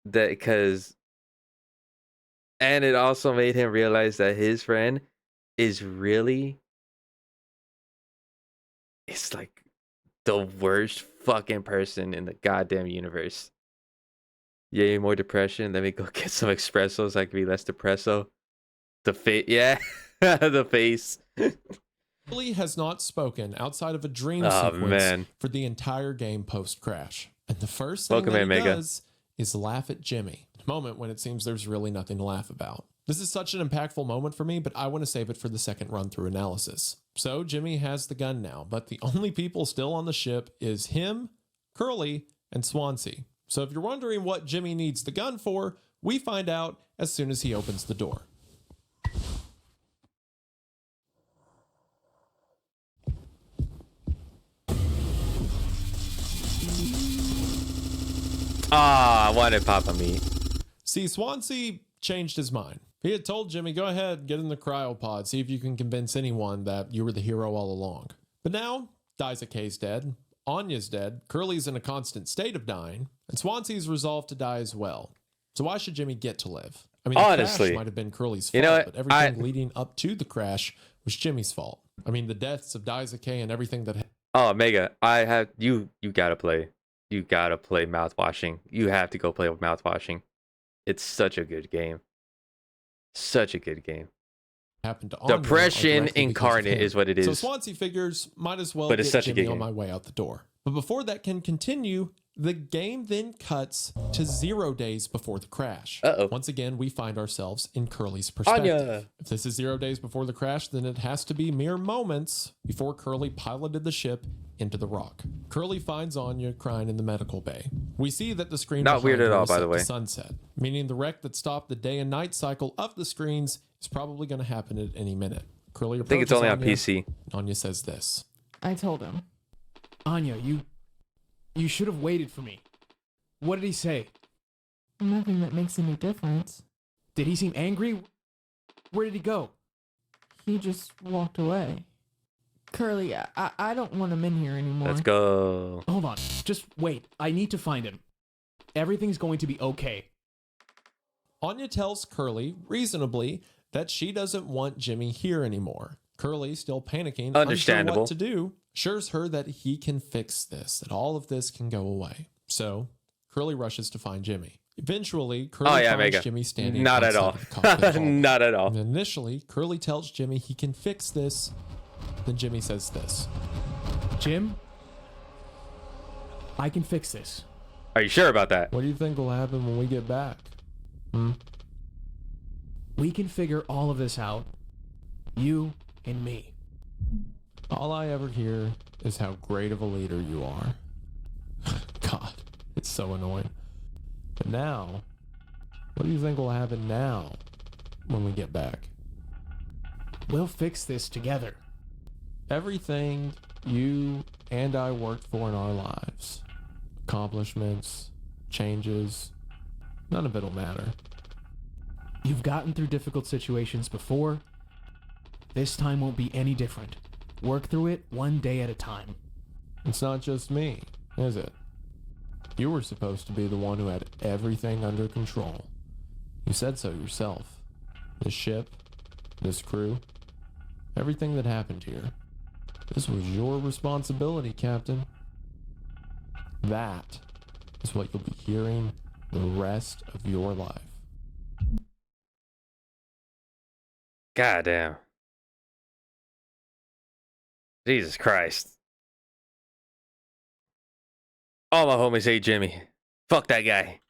That because and it also made him realize that his friend is really it's like the worst fucking person in the goddamn universe. Yay, more depression. Let me go get some espressos. So I can be less depresso. The face, yeah, the face. has not spoken outside of a dream Oh, sequence man. for the entire game post-crash. And the first thing Welcome that in, he Mega. does is laugh at Jimmy. A moment when it seems there's really nothing to laugh about. This is such an impactful moment for me, but I want to save it for the second run through analysis. So Jimmy has the gun now, but the only people still on the ship is him, Curly, and Swansea. So if you're wondering what Jimmy needs the gun for, we find out as soon as he opens the door. Ah, I wanted Papa meat. See, Swansea changed his mind. He had told Jimmy, go ahead, get in the cryopod, see if you can convince anyone that you were the hero all along. But now, Daisuke's dead, Anya's dead, Curly's in a constant state of dying, and Swansea's resolved to die as well. So why should Jimmy get to live? I mean, the Honestly, crash might have been Curly's fault, you know what? but everything leading up to the crash was Jimmy's fault. I mean, the deaths of Daisuke and everything that... Oh, Mega, I have you gotta play. You gotta play Mouthwashing. You have to go play with Mouthwashing. It's such a good game. Such a good game. happened to Anya are Depression directly because of incarnate him. is what it So is. Swansea figures, might as well But it's get such a Jimmy good on game. my way out the door. But before that can continue, the game then cuts to 0 days before the crash. Uh-oh. Once again, we find ourselves in Curly's perspective. Anya. If this is 0 days before the crash, then it has to be mere moments before Curly piloted the ship into the rock. Curly finds Anya crying in the medical bay. We see that the screen Not weird behind at her all, is by set the to way. sunset, meaning the wreck that stopped the day and night cycle of the screens is probably going to happen at any minute. Curly I think it's only on Anya, PC. Anya says this. I told him. Anya, you should have waited for me. What did he say? Nothing that makes any difference. Did he seem angry? Where did he go? He just walked away. Curly, I don't want him in here anymore. Let's go. Hold on. Just wait. I need to find him. Everything's going to be okay. Anya tells Curly, reasonably, that she doesn't want Jimmy here anymore. Curly, still panicking, unsure Understandable. what to do, assures her that he can fix this, that all of this can go away. So, Curly rushes to find Jimmy. Eventually, Curly Oh, yeah, finds Mega. Jimmy standing Not at outside all. of the cockpit hall. Not at all. And initially, Curly tells Jimmy he can fix this. Then Jimmy says this. Jim? I can fix this. Are you sure about that? What do you think will happen when we get back? We can figure all of this out. You and me. All I ever hear is how great of a leader you are. God, it's so annoying. But now, what do you think will happen now when we get back? We'll fix this together. Everything you and I worked for in our lives, accomplishments, changes, none of it'll matter. You've gotten through difficult situations before. This time won't be any different. Work through it one day at a time. It's not just me, is it? You were supposed to be the one who had everything under control. You said so yourself. This ship, this crew, everything that happened here. This was your responsibility, Captain. That is what you'll be hearing the rest of your life. God damn. Jesus Christ. All my homies hate Jimmy. Fuck that guy.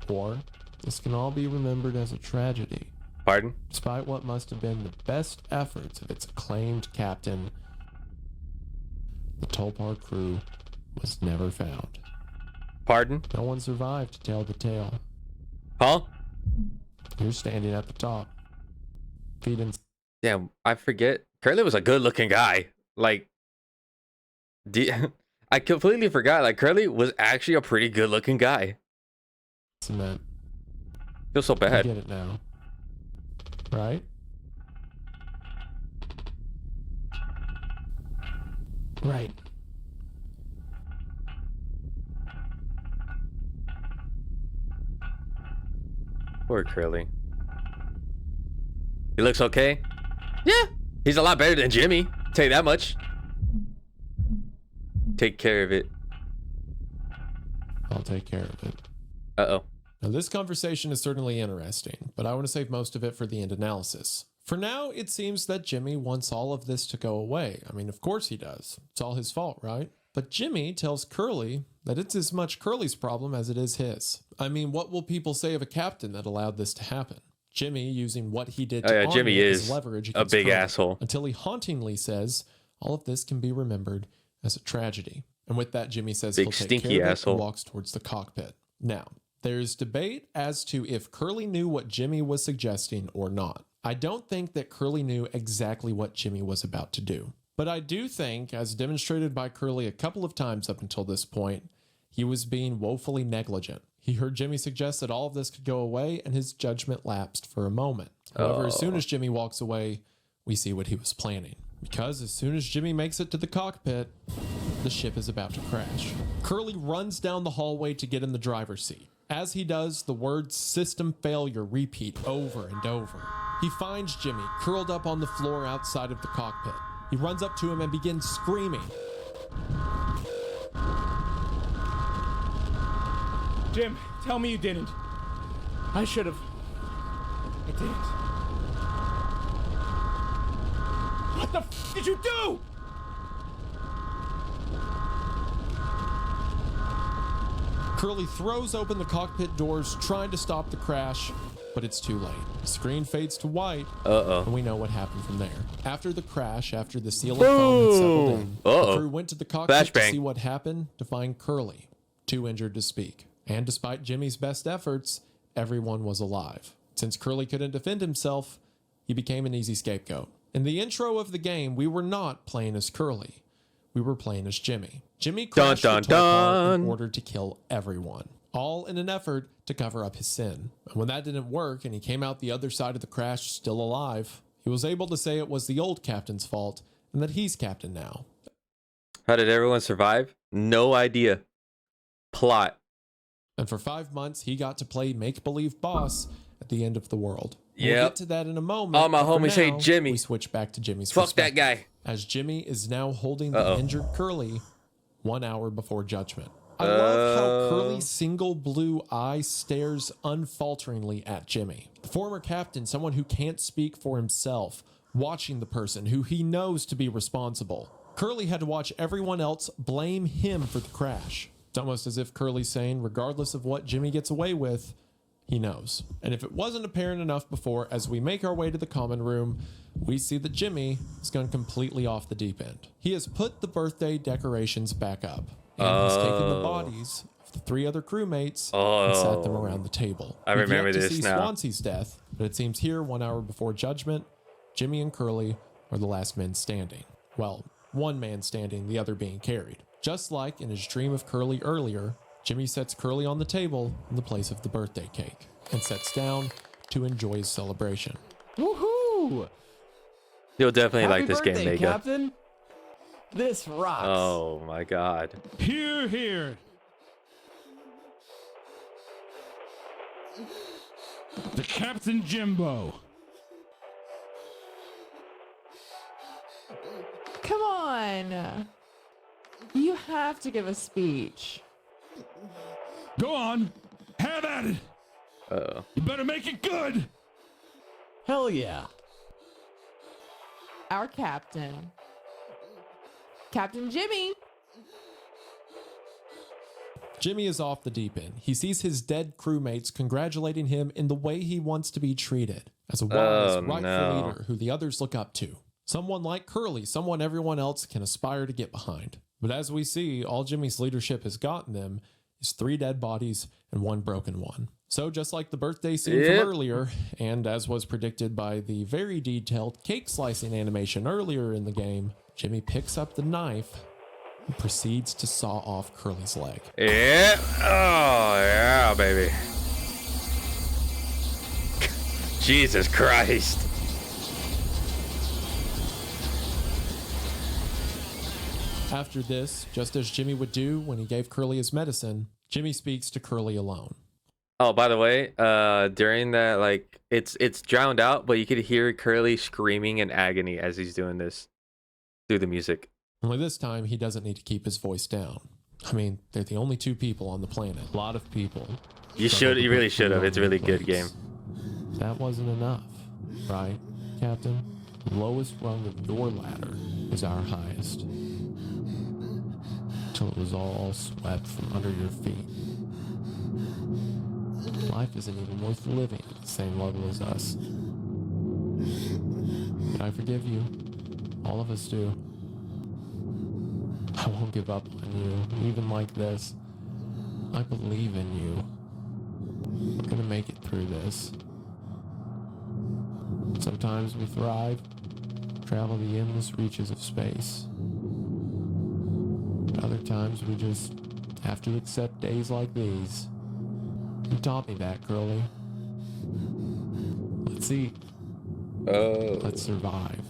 Or, this can all be remembered as a tragedy. Pardon? Despite what must have been the best efforts of its acclaimed captain, the Tolpar crew was never found. Pardon? No one survived to tell the tale. Huh? You're standing at the top. Feet in... Damn, I forget. Curly was a good looking guy. Like, I completely forgot. Like, Curly was actually a pretty good looking guy. cement. Feel so I bad. get it now. Right? Right. Poor Curly. He looks okay. Yeah, he's a lot better than Jimmy. Tell you that much. Take care of it. I'll take care of it. Uh-oh. Now, this conversation is certainly interesting, but I want to save most of it for the end analysis. For now, it seems that Jimmy wants all of this to go away. I mean, of course he does. It's all his fault, right? But Jimmy tells Curly that it's as much Curly's problem as it is his. I mean, what will people say of a captain that allowed this to happen? Jimmy using what he did to Anya Jimmy as is leverage a against big Curly, asshole. until he hauntingly says, all of this can be remembered as a tragedy. And with that, Jimmy says Big he'll take stinky care of it asshole. and walks towards the cockpit. Now, there's debate as to if Curly knew what Jimmy was suggesting or not. I don't think that Curly knew exactly what Jimmy was about to do. But I do think, as demonstrated by Curly a couple of times up until this point, he was being woefully negligent. He heard Jimmy suggest that all of this could go away, and his judgment lapsed for a moment. However, as soon as Jimmy walks away, we see what he was planning. Because as soon as Jimmy makes it to the cockpit, the ship is about to crash. Curly runs down the hallway to get in the driver's seat. As he does, the words "system failure" repeat over and over. He finds Jimmy curled up on the floor outside of the cockpit. He runs up to him and begins screaming. Jim, tell me you didn't. I should have. I didn't. What the f did you do? Curly throws open the cockpit doors, trying to stop the crash, but it's too late. The screen fades to white, and we know what happened from there. After the crash, after the seal of foam had settled in, the crew went to the cockpit to see what happened, to find Curly, too injured to speak. And despite Jimmy's best efforts, everyone was alive. Since Curly couldn't defend himself, he became an easy scapegoat. In the intro of the game, we were not playing as Curly. We were playing as Jimmy. Jimmy crashed the tow car in order to kill everyone, all in an effort to cover up his sin. And when that didn't work and he came out the other side of the crash still alive, he was able to say it was the old captain's fault and that he's captain now. How did everyone survive? No idea. Plot. And for 5 months, he got to play make-believe boss at the end of the world. We'll Yep. get to that in a moment. All my but for homies hate now, Jimmy. We switch back to Jimmy's Fuck that perspective, guy. as Jimmy is now holding the injured Curly 1 hour before judgment. I love how Curly's single blue eye stares unfalteringly at Jimmy. The former captain, someone who can't speak for himself, watching the person who he knows to be responsible. Curly had to watch everyone else blame him for the crash. It's almost as if Curly's saying, regardless of what Jimmy gets away with, he knows. And if it wasn't apparent enough before, as we make our way to the common room, we see that Jimmy has gone completely off the deep end. He has put the birthday decorations back up, and he's taken the bodies of the 3 other crewmates and sat them around the table. I We've remember yet to this see now. Swansea's death, but it seems here, 1 hour before judgment, Jimmy and Curly are the last men standing. Well, one man standing, the other being carried. Just like in his dream of Curly earlier, Jimmy sets Curly on the table in the place of the birthday cake and sits down to enjoy his celebration. Woohoo! You'll definitely Happy like this birthday, game, Mega. Captain. This rocks. Oh my god. Here, here. The Captain Jimbo. Come on. You have to give a speech. Go on. Have at it. Uh-oh. You better make it good. Hell yeah. Our captain. Captain Jimmy. Jimmy is off the deep end. He sees his dead crewmates congratulating him in the way he wants to be treated, as a wise, rightful leader who the others look up to. Someone like Curly, someone everyone else can aspire to get behind. But as we see, all Jimmy's leadership has gotten them is 3 dead bodies and 1 broken one. So just like the birthday scene from earlier, and as was predicted by the very detailed cake slicing animation earlier in the game, Jimmy picks up the knife and proceeds to saw off Curly's leg. Yeah. Oh, yeah, baby. Jesus Christ. After this, just as Jimmy would do when he gave Curly his medicine, Jimmy speaks to Curly alone. Oh, by the way, during that, like, it's drowned out, but you could hear Curly screaming in agony as he's doing this through the music. Only this time, he doesn't need to keep his voice down. I mean, they're the only 2 people on the planet. A lot of people. You really should have. It's a really good game. That wasn't enough, right, Captain? The lowest rung of your ladder is our highest. till it was all swept from under your feet. Life isn't even worth living at the same level as us. But I forgive you. All of us do. I won't give up on you, even like this. I believe in you. We're gonna make it through this. Sometimes we thrive, travel the endless reaches of space. But other times we just have to accept days like these. You taught me that, Curly. Let's eat. Oh. Let's survive.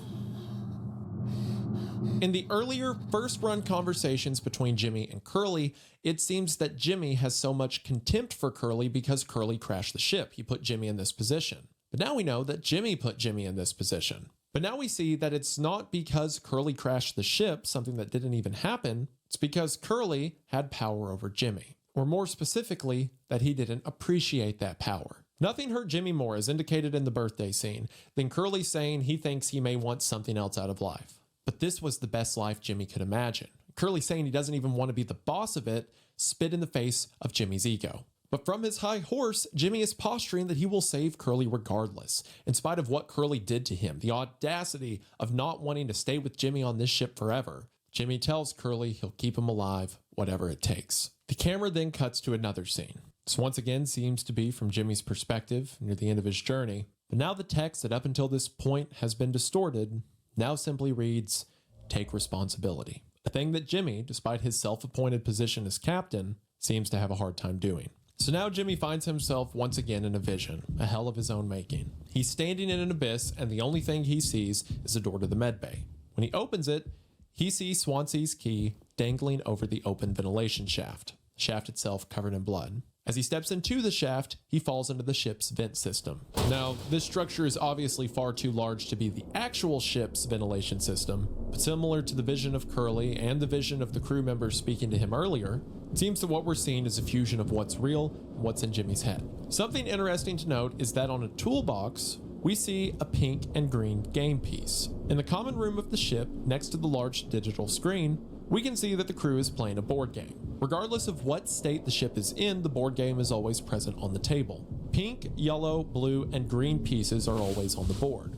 In the earlier first run conversations between Jimmy and Curly, it seems that Jimmy has so much contempt for Curly because Curly crashed the ship. He put Jimmy in this position. But now we know that Jimmy put Jimmy in this position. But now we see that it's not because Curly crashed the ship, something that didn't even happen. It's because Curly had power over Jimmy. Or more specifically, that he didn't appreciate that power. Nothing hurt Jimmy more, as indicated in the birthday scene, than Curly saying he thinks he may want something else out of life. But this was the best life Jimmy could imagine. Curly saying he doesn't even want to be the boss of it spit in the face of Jimmy's ego. But from his high horse, Jimmy is posturing that he will save Curly regardless, in spite of what Curly did to him, the audacity of not wanting to stay with Jimmy on this ship forever. Jimmy tells Curly he'll keep him alive, whatever it takes. The camera then cuts to another scene. This once again seems to be from Jimmy's perspective near the end of his journey, but now the text that up until this point has been distorted now simply reads, "Take responsibility." A thing that Jimmy, despite his self-appointed position as captain, seems to have a hard time doing. So now Jimmy finds himself once again in a vision, a hell of his own making. He's standing in an abyss, and the only thing he sees is a door to the medbay. When he opens it, he sees Swansea's key dangling over the open ventilation shaft, the shaft itself covered in blood. As he steps into the shaft, he falls into the ship's vent system. Now, this structure is obviously far too large to be the actual ship's ventilation system, but similar to the vision of Curly and the vision of the crew members speaking to him earlier, it seems that what we're seeing is a fusion of what's real and what's in Jimmy's head. Something interesting to note is that on a toolbox, we see a pink and green game piece. In the common room of the ship, next to the large digital screen, we can see that the crew is playing a board game. Regardless of what state the ship is in, the board game is always present on the table. Pink, yellow, blue, and green pieces are always on the board.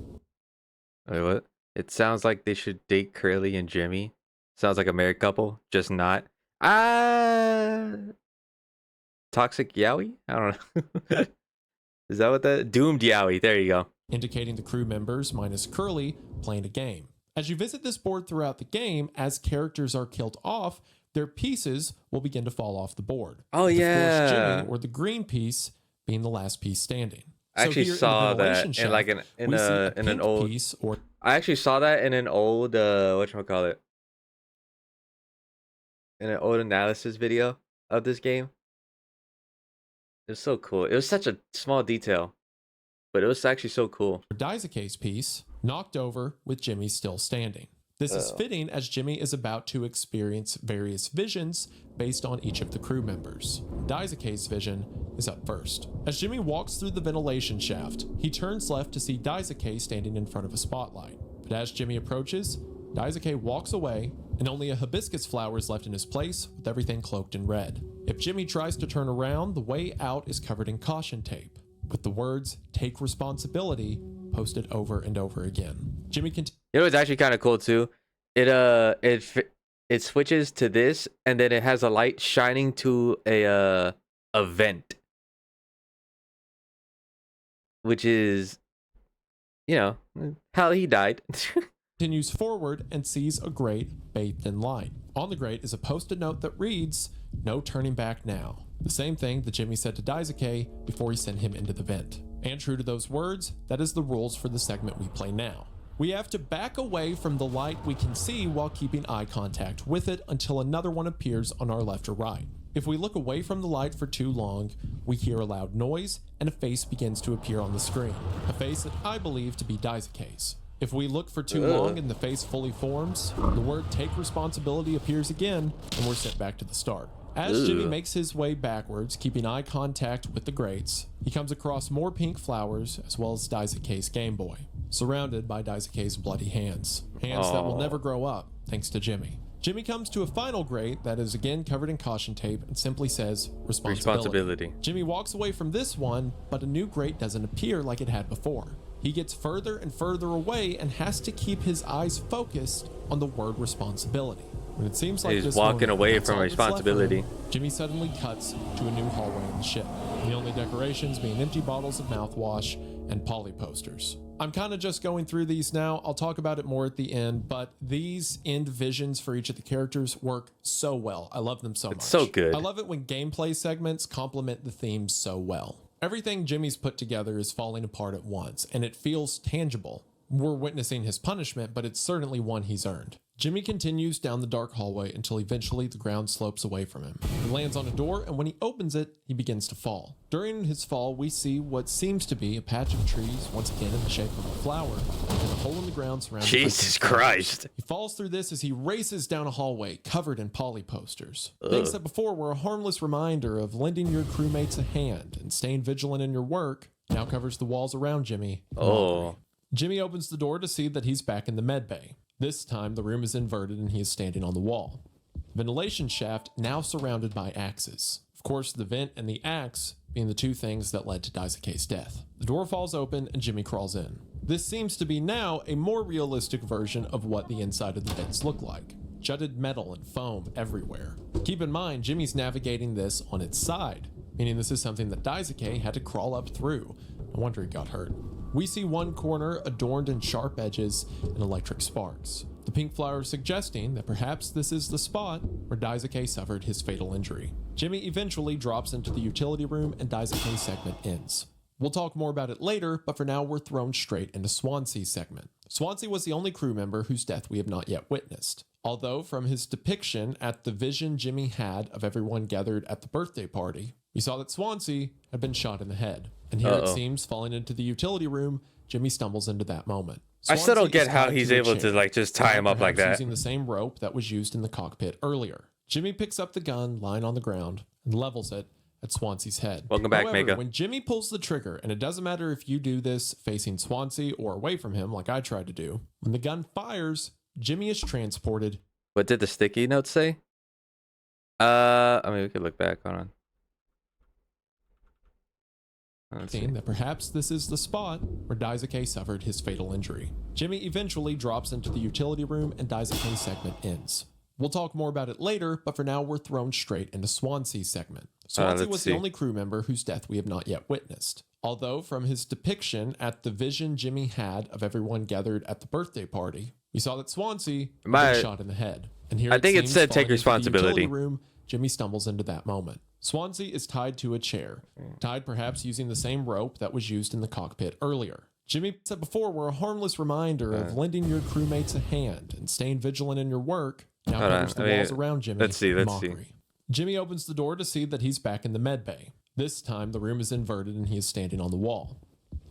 Wait, what? It sounds like they should date Curly and Jimmy. Sounds like a married couple, just not. Toxic Yowie? I don't know. Is that what that? Doomed Yowie. There you go. Indicating the crew members, minus Curly, playing a game. As you visit this board throughout the game, as characters are killed off, their pieces will begin to fall off the board. Oh, with, yeah. Of course, Jimmy, or the green piece, being the last piece standing. I actually here saw in the that ventilation in like shaft, in we see a a in an pink old piece, or I actually saw that in an old whatchamacallit, in an old analysis video of this game. It was so cool. It was such a small detail, but it was actually so cool. Daisuke's piece knocked over with Jimmy still standing. This is fitting as Jimmy is about to experience various visions based on each of the crew members. Daisuke's vision is up first. As Jimmy walks through the ventilation shaft, he turns left to see Daisuke standing in front of a spotlight. But as Jimmy approaches, Daisuke walks away, and only a hibiscus flower is left in his place, with everything cloaked in red. If Jimmy tries to turn around, the way out is covered in caution tape, with the words, "Take responsibility," posted over and over again. Jimmy continues. You know what's actually kind of cool too? It switches to this, and then it has a light shining to a vent, which is, you know, how he died. Continues forward and sees a grate bathed in light. On the grate is a post-it note that reads, "No turning back now." The same thing that Jimmy said to Daisuke before he sent him into the vent. And true to those words, that is the rules for the segment we play now. We have to back away from the light we can see while keeping eye contact with it until another one appears on our left or right. If we look away from the light for too long, we hear a loud noise and a face begins to appear on the screen. A face that I believe to be Daisuke's. If we look for too long and the face fully forms, the word "take responsibility" appears again and we're sent back to the start. As Jimmy makes his way backwards, keeping eye contact with the grates, he comes across more pink flowers as well as Daisuke's Game Boy, surrounded by Daisuke's bloody hands. Hands that will never grow up, thanks to Jimmy. Jimmy comes to a final grate that is again covered in caution tape and simply says responsibility. Jimmy walks away from this one, but a new grate doesn't appear like it had before. He gets further and further away and has to keep his eyes focused on the word responsibility. When it seems like He's walking away from responsibility. Jimmy suddenly cuts to a new hallway in the ship. The only decorations being empty bottles of mouthwash and poly posters. I'm kind of just going through these now. I'll talk about it more at the end, but these end visions for each of the characters work so well. I love them so much. It's so good. I love it when gameplay segments complement the themes so well. Everything Jimmy's put together is falling apart at once, and it feels tangible. We're witnessing his punishment, but it's certainly one he's earned. Jimmy continues down the dark hallway until eventually the ground slopes away from him. He lands on a door, and when he opens it, he begins to fall. During his fall, we see what seems to be a patch of trees, once again in the shape of a flower, and a hole in the ground surrounded by Jesus Christ. He falls through this as he races down a hallway covered in poly posters. Things that before were a harmless reminder of lending your crewmates a hand and staying vigilant in your work now covers the walls around Jimmy. Oh. Jimmy opens the door to see that he's back in the med bay. This time, the room is inverted and he is standing on the wall. The ventilation shaft now surrounded by axes. Of course, the vent and the axe being the two things that led to Daisuke's death. The door falls open and Jimmy crawls in. This seems to be now a more realistic version of what the inside of the vents look like. Jutted metal and foam everywhere. Keep in mind, Jimmy's navigating this on its side, meaning this is something that Daisuke had to crawl up through. No wonder he got hurt. We see one corner adorned in sharp edges and electric sparks. The pink flower suggesting that perhaps this is the spot where Daisuke suffered his fatal injury. Jimmy eventually drops into the utility room and Daisuke's segment ends. We'll talk more about it later, but for now we're thrown straight into Swansea's segment. Swansea was the only crew member whose death we have not yet witnessed. Although from his depiction at the vision Jimmy had of everyone gathered at the birthday party, we saw that Swansea had been shot in the head. And here it seems, falling into the utility room, Jimmy stumbles into that moment. I still don't get how he's able to like just tie him up like that. Using the same rope that was used in the cockpit earlier. Jimmy picks up the gun lying on the ground and levels it at Swansea's head. Welcome back, However, Mega. when Jimmy pulls the trigger, and it doesn't matter if you do this facing Swansea or away from him like I tried to do, when the gun fires, Jimmy is transported. What did the sticky note say? I mean, we could look back. Hold on. That perhaps this is the spot where Daisuke suffered his fatal injury. Jimmy eventually drops into the utility room and Daisuke's segment ends. We'll talk more about it later, but for now we're thrown straight into Swansea's segment. Swansea was the only crew member whose death we have not yet witnessed. Although from his depiction at the vision Jimmy had of everyone gathered at the birthday party, we saw that Swansea had been shot in the head. And here I think it seems, said take falling into the responsibility. utility room, Jimmy stumbles into that moment. Swansea is tied to a chair, tied perhaps using the same rope that was used in the cockpit earlier. Jimmy said before were a harmless reminder of lending your crewmates a hand and staying vigilant in your work now covers the walls around Jimmy. Let's see. Jimmy opens the door to see that he's back in the med bay. This time, the room is inverted and he is standing on the wall.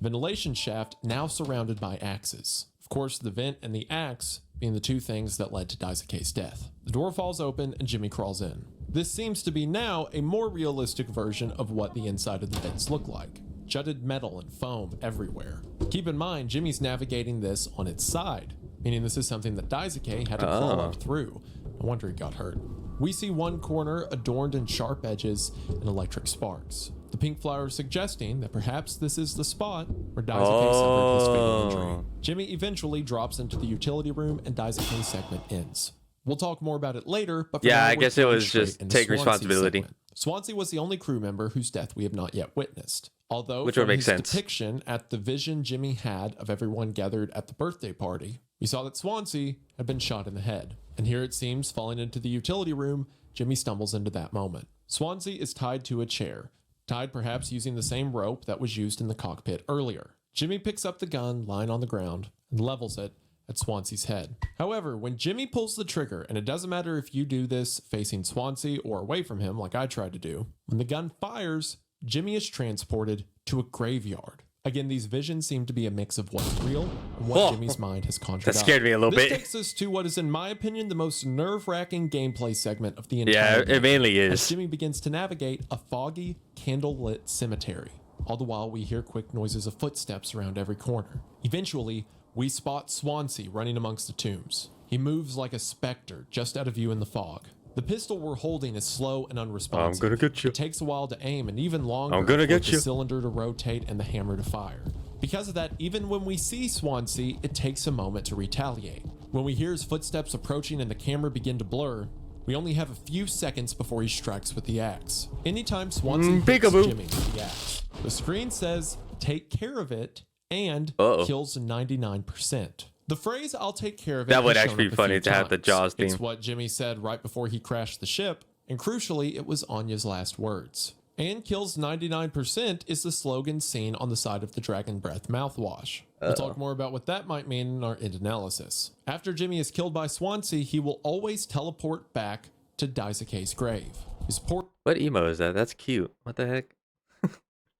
Ventilation shaft now surrounded by axes. Of course, the vent and the axe being the two things that led to Daisuke's death. The door falls open and Jimmy crawls in. This seems to be now a more realistic version of what the inside of the vents look like. Jutted metal and foam everywhere. Keep in mind, Jimmy's navigating this on its side, meaning this is something that Daisuke had to crawl up through. No wonder he got hurt. We see one corner adorned in sharp edges and electric sparks. The pink flower suggesting that perhaps this is the spot where Daisuke suffered his fatal injury. Jimmy eventually drops into the utility room and Daisuke's segment ends. We'll talk more about it later, but for now, I guess it was just take responsibility. Swansea was the only crew member whose death we have not yet witnessed. Although which would make sense. Depiction at the vision Jimmy had of everyone gathered at the birthday party, we saw that Swansea had been shot in the head. And here it seems, falling into the utility room, Jimmy stumbles into that moment. Swansea is tied to a chair, tied perhaps using the same rope that was used in the cockpit earlier. Jimmy picks up the gun lying on the ground and levels it at Swansea's head. However, when Jimmy pulls the trigger, and it doesn't matter if you do this facing Swansea or away from him like I tried to do, when the gun fires, Jimmy is transported to a graveyard. Again, these visions seem to be a mix of what's real and what Jimmy's mind has conjured up. That scared me a little bit. This takes us to what is, in my opinion, the most nerve-wracking gameplay segment of the entire game. It mainly is. As Jimmy begins to navigate a foggy, candle-lit cemetery. All the while, we hear quick noises of footsteps around every corner. Eventually, we spot Swansea running amongst the tombs. He moves like a specter, just out of view in the fog. The pistol we're holding is slow and unresponsive. I'm gonna get you. It takes a while to aim and even longer I'm gonna for get the you. cylinder to rotate and the hammer to fire. Because of that, even when we see Swansea, it takes a moment to retaliate. When we hear his footsteps approaching and the camera begin to blur, we only have a few seconds before he strikes with the axe. Anytime Swansea hits peekaboo. Jimmy with the axe, the screen says, "Take care of it," and kills 99%. The phrase "I'll take care of it" That would has shown actually up be a funny few to have the times. Jaws theme. It's what Jimmy said right before he crashed the ship, and crucially, it was Anya's last words. And kills 99% is the slogan seen on the side of the Dragon Breath mouthwash. We'll talk more about what that might mean in our end analysis. After Jimmy is killed by Swansea, he will always teleport back to Daisuke's grave. His What emo is that? That's cute. What the heck?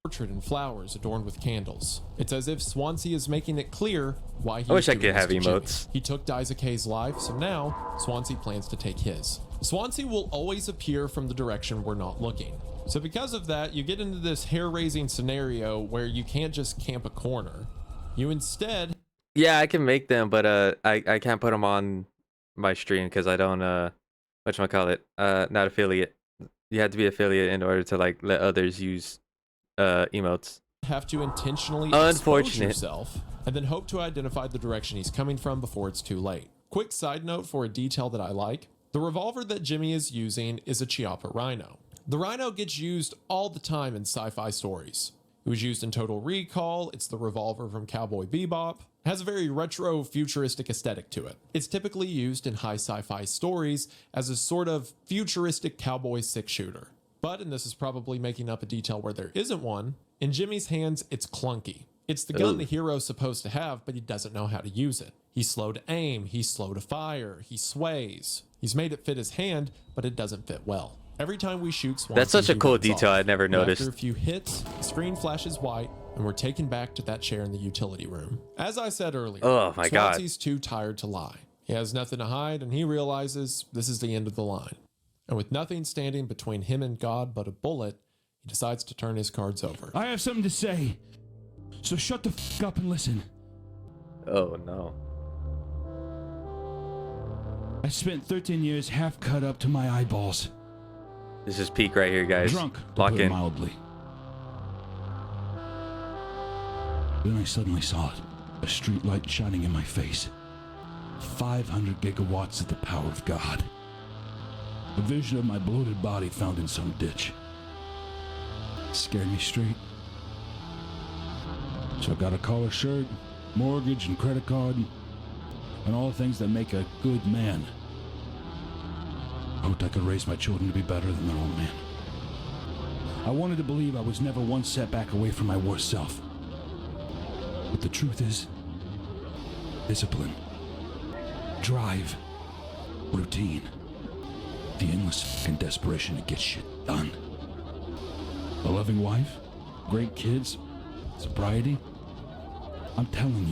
portrait and flowers adorned with candles. It's as if Swansea is making it clear why he I wish I doing could this have to Jimmy. emotes. He took Daisuke's life, so now Swansea plans to take his. Swansea will always appear from the direction we're not looking. So because of that, you get into this hair-raising scenario where you can't just camp a corner. You instead Yeah, I can make them, but I can't put them on my stream because I don't whatchamacallit, not affiliate. You have to be affiliate in order to like let others use emotes. have to intentionally expose Unfortunate. yourself and then hope to identify the direction he's coming from before it's too late. Quick side note for a detail that I like. The revolver that Jimmy is using is a Chiappa Rhino. The Rhino gets used all the time in sci-fi stories. It was used in Total Recall. It's the revolver from Cowboy Bebop. It has a very retro futuristic aesthetic to it. It's typically used in high sci-fi stories as a sort of futuristic cowboy six-shooter. But, and this is probably making up a detail where there isn't one, in Jimmy's hands, it's clunky. It's the gun the hero's supposed to have, but he doesn't know how to use it. He's slow to aim, he's slow to fire, he sways. He's made it fit his hand, but it doesn't fit well. Every time we shoot Swansea, That's such a he cool runs detail off. I'd never But after noticed. a few hits, the screen flashes white, and we're taken back to that chair in the utility room. As I said earlier, Oh my God. Swansea's too tired to lie. He has nothing to hide, and he realizes this is the end of the line. And with nothing standing between him and God but a bullet, he decides to turn his cards over. I have something to say. So shut the f up and listen. Oh no. I spent 13 years half cut up to my eyeballs. This is peak right here, guys. Drunk, to Lock put it in. mildly. Then I suddenly saw it. A street light shining in my face. 500 gigawatts of the power of God. A vision of my bloated body found in some ditch. It scared me straight. So I got a collar shirt, mortgage and credit card, and all the things that make a good man. I hoped I could raise my children to be better than their old man. I wanted to believe I was never one setback away from my worst self. But the truth is, discipline, drive, routine, the endless fucking desperation to get shit done. A loving wife, great kids, sobriety. I'm telling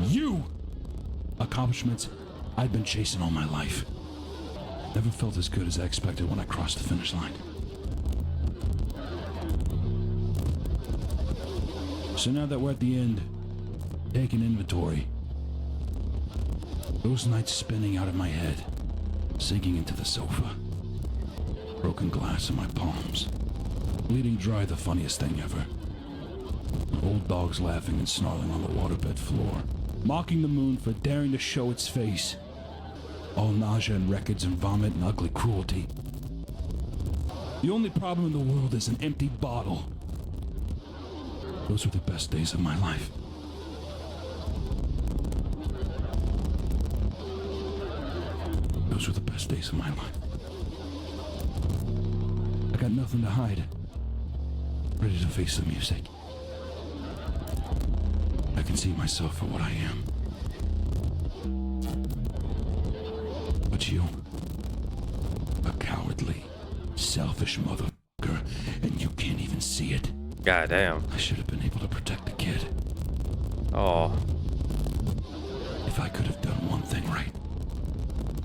you, accomplishments I've been chasing all my life. Never felt as good as I expected when I crossed the finish line. So now that we're at the end, taking inventory, those nights spinning out of my head, sinking into the sofa, broken glass in my palms, bleeding dry, the funniest thing ever. Old dogs laughing and snarling on the waterbed floor, mocking the moon for daring to show its face. All nausea and records and vomit and ugly cruelty. The only problem in the world is an empty bottle. Those were the best days of my life. Those were the best days of my life. I got nothing to hide. Ready to face the music. I can see myself for what I am. But you, a cowardly, selfish motherfucker, and you can't even see it. God damn. I should have been able to protect the kid. Oh. If I could have done one thing right,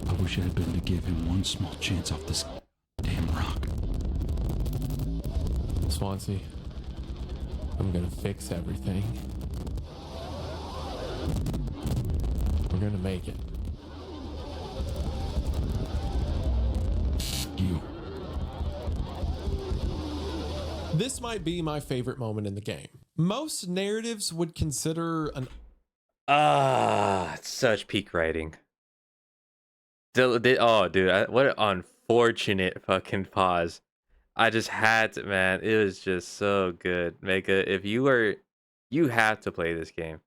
I wish it had been to give him one small chance off this damn rock. Swansea, I'm gonna fix everything. We're gonna make it. you. This might be my favorite moment in the game. Most narratives would consider an Such peak writing. Oh, dude, what an unfortunate fucking pause. I just had to, man. It was just so good. Mega, you have to play this game.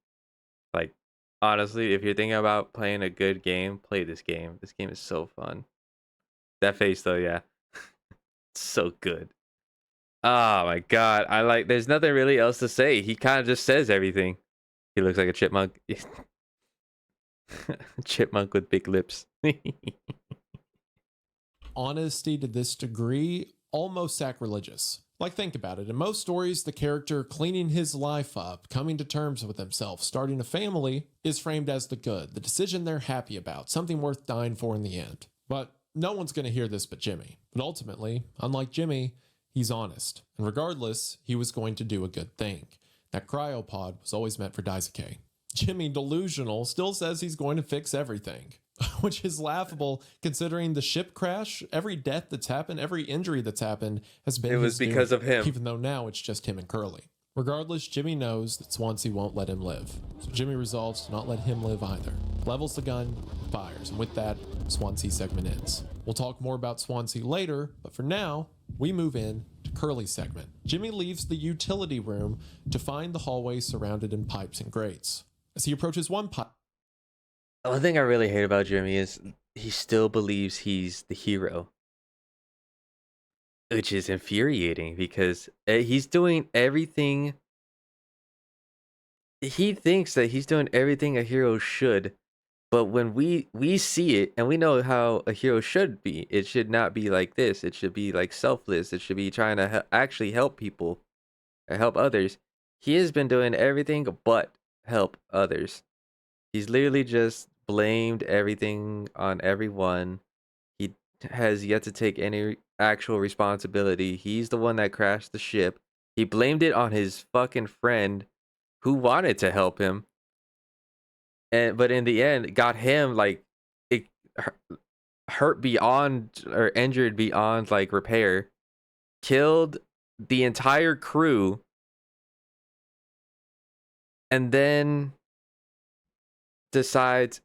Like, honestly, if you're thinking about playing a good game, play this game. This game is so fun. That face, though, yeah. So good. Oh my god. There's nothing really else to say. He kind of just says everything. He looks like a chipmunk. Chipmunk with big lips. honesty to this degree, almost sacrilegious. Like, think about it. In most stories, the character cleaning his life up, coming to terms with himself, starting a family, is framed as the good, the decision they're happy about, something worth dying for in the end. But no one's going to hear this but Jimmy. But ultimately, unlike Jimmy, he's honest. And regardless, he was going to do a good thing. That cryopod was always meant for Daisuke. Jimmy, delusional, still says he's going to fix everything, which is laughable considering the ship crash, every death that's happened, every injury that's happened has been It was because of him. even though now it's just him and Curly. Regardless, Jimmy knows that Swansea won't let him live, so Jimmy resolves to not let him live either. Levels the gun, fires, and with that, Swansea segment ends. We'll talk more about Swansea later, but for now, we move in to Curly's segment. Jimmy leaves the utility room to find the hallway surrounded in pipes and grates. As he approaches one pipe, One thing I really hate about Jimmy is he still believes he's the hero, which is infuriating because he's doing everything. He thinks that he's doing everything a hero should, but when we see it and we know how a hero should be, it should not be like this. It should be like selfless. It should be trying to actually help people or help others. He has been doing everything but help others. He's literally just blamed everything on everyone. He has yet to take any actual responsibility. He's the one that crashed the ship. He blamed it on his fucking friend who wanted to help him. But in the end, got him like it hurt beyond or injured beyond like repair. Killed the entire crew. And then decides,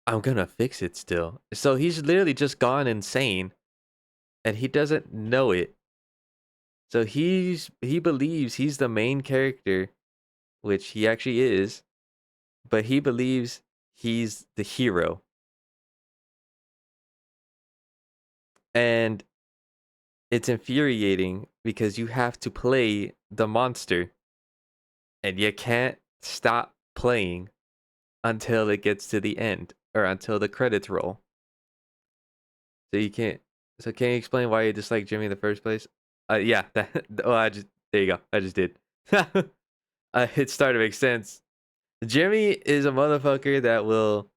I'm gonna fix it still. So he's literally just gone insane. And he doesn't know it. So he believes he's the main character, which he actually is. But he believes he's the hero. And it's infuriating because you have to play the monster. And you can't stop playing until it gets to the end or until the credits roll. So you can't. So can you explain why you dislike Jimmy in the first place? Yeah. There you go. I just did. It's starting to make sense. Jimmy is a motherfucker that will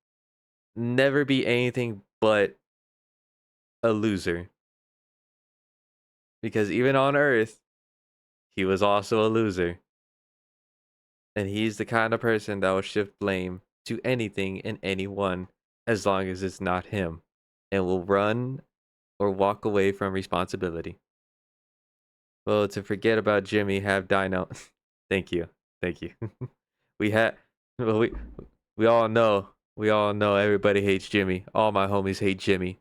never be anything but a loser. Because even on Earth, he was also a loser. And he's the kind of person that will shift blame to anything and anyone as long as it's not him. And will run or walk away from responsibility. Well, to forget about Jimmy, have Dino. Thank you. We all know everybody hates Jimmy. All my homies hate Jimmy.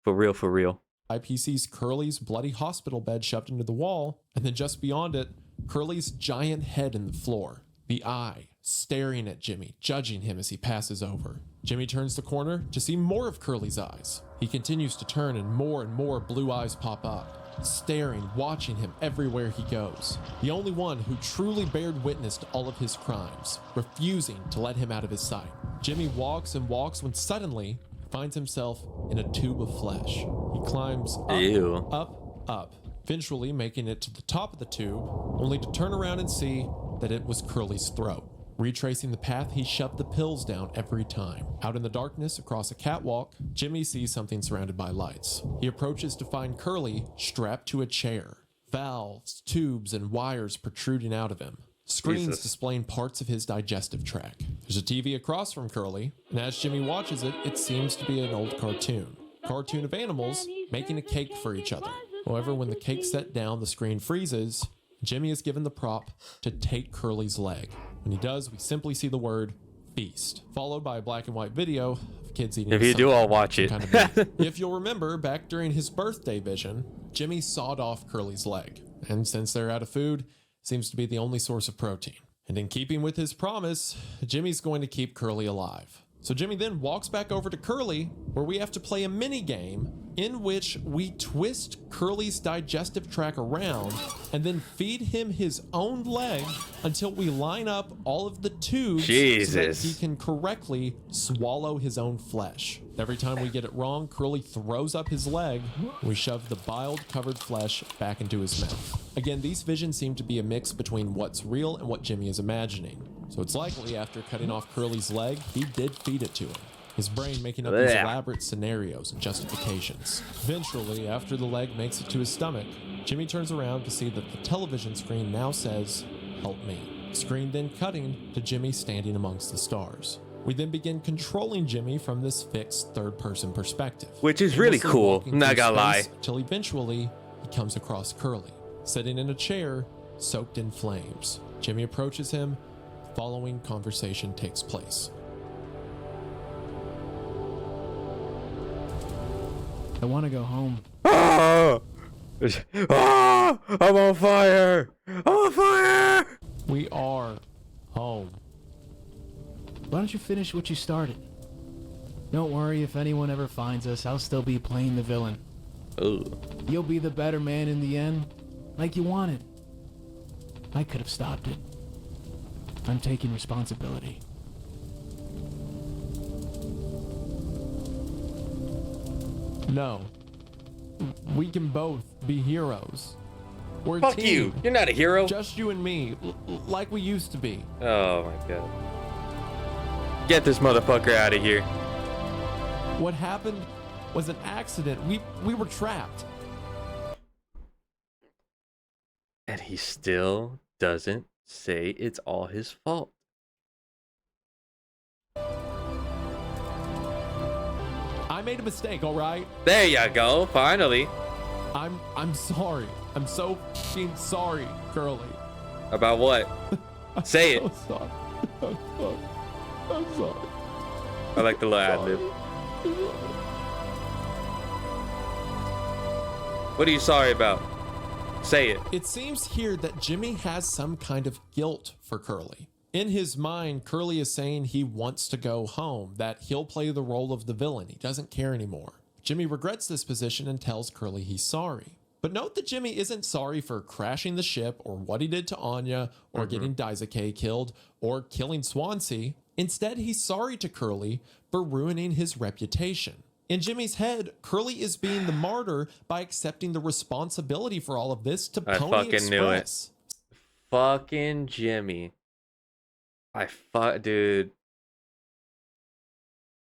For real. IPC's Curly's bloody hospital bed shoved into the wall, and then just beyond it, Curly's giant head in the floor. The eye staring at Jimmy, judging him as he passes over. Jimmy turns the corner to see more of Curly's eyes. He continues to turn and more blue eyes pop up, staring, watching him everywhere he goes. The only one who truly bared witness to all of his crimes, refusing to let him out of his sight. Jimmy walks and walks when suddenly he finds himself in a tube of flesh. He climbs up, eventually making it to the top of the tube, only to turn around and see that it was Curly's throat. Retracing the path, he shoved the pills down every time. Out in the darkness, across a catwalk, Jimmy sees something surrounded by lights. He approaches to find Curly strapped to a chair. Valves, tubes, and wires protruding out of him. Screens displaying parts of his digestive tract. There's a TV across from Curly, and as Jimmy watches it, it seems to be an old cartoon. Cartoon of animals making a cake for each other. However, when the cake's set down, the screen freezes. Jimmy is given the prop to take Curly's leg. When he does, we simply see the word feast, followed by a black and white video of kids eating. If you do, I'll watch it. Kind of meat. If you'll remember, back during his birthday vision, Jimmy sawed off Curly's leg. And since they're out of food, it seems to be the only source of protein. And in keeping with his promise, Jimmy's going to keep Curly alive. So Jimmy then walks back over to Curly, where we have to play a mini game in which we twist Curly's digestive tract around and then feed him his own leg until we line up all of the tubes so that he can correctly swallow his own flesh. Every time we get it wrong, Curly throws up his leg. We shove the biled covered flesh back into his mouth. Again, these visions seem to be a mix between what's real and what Jimmy is imagining. So it's likely after cutting off Curly's leg, he did feed it to him. His brain making up these elaborate scenarios and justifications. Eventually, after the leg makes it to his stomach, Jimmy turns around to see that the television screen now says, "Help me." The screen then cutting to Jimmy standing amongst the stars. We then begin controlling Jimmy from this fixed third-person perspective, which is really cool, not gonna lie. Until eventually, he comes across Curly, sitting in a chair, soaked in flames. Jimmy approaches him. The following conversation takes place. I want to go home. Ah! Ah! I'm on fire! I'm on fire! We are home. Why don't you finish what you started? Don't worry, if anyone ever finds us, I'll still be playing the villain. Ooh. You'll be the better man in the end, like you wanted. I could have stopped it. I'm taking responsibility. No. We can both be heroes. We're a Fuck team. you! You're not a hero. Just you and me, like we used to be. Oh my god. Get this motherfucker out of here. What happened was an accident. We were trapped. And he still doesn't say it's all his fault. I made a mistake, all right? There you go, finally. I'm sorry. I'm so fucking sorry, Curly. About what? Say it. I'm sorry. I'm sorry. I'm sorry. I like the little ad-lib. What are you sorry about? Say it. It seems here that Jimmy has some kind of guilt for Curly. In his mind, Curly is saying he wants to go home, that he'll play the role of the villain. He doesn't care anymore. Jimmy regrets this position and tells Curly he's sorry. But note that Jimmy isn't sorry for crashing the ship or what he did to Anya or getting Daisuke killed or killing Swansea. Instead, he's sorry to Curly for ruining his reputation. In Jimmy's head, Curly is being the martyr by accepting the responsibility for all of this to I Pony fucking Express. knew it. Fucking Jimmy. Dude.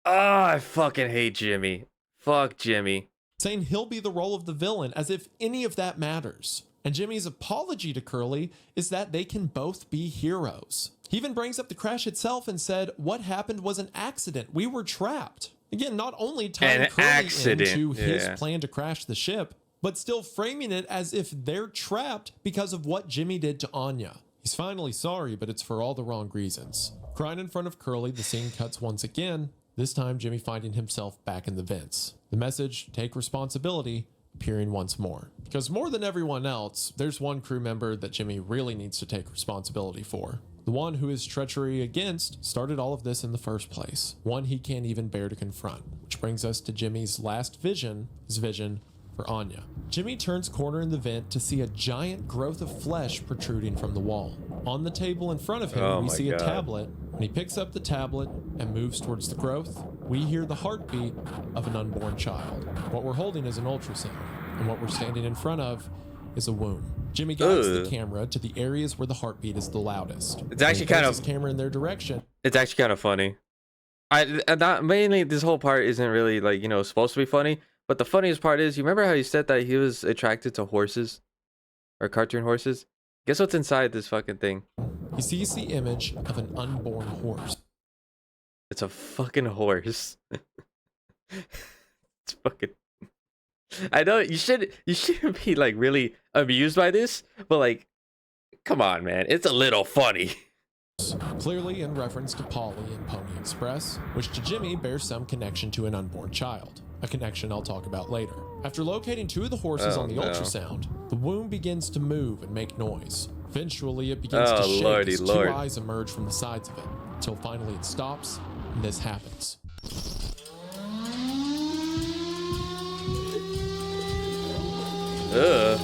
Ah, I fucking hate Jimmy. Fuck Jimmy. Saying he'll be the role of the villain as if any of that matters. And Jimmy's apology to Curly is that they can both be heroes. He even brings up the crash itself and said, what happened was an accident. We were trapped. Again, not only tying Curly into his plan to crash the ship, but still framing it as if they're trapped because of what Jimmy did to Anya. He's finally sorry, but it's for all the wrong reasons. Crying in front of Curly, the scene cuts once again, this time Jimmy finding himself back in the vents. The message, take responsibility, appearing once more. Because more than everyone else, there's one crew member that Jimmy really needs to take responsibility for. The one who his treachery against started all of this in the first place. One he can't even bear to confront. Which brings us to Jimmy's last vision, his vision for Anya. Jimmy turns corner in the vent to see a giant growth of flesh protruding from the wall. On the table in front of him, we see a tablet. When he picks up the tablet and moves towards the growth, we hear the heartbeat of an unborn child. What we're holding is an ultrasound, and what we're standing in front of is a womb. Jimmy guides the camera to the areas where the heartbeat is the loudest. It's actually kind of his camera in their direction. It's actually kind of funny. Not mainly this whole part isn't really like, you know, supposed to be funny, but the funniest part is, you remember how he said that he was attracted to horses or cartoon horses? Guess what's inside this fucking thing? He sees the image of an unborn horse. It's a fucking horse. It's fucking I know you shouldn't be like really amused by this, but like, come on, man, it's a little funny. Clearly in reference to Polly and Pony Express, which to Jimmy bears some connection to an unborn child, a connection I'll talk about later. After locating 2 of the horses Oh, on the no. ultrasound, the womb begins to move and make noise. Eventually, it begins to Oh, shake lordy as 2 lord. eyes emerge from the sides of it, until finally it stops, and this happens. Ugh.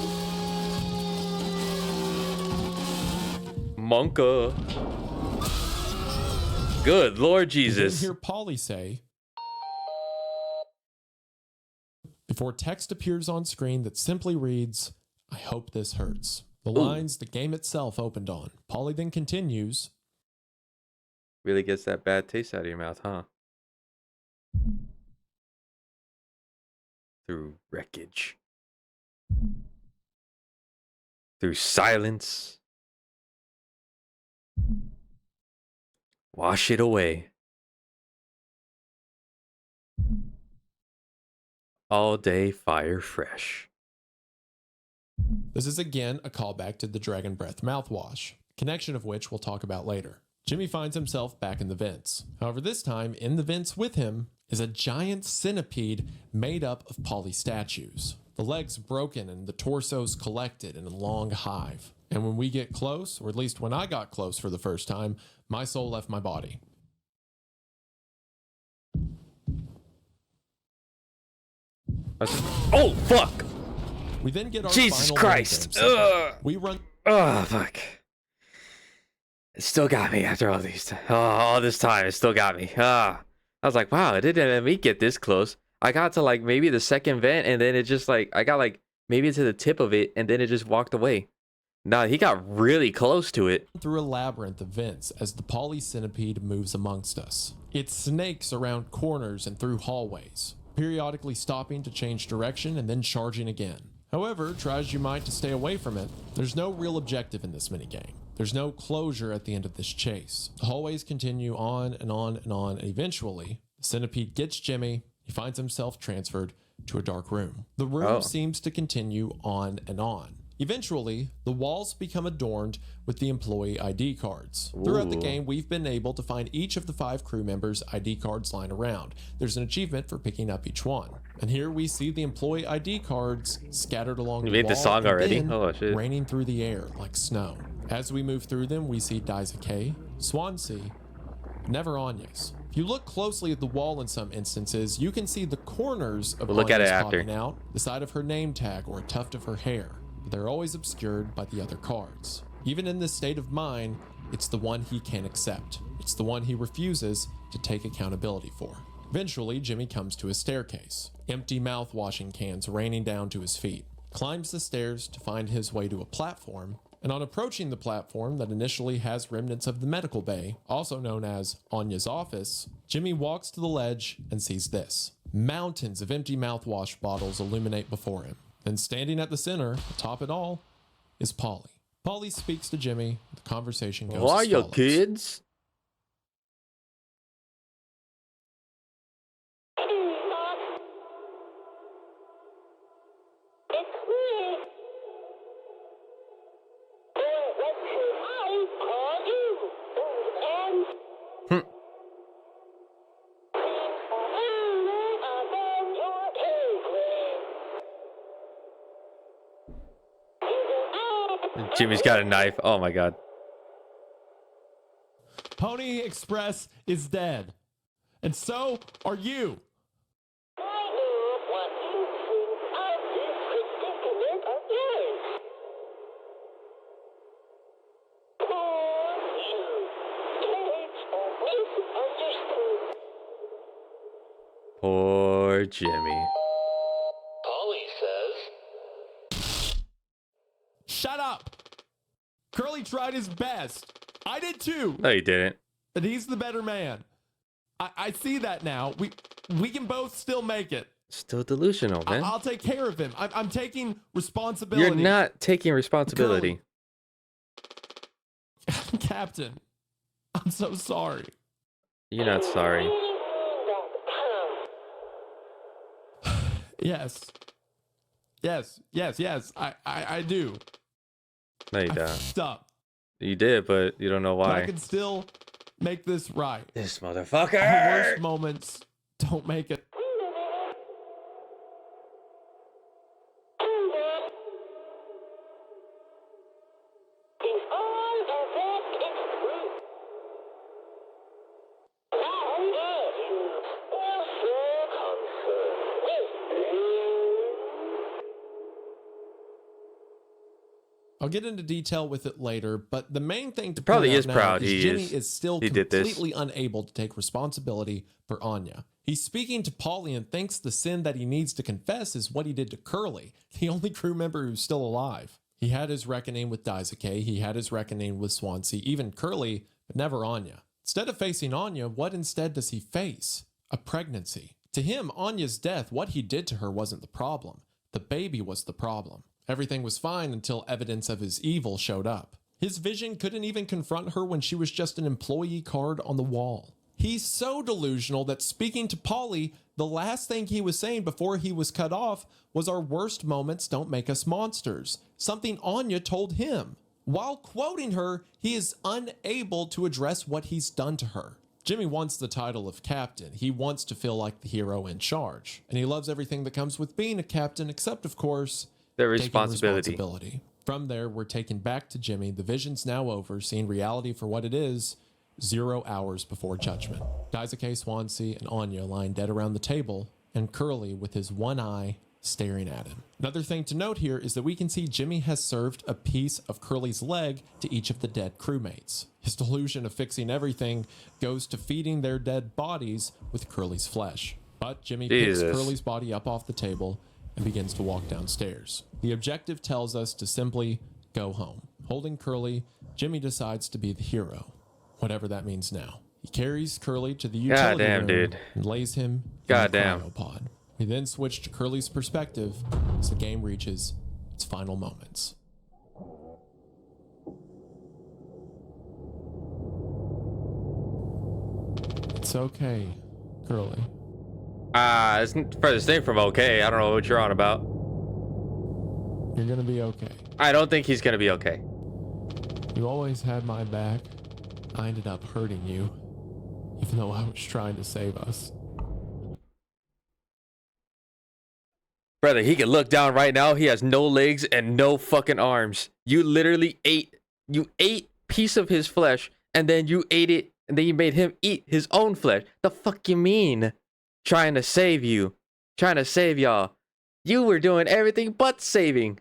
Monka. Good Lord You then Jesus. hear Polly say, before text appears on screen that simply reads, "I hope this hurts." The lines the game itself opened on. Polly then continues, Really gets that bad taste out of your mouth, huh? Through wreckage. Through silence. Wash it away. All day fire fresh. This is again a callback to the Dragon Breath mouthwash, connection of which we'll talk about later. Jimmy finds himself back in the vents. However, this time in the vents with him is a giant centipede made up of poly statues. The legs broken and the torsos collected in a long hive. And when we get close, or at least when I got close for the first time, my soul left my body. Oh, fuck! We then get our Jesus final Christ! minigame segment. Ugh. We run Oh, fuck. It still got me after all these. All this time, it still got me. I was like, wow, it didn't let me get this close. I got to like maybe the second vent, and then it just like, I got like maybe to the tip of it, and then it just walked away. Nah, he got really close to it. through a labyrinth of vents as the poly centipede moves amongst us. It snakes around corners and through hallways, periodically stopping to change direction and then charging again. However, try as you might to stay away from it, there's no real objective in this minigame. There's no closure at the end of this chase. The hallways continue on and on and on, and eventually, the centipede gets Jimmy. He finds himself transferred to a dark room. The room seems to continue on and on. Eventually, the walls become adorned with the employee ID cards. Throughout the game, we've been able to find each of the 5 crew members' ID cards lying around. There's an achievement for picking up each one. And here we see the employee ID cards scattered along You the made wall the song and already? then Oh, shit. raining through the air like snow. As we move through them, we see Daisuke, Swansea, never Anya's. If you look closely at the wall in some instances, you can see the corners of We'll look at Anya's it after. popping out, the side of her name tag, or a tuft of her hair. But they're always obscured by the other cards. Even in this state of mind, it's the one he can't accept. It's the one he refuses to take accountability for. Eventually, Jimmy comes to a staircase. Empty mouthwashing cans raining down to his feet. Climbs the stairs to find his way to a platform, and on approaching the platform that initially has remnants of the medical bay, also known as Anya's office, Jimmy walks to the ledge and sees this. Mountains of empty mouthwash bottles illuminate before him. And standing at the center, atop it all, is Polly. Polly speaks to Jimmy. The conversation goes Why as you follows. kids? Jimmy's got a knife. Oh my god. Pony Express is dead. And so are you. Poor Jimmy. Polly says, Shut up. Curly tried his best. I did too. No, he didn't. But he's the better man. I see that now. We can both still make it. Still delusional, man. I'll take care of him. I'm taking responsibility. You're not taking responsibility. Captain, I'm so sorry. You're not sorry. Yes, Yes. I do. No, you I don't. fucked up. You did, but you don't know But I why. can still make this right. This Our worst motherfucker. moments don't make it. I'll get into detail with it later, but the main thing to Probably point out is now proud is he Jimmy is. is still He did this. completely unable to take responsibility for Anya. He's speaking to Polly and thinks the sin that he needs to confess is what he did to Curly, the only crew member who's still alive. He had his reckoning with Daisuke, he had his reckoning with Swansea, even Curly, but never Anya. Instead of facing Anya, what instead does he face? A pregnancy. To him, Anya's death, what he did to her wasn't the problem. The baby was the problem. Everything was fine until evidence of his evil showed up. His vision couldn't even confront her when she was just an employee card on the wall. He's so delusional that speaking to Polly, the last thing he was saying before he was cut off was our worst moments don't make us monsters, something Anya told him. While quoting her, he is unable to address what he's done to her. Jimmy wants the title of captain. He wants to feel like the hero in charge. And he loves everything that comes with being a captain, except, of course, The taking responsibility. From there, we're taken back to Jimmy. The vision's now over, seeing reality for what it is, 0 hours before judgment. Daisuke, Swansea, and Anya lying dead around the table, and Curly with his one eye staring at him. Another thing to note here is that we can see Jimmy has served a piece of Curly's leg to each of the dead crewmates. His delusion of fixing everything goes to feeding their dead bodies with Curly's flesh. But Jimmy picks Jesus. Curly's body up off the table and begins to walk downstairs. The objective tells us to simply go home. Holding Curly, Jimmy decides to be the hero, whatever that means now. He carries Curly to the utility Goddamn, room dude. and lays him Goddamn. in the cryopod. We then switch to Curly's perspective as the game reaches its final moments. It's okay, Curly. It's furthest thing from okay. I don't know what you're on about. You're gonna be okay. I don't think he's gonna be okay. You always had my back. I ended up hurting you, even though I was trying to save us. Brother, he can look down right now. He has no legs and no fucking arms. You literally ate piece of his flesh, and then you ate it, and then you made him eat his own flesh. The fuck you mean? Trying to save you. Trying to save y'all. You were doing everything but saving.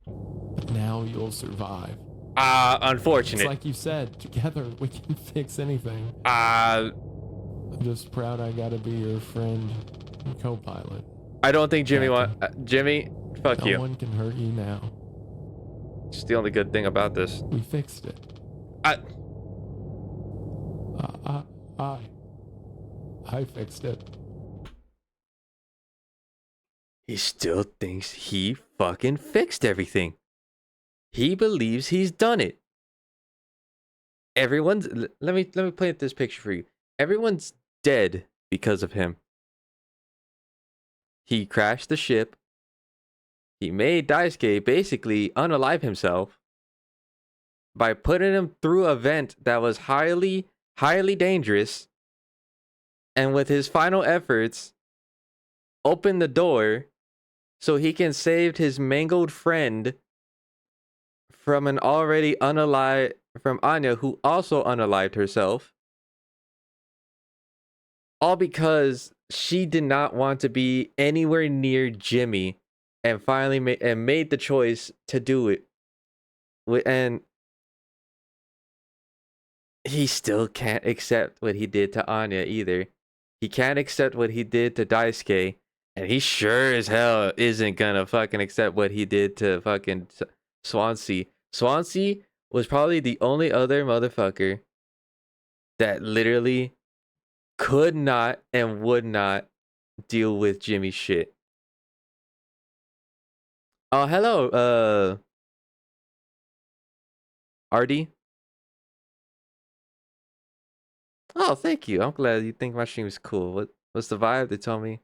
But now you'll survive. It's Unfortunate. like you said, together we can fix anything. I I'm just proud I gotta be your friend and co-pilot. don't think Jimmy Jimmy, fuck No you. one can hurt you now. It's the only good thing about this. We fixed it. I I fixed it. He still thinks he fucking fixed everything. He believes he's done it. Everyone's let me paint this picture for you. Everyone's dead because of him. He crashed the ship. He made Daisuke basically unalive himself by putting him through a vent that was highly dangerous. And with his final efforts, opened the door so he can save his mangled friend from an already unalive, from Anya, who also unalived herself. All because she did not want to be anywhere near Jimmy, and finally made the choice to do it. And he still can't accept what he did to Anya either. He can't accept what he did to Daisuke, and he sure as hell isn't gonna fucking accept what he did to fucking Swansea. Swansea was probably the only other motherfucker that literally could not and would not deal with Jimmy's shit. Oh, hello, RD. Oh, thank you. I'm glad you think my stream is cool. What's the vibe? They told me.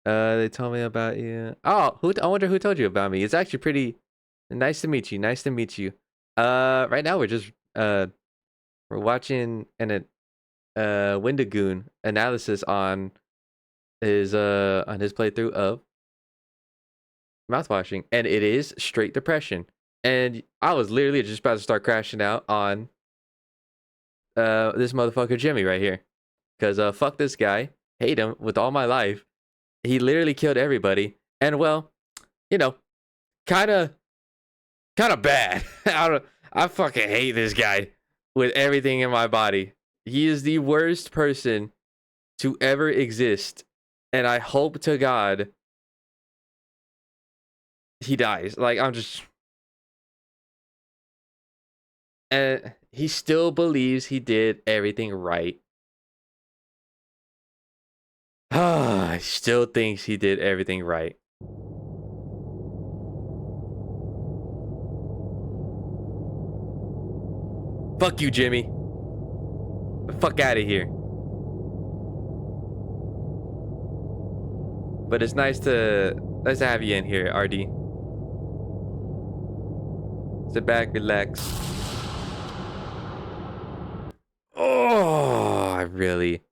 They told me about you. Oh, I wonder who told you about me. It's actually pretty nice to meet you. Nice to meet you. Right now we're just we're watching an Wendigoon analysis on his playthrough of Mouthwashing, and it is straight depression. And I was literally just about to start crashing out on this motherfucker Jimmy right here, cause fuck this guy, hate him with all my life. He literally killed everybody, and well, you know, kind of bad. I fucking hate this guy with everything in my body. He is the worst person to ever exist, and I hope to God he dies. Like, I'm just, and he still believes he did everything right. He still thinks he did everything right. Fuck you, Jimmy. Fuck out of here. But it's nice to have you in here, RD. Sit back, relax. Oh, I really.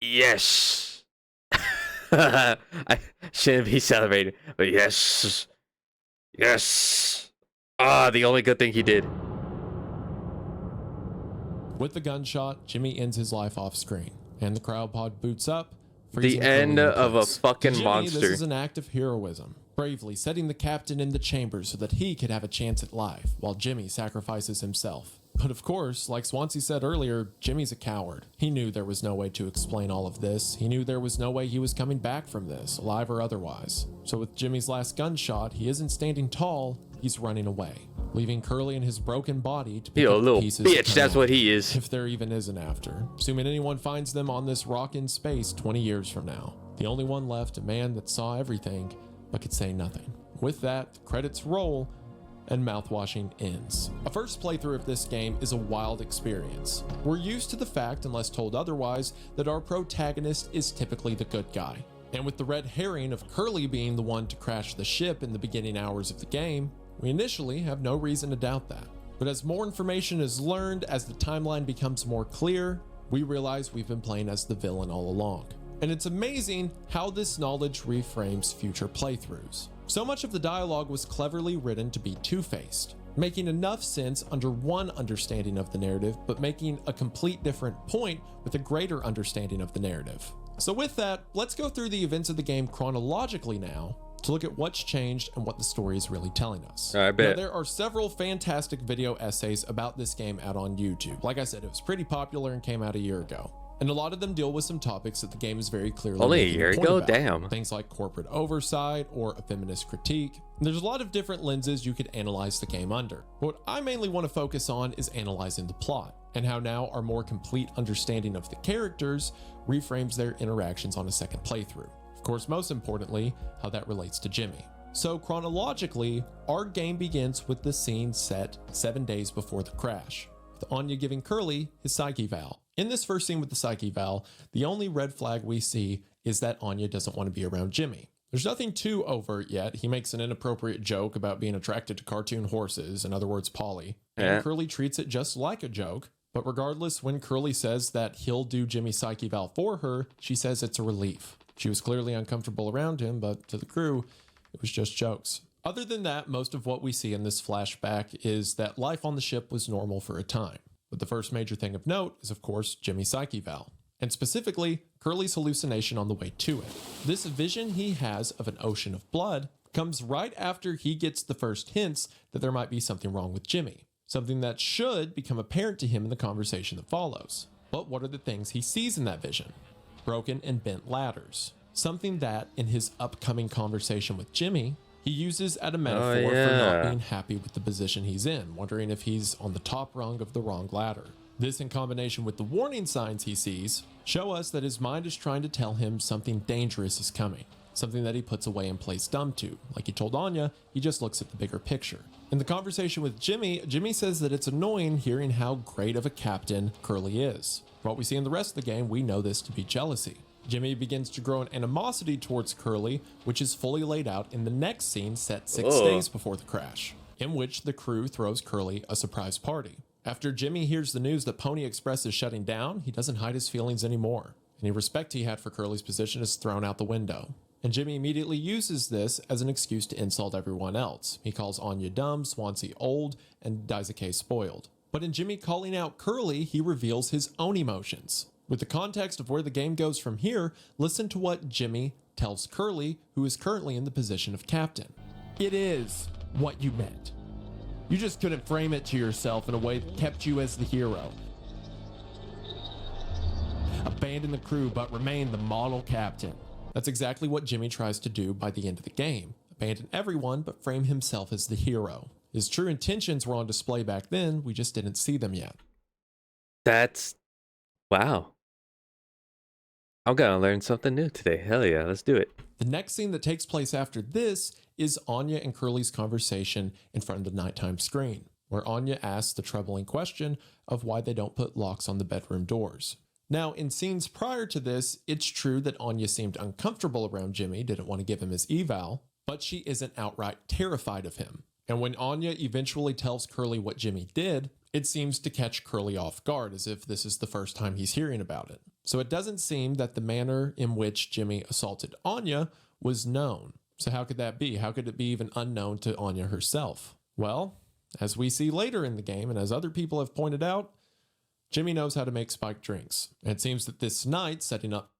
Yes. I shouldn't be celebrating, but yes. Yes. Ah, the only good thing he did. With the gunshot, Jimmy ends his life off screen, and the cryopod boots up. The end of a fucking Jimmy, monster. This is an act of heroism, bravely setting the captain in the chamber so that he could have a chance at life, while Jimmy sacrifices himself. But of course, like Swansea said earlier, Jimmy's a coward. He knew there was no way to explain all of this. He knew there was no way he was coming back from this, alive or otherwise. So with Jimmy's last gunshot, he isn't standing tall, he's running away, leaving Curly and his broken body to pick up little pieces bitch, that's what he is. if there even is an after, assuming anyone finds them on this rock in space 20 years from now. The only one left, a man that saw everything but could say nothing. With that, the credits roll and Mouthwashing ends. A first playthrough of this game is a wild experience. We're used to the fact, unless told otherwise, that our protagonist is typically the good guy. And with the red herring of Curly being the one to crash the ship in the beginning hours of the game, we initially have no reason to doubt that. But as more information is learned, as the timeline becomes more clear, we realize we've been playing as the villain all along. And it's amazing how this knowledge reframes future playthroughs. So much of the dialogue was cleverly written to be two-faced, making enough sense under one understanding of the narrative, but making a complete different point with a greater understanding of the narrative. So with that, let's go through the events of the game chronologically now to look at what's changed and what the story is really telling us. I bet. Now, there are several fantastic video essays about this game out on YouTube. Like I said, it was pretty popular and came out a year ago. And a lot of them deal with some topics that the game is very clearly Only a making year point ago? about. Damn. Things like corporate oversight or a feminist critique. And there's a lot of different lenses you could analyze the game under. What I mainly want to focus on is analyzing the plot and how now our more complete understanding of the characters reframes their interactions on a second playthrough. Of course, most importantly, how that relates to Jimmy. So chronologically, our game begins with the scene set 7 days before the crash, with Anya giving Curly his psyche eval. In this first scene with the psyche eval, the only red flag we see is that Anya doesn't want to be around Jimmy. There's nothing too overt yet. He makes an inappropriate joke about being attracted to cartoon horses, in other words, Polly. And Curly treats it just like a joke. But regardless, when Curly says that he'll do Jimmy's psyche eval for her, she says it's a relief. She was clearly uncomfortable around him, but to the crew, it was just jokes. Other than that, most of what we see in this flashback is that life on the ship was normal for a time. But the first major thing of note is, of course, Jimmy's psyche eval, and specifically, Curly's hallucination on the way to it. This vision he has of an ocean of blood comes right after he gets the first hints that there might be something wrong with Jimmy, something that should become apparent to him in the conversation that follows. But what are the things he sees in that vision? Broken and bent ladders, something that, in his upcoming conversation with Jimmy, he uses as a metaphor for not being happy with the position he's in, wondering if he's on the top rung of the wrong ladder. This, in combination with the warning signs he sees, show us that his mind is trying to tell him something dangerous is coming, something that he puts away and plays dumb to. Like he told Anya, he just looks at the bigger picture. In the conversation with Jimmy, Jimmy says that it's annoying hearing how great of a captain Curly is. What we see in the rest of the game, we know this to be jealousy. Jimmy begins to grow an animosity towards Curly, which is fully laid out in the next scene set 6 days before the crash, in which the crew throws Curly a surprise party. After Jimmy hears the news that Pony Express is shutting down, he doesn't hide his feelings anymore. Any respect he had for Curly's position is thrown out the window. And Jimmy immediately uses this as an excuse to insult everyone else. He calls Anya dumb, Swansea old, and Daisuke spoiled. But in Jimmy calling out Curly, he reveals his own emotions. With the context of where the game goes from here, listen to what Jimmy tells Curly, who is currently in the position of captain. It is what you meant. You just couldn't frame it to yourself in a way that kept you as the hero. Abandon the crew, but remain the model captain. That's exactly what Jimmy tries to do by the end of the game. Abandon everyone, but frame himself as the hero. His true intentions were on display back then, we just didn't see them yet. That's... wow. I'm gonna learn something new today. Hell yeah, let's do it. The next scene that takes place after this is Anya and Curly's conversation in front of the nighttime screen, where Anya asks the troubling question of why they don't put locks on the bedroom doors. Now, in scenes prior to this, it's true that Anya seemed uncomfortable around Jimmy, didn't want to give him his eval, but she isn't outright terrified of him. And when Anya eventually tells Curly what Jimmy did, it seems to catch Curly off guard, as if this is the first time he's hearing about it. So it doesn't seem that the manner in which Jimmy assaulted Anya was known. So how could that be? How could it be even unknown to Anya herself? Well, as we see later in the game, and as other people have pointed out, Jimmy knows how to make spiked drinks. And it seems that this night, setting up...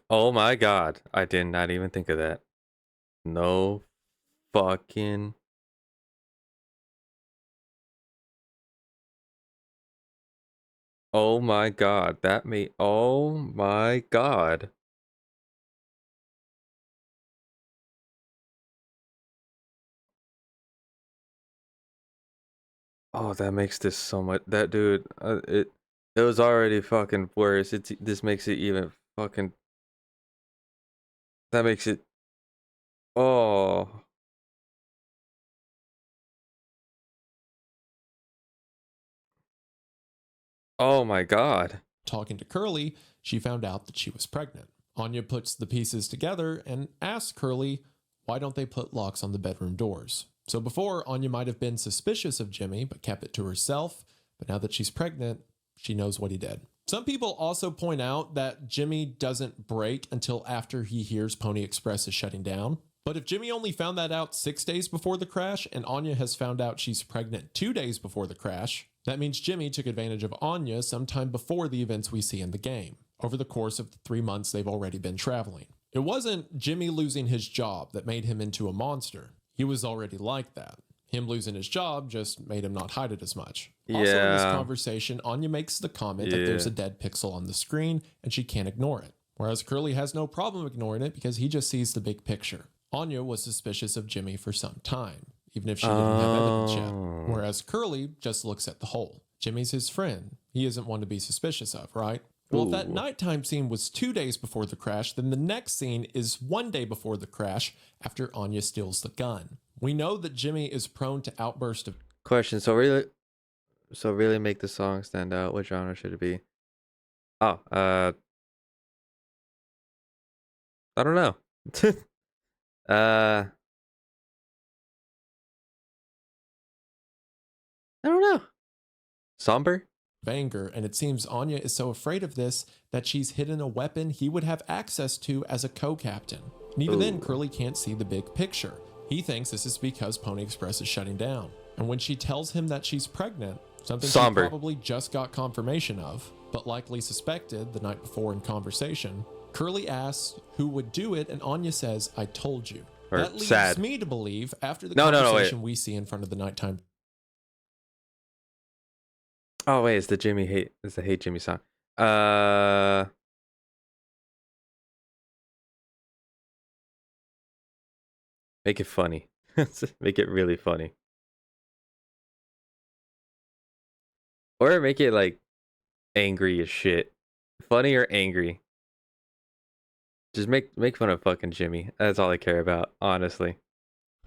Oh my god, I did not even think of that. No fucking... oh my god, that made... oh my god. Oh, that makes this so much... that dude, it was already fucking worse. This makes it even fucking... that makes it... oh... oh my god. Talking to Curly, she found out that she was pregnant. Anya puts the pieces together and asks Curly, why don't they put locks on the bedroom doors? So before, Anya might have been suspicious of Jimmy, but kept it to herself. But now that she's pregnant, she knows what he did. Some people also point out that Jimmy doesn't break until after he hears Pony Express is shutting down. But if Jimmy only found that out 6 days before the crash, and Anya has found out she's pregnant 2 days before the crash, that means Jimmy took advantage of Anya sometime before the events we see in the game, over the course of the 3 months they've already been traveling. It wasn't Jimmy losing his job that made him into a monster. He was already like that. Him losing his job just made him not hide it as much. Also in this conversation, Anya makes the comment that there's a dead pixel on the screen and she can't ignore it. Whereas Curly has no problem ignoring it because he just sees the big picture. Anya was suspicious of Jimmy for some time, even if she didn't have evidence yet. Whereas Curly just looks at the whole. Jimmy's his friend. He isn't one to be suspicious of, right? Well, if that nighttime scene was 2 days before the crash, then the next scene is 1 day before the crash after Anya steals the gun. We know that Jimmy is prone to outbursts of... question, so really make the song stand out, what genre should it be? Oh, I don't know. I don't know. Somber? anger, and it seems Anya is so afraid of this that she's hidden a weapon he would have access to as a co-captain. And even then, Curly can't see the big picture. He thinks this is because Pony Express is shutting down. And when she tells him that she's pregnant, something she probably just got confirmation of, but likely suspected the night before in conversation, Curly asks who would do it, and Anya says, I told you. Or that leads sad. me to believe, after the conversation we see in front of the nighttime... Oh wait, it's the Hate Jimmy song. Make it funny. Make it really funny. Or make it like angry as shit. Funny or angry. Just make fun of fucking Jimmy. That's all I care about, honestly.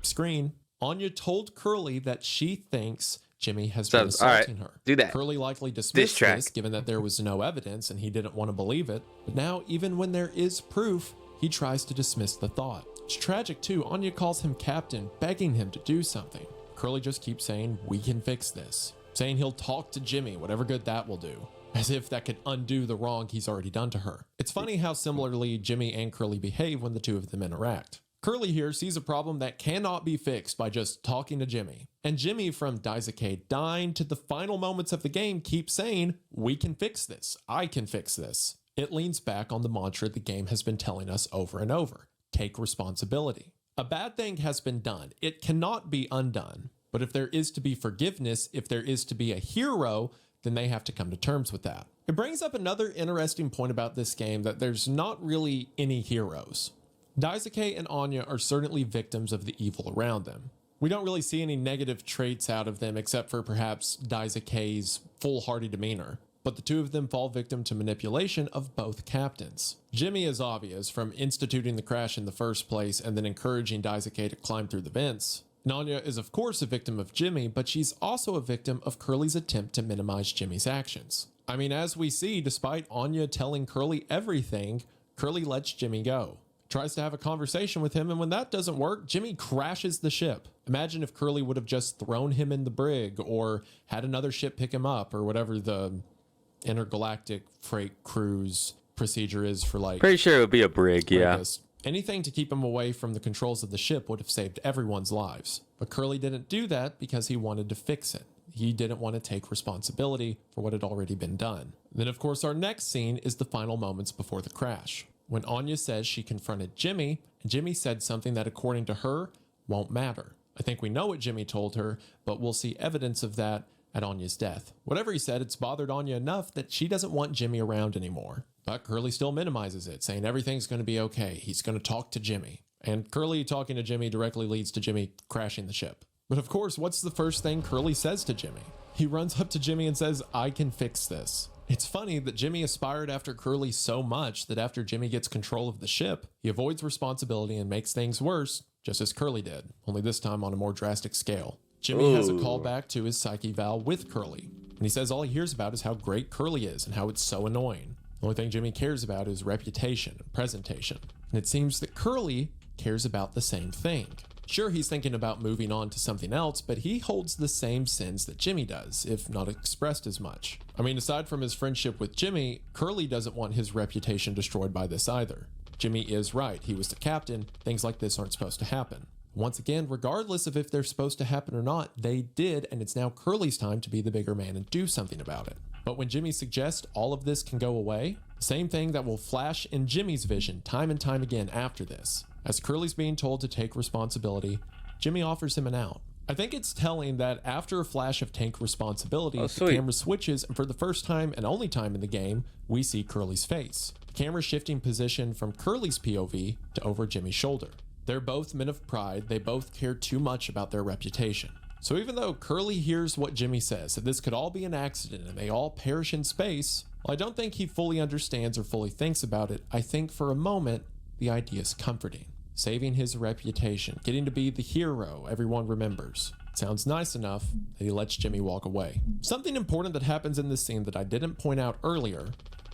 Screen, Anya told Curly that she thinks Jimmy has So, been all right, assaulting her. do that. Curly likely dismissed track. this given that there was no evidence and he didn't want to believe it. But now, even when there is proof, he tries to dismiss the thought. It's tragic too. Anya calls him captain, begging him to do something. Curly just keeps saying, we can fix this. Saying he'll talk to Jimmy, whatever good that will do. As if that could undo the wrong he's already done to her. It's funny how similarly Jimmy and Curly behave when the two of them interact. Curly here sees a problem that cannot be fixed by just talking to Jimmy. And Jimmy, from Daisuke dying to the final moments of the game, keeps saying, we can fix this. I can fix this. It leans back on the mantra the game has been telling us over and over. Take responsibility. A bad thing has been done. It cannot be undone. But if there is to be forgiveness, if there is to be a hero, then they have to come to terms with that. It brings up another interesting point about this game, that there's not really any heroes. Daisuke and Anya are certainly victims of the evil around them. We don't really see any negative traits out of them except for perhaps Daisuke's foolhardy demeanor, but the two of them fall victim to manipulation of both captains. Jimmy is obvious, from instituting the crash in the first place and then encouraging Daisuke to climb through the vents. Anya is of course a victim of Jimmy, but she's also a victim of Curly's attempt to minimize Jimmy's actions. I mean, as we see, despite Anya telling Curly everything, Curly lets Jimmy go. Tries to have a conversation with him, and when that doesn't work, Jimmy crashes the ship. Imagine if Curly would have just thrown him in the brig or had another ship pick him up, or whatever the intergalactic freight cruise procedure is for, like, Pretty sure it would be a brig, yeah. Vegas. Anything to keep him away from the controls of the ship would have saved everyone's lives. But Curly didn't do that because he wanted to fix it. He didn't want to take responsibility for what had already been done. Then, of course, our next scene is the final moments before the crash, when Anya says she confronted Jimmy, and Jimmy said something that, according to her, won't matter. I think we know what Jimmy told her, but we'll see evidence of that at Anya's death. Whatever he said, it's bothered Anya enough that she doesn't want Jimmy around anymore. But Curly still minimizes it, saying everything's going to be okay. He's going to talk to Jimmy. And Curly talking to Jimmy directly leads to Jimmy crashing the ship. But of course, what's the first thing Curly says to Jimmy? He runs up to Jimmy and says, I can fix this. It's funny that Jimmy aspired after Curly so much that after Jimmy gets control of the ship, he avoids responsibility and makes things worse, just as Curly did, only this time on a more drastic scale. Jimmy has a callback to his psyche val with Curly, and he says all he hears about is how great Curly is and how it's so annoying. The only thing Jimmy cares about is reputation and presentation, and it seems that Curly cares about the same thing. Sure, he's thinking about moving on to something else, but he holds the same sins that Jimmy does, if not expressed as much. I mean, aside from his friendship with Jimmy, Curly doesn't want his reputation destroyed by this either. Jimmy is right. He was the captain. Things like this aren't supposed to happen. Once again, regardless of if they're supposed to happen or not, they did, and it's now Curly's time to be the bigger man and do something about it. But when Jimmy suggests all of this can go away, the same thing that will flash in Jimmy's vision time and time again after this. As Curly's being told to take responsibility, Jimmy offers him an out. I think it's telling that after a flash of take responsibility, the camera switches, and for the first time and only time in the game, we see Curly's face. The camera shifting position from Curly's POV to over Jimmy's shoulder. They're both men of pride. They both care too much about their reputation. So even though Curly hears what Jimmy says, that this could all be an accident and they all perish in space, well, I don't think he fully understands or fully thinks about it. I think for a moment, the idea is comforting. Saving his reputation, getting to be the hero everyone remembers. It sounds nice enough that he lets Jimmy walk away. Something important that happens in this scene that I didn't point out earlier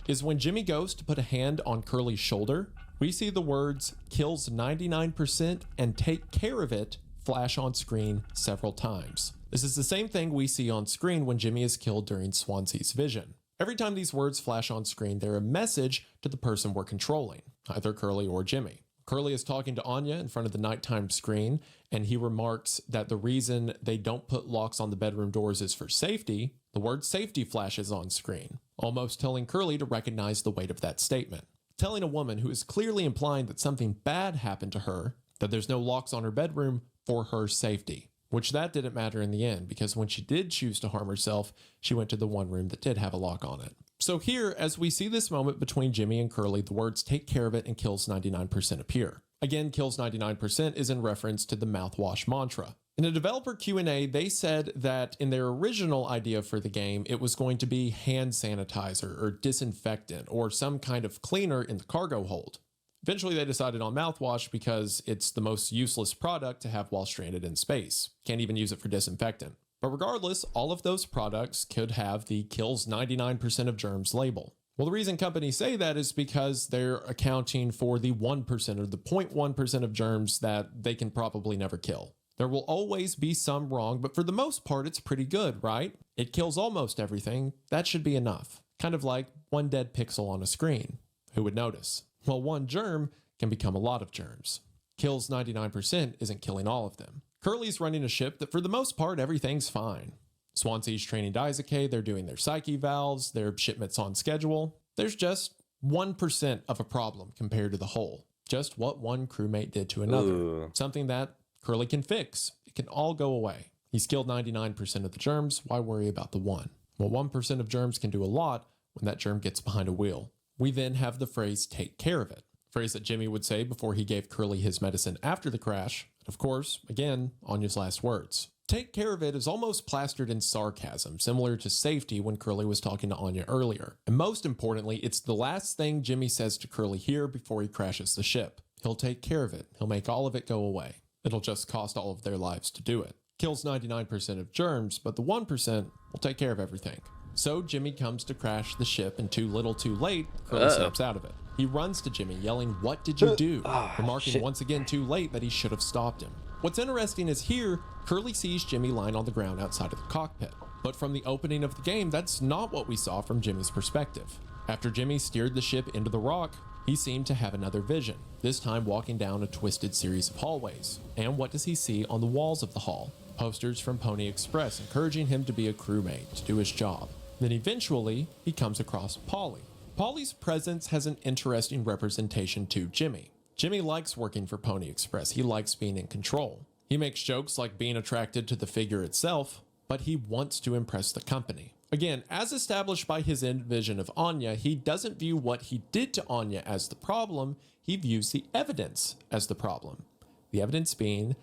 is when Jimmy goes to put a hand on Curly's shoulder, we see the words kills 99% and take care of it flash on screen several times. This is the same thing we see on screen when Jimmy is killed during Swansea's vision. Every time these words flash on screen, they're a message to the person we're controlling, either Curly or Jimmy. Curly is talking to Anya in front of the nighttime screen, and he remarks that the reason they don't put locks on the bedroom doors is for safety. The word safety flashes on screen, almost telling Curly to recognize the weight of that statement. Telling a woman who is clearly implying that something bad happened to her, that there's no locks on her bedroom for her safety. Which that didn't matter in the end, because when she did choose to harm herself, she went to the one room that did have a lock on it. So here, as we see this moment between Jimmy and Curly, the words take care of it and kills 99% appear. Again, kills 99% is in reference to the mouthwash mantra. In a developer Q&A, they said that in their original idea for the game, it was going to be hand sanitizer or disinfectant or some kind of cleaner in the cargo hold. Eventually, they decided on mouthwash because it's the most useless product to have while stranded in space. Can't even use it for disinfectant. But regardless, all of those products could have the kills 99% of germs label. Well, the reason companies say that is because they're accounting for the 1% or the 0.1% of germs that they can probably never kill. There will always be some wrong, but for the most part, it's pretty good, right? It kills almost everything. That should be enough. Kind of like one dead pixel on a screen. Who would notice? Well, one germ can become a lot of germs. Kills 99% isn't killing all of them. Curly's running a ship that for the most part, everything's fine. Swansea's training Daisuke, they're doing their psyche valves, their shipments on schedule. There's just 1% of a problem compared to the whole. Just what one crewmate did to another. Ooh. Something that Curly can fix. It can all go away. He's killed 99% of the germs, why worry about the one? Well, 1% of germs can do a lot when that germ gets behind a wheel. We then have the phrase, take care of it. Phrase that Jimmy would say before he gave Curly his medicine after the crash. Of course, again, Anya's last words. Take care of it is almost plastered in sarcasm, similar to safety when Curly was talking to Anya earlier. And most importantly, it's the last thing Jimmy says to Curly here before he crashes the ship. He'll take care of it. He'll make all of it go away. It'll just cost all of their lives to do it. Kills 99% of germs, but the 1% will take care of everything. So Jimmy comes to crash the ship, and too little too late, Curly snaps out of it. He runs to Jimmy, yelling, "What did you do?" Remarking once again too late that he should have stopped him. What's interesting is here, Curly sees Jimmy lying on the ground outside of the cockpit. But from the opening of the game, that's not what we saw from Jimmy's perspective. After Jimmy steered the ship into the rock, he seemed to have another vision, this time walking down a twisted series of hallways. And what does he see on the walls of the hall? Posters from Pony Express encouraging him to be a crewmate, to do his job. Then eventually, he comes across Polly. Polly's presence has an interesting representation to Jimmy. Jimmy likes working for Pony Express. He likes being in control. He makes jokes like being attracted to the figure itself, but he wants to impress the company. Again, as established by his vision of Anya, he doesn't view what he did to Anya as the problem. He views the evidence as the problem. The evidence being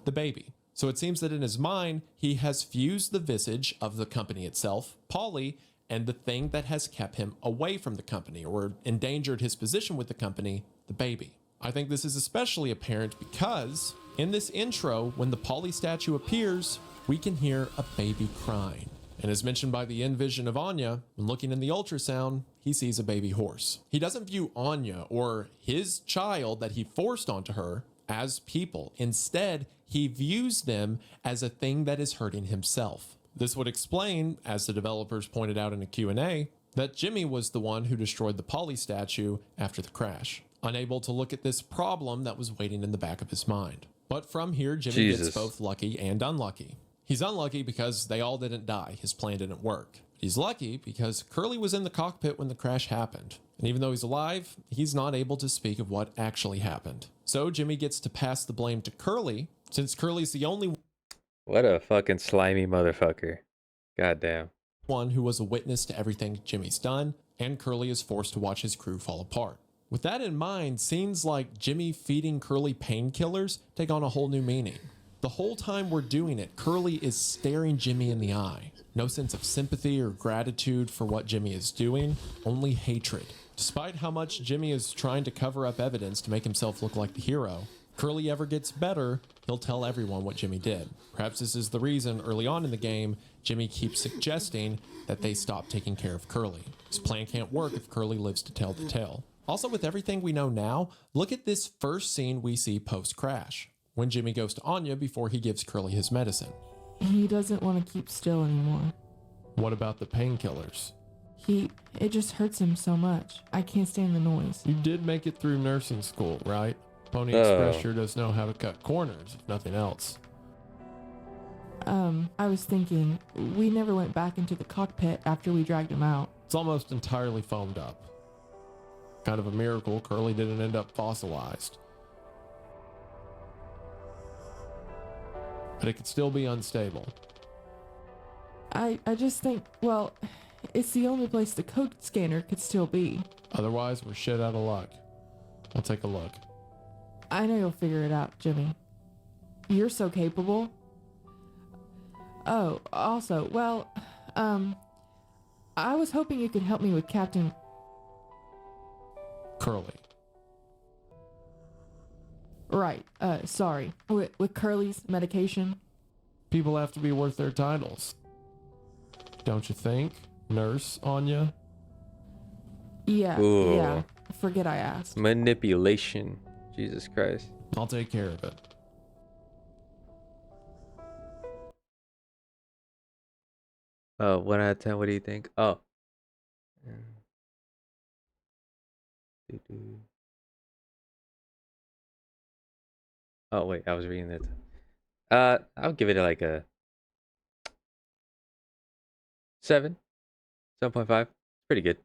the baby. So it seems that in his mind, he has fused the visage of the company itself, Polly, and the thing that has kept him away from the company or endangered his position with the company, the baby. I think this is especially apparent because in this intro, when the Polly statue appears, we can hear a baby crying. And as mentioned by the vision of Anya, when looking in the ultrasound, he sees a baby horse. He doesn't view Anya or his child that he forced onto her as people. Instead, he views them as a thing that is hurting himself. This would explain, as the developers pointed out in a Q&A, that Jimmy was the one who destroyed the Polly statue after the crash, unable to look at this problem that was waiting in the back of his mind. But from here, Jimmy gets both lucky and unlucky. He's unlucky because they all didn't die. His plan didn't work. He's lucky because Curly was in the cockpit when the crash happened. And even though he's alive, he's not able to speak of what actually happened. So Jimmy gets to pass the blame to Curly, since Curly's the only What a fucking slimy motherfucker. Goddamn. one who was a witness to everything Jimmy's done, and Curly is forced to watch his crew fall apart. With that in mind, scenes like Jimmy feeding Curly painkillers take on a whole new meaning. The whole time we're doing it, Curly is staring Jimmy in the eye. No sense of sympathy or gratitude for what Jimmy is doing, only hatred. Despite how much Jimmy is trying to cover up evidence to make himself look like the hero, Curly ever gets better, he'll tell everyone what Jimmy did. Perhaps this is the reason early on in the game, Jimmy keeps suggesting that they stop taking care of Curly. His plan can't work if Curly lives to tell the tale. Also, with everything we know now, look at this first scene we see post-crash, when Jimmy goes to Anya before he gives Curly his medicine. He doesn't want to keep still anymore. What about the painkillers? It just hurts him so much. I can't stand the noise. You did make it through nursing school, right? Pony Express sure does know how to cut corners, if nothing else. I was thinking, we never went back into the cockpit after we dragged him out. It's almost entirely foamed up. Kind of a miracle Curly didn't end up fossilized. But it could still be unstable. I just think, well, it's the only place the code scanner could still be. Otherwise, we're shit out of luck. I'll take a look. I know you'll figure it out, Jimmy. You're so capable. Oh, also, well, I was hoping you could help me with Captain Curly. Right, sorry. With Curly's medication. People have to be worth their titles. Don't you think, Nurse Anya? Yeah, Ooh. yeah. Forget I asked. Manipulation. Jesus Christ. I'll take care of it. Oh, 1 out of 10. What do you think? Oh. Doo-doo. Oh wait, I was reading it. I'll give it like a 7, 7.5. Pretty good.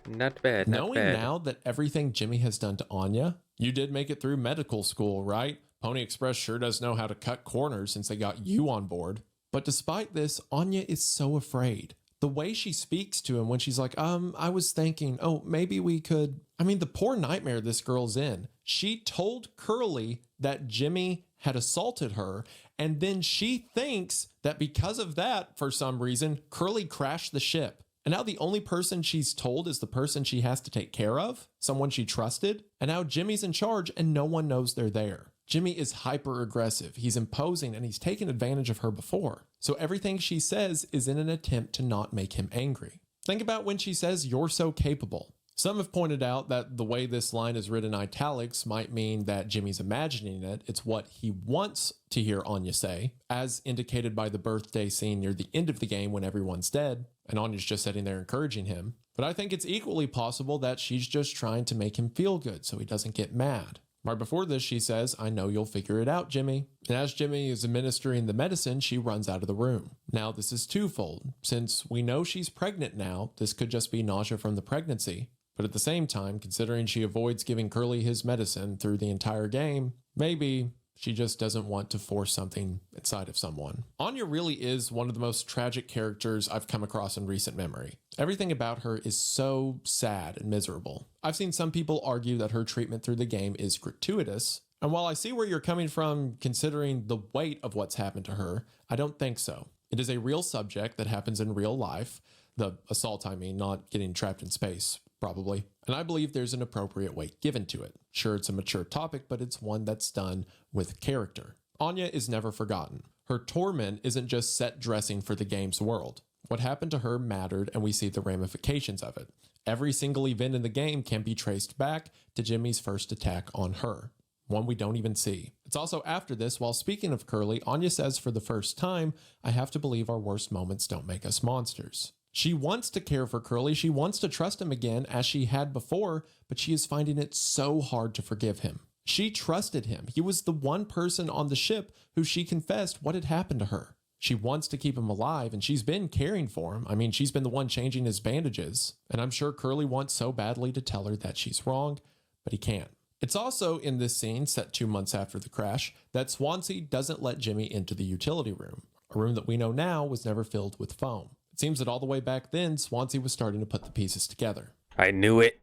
Not bad, not Knowing bad. now that everything Jimmy has done to Anya, you did make it through medical school, right? Pony Express sure does know how to cut corners since they got you on board. But despite this, Anya is so afraid. The way she speaks to him when she's like, I was thinking, oh, maybe we could. I mean, the poor nightmare this girl's in. She told Curly that Jimmy had assaulted her, and then she thinks that because of that, for some reason, Curly crashed the ship. And now the only person she's told is the person she has to take care of, someone she trusted. And now Jimmy's in charge and no one knows they're there. Jimmy is hyper aggressive. He's imposing and he's taken advantage of her before. So everything she says is in an attempt to not make him angry. Think about when she says, "You're so capable." Some have pointed out that the way this line is written in italics might mean that Jimmy's imagining it. It's what he wants to hear Anya say, as indicated by the birthday scene near the end of the game when everyone's dead, and Anya's just sitting there encouraging him. But I think it's equally possible that she's just trying to make him feel good so he doesn't get mad. Right before this, she says, "I know you'll figure it out, Jimmy." And as Jimmy is administering the medicine, she runs out of the room. Now, this is twofold. Since we know she's pregnant now, this could just be nausea from the pregnancy. But at the same time, considering she avoids giving Curly his medicine through the entire game, maybe she just doesn't want to force something inside of someone. Anya really is one of the most tragic characters I've come across in recent memory. Everything about her is so sad and miserable. I've seen some people argue that her treatment through the game is gratuitous, and while I see where you're coming from considering the weight of what's happened to her, I don't think so. It is a real subject that happens in real life. The assault, I mean, not getting trapped in space, probably. And I believe there's an appropriate weight given to it. Sure, it's a mature topic, but it's one that's done with character. Anya is never forgotten. Her torment isn't just set dressing for the game's world. What happened to her mattered, and we see the ramifications of it. Every single event in the game can be traced back to Jimmy's first attack on her, one we don't even see. It's also after this, while speaking of Curly, Anya says for the first time, "I have to believe our worst moments don't make us monsters." She wants to care for Curly, she wants to trust him again as she had before, but she is finding it so hard to forgive him. She trusted him. He was the one person on the ship who she confessed what had happened to her. She wants to keep him alive, and she's been caring for him. I mean, she's been the one changing his bandages, and I'm sure Curly wants so badly to tell her that she's wrong, but he can't. It's also in this scene, set 2 months after the crash, that Swansea doesn't let Jimmy into the utility room, a room that we know now was never filled with foam. It seems that all the way back then, Swansea was starting to put the pieces together. I knew it.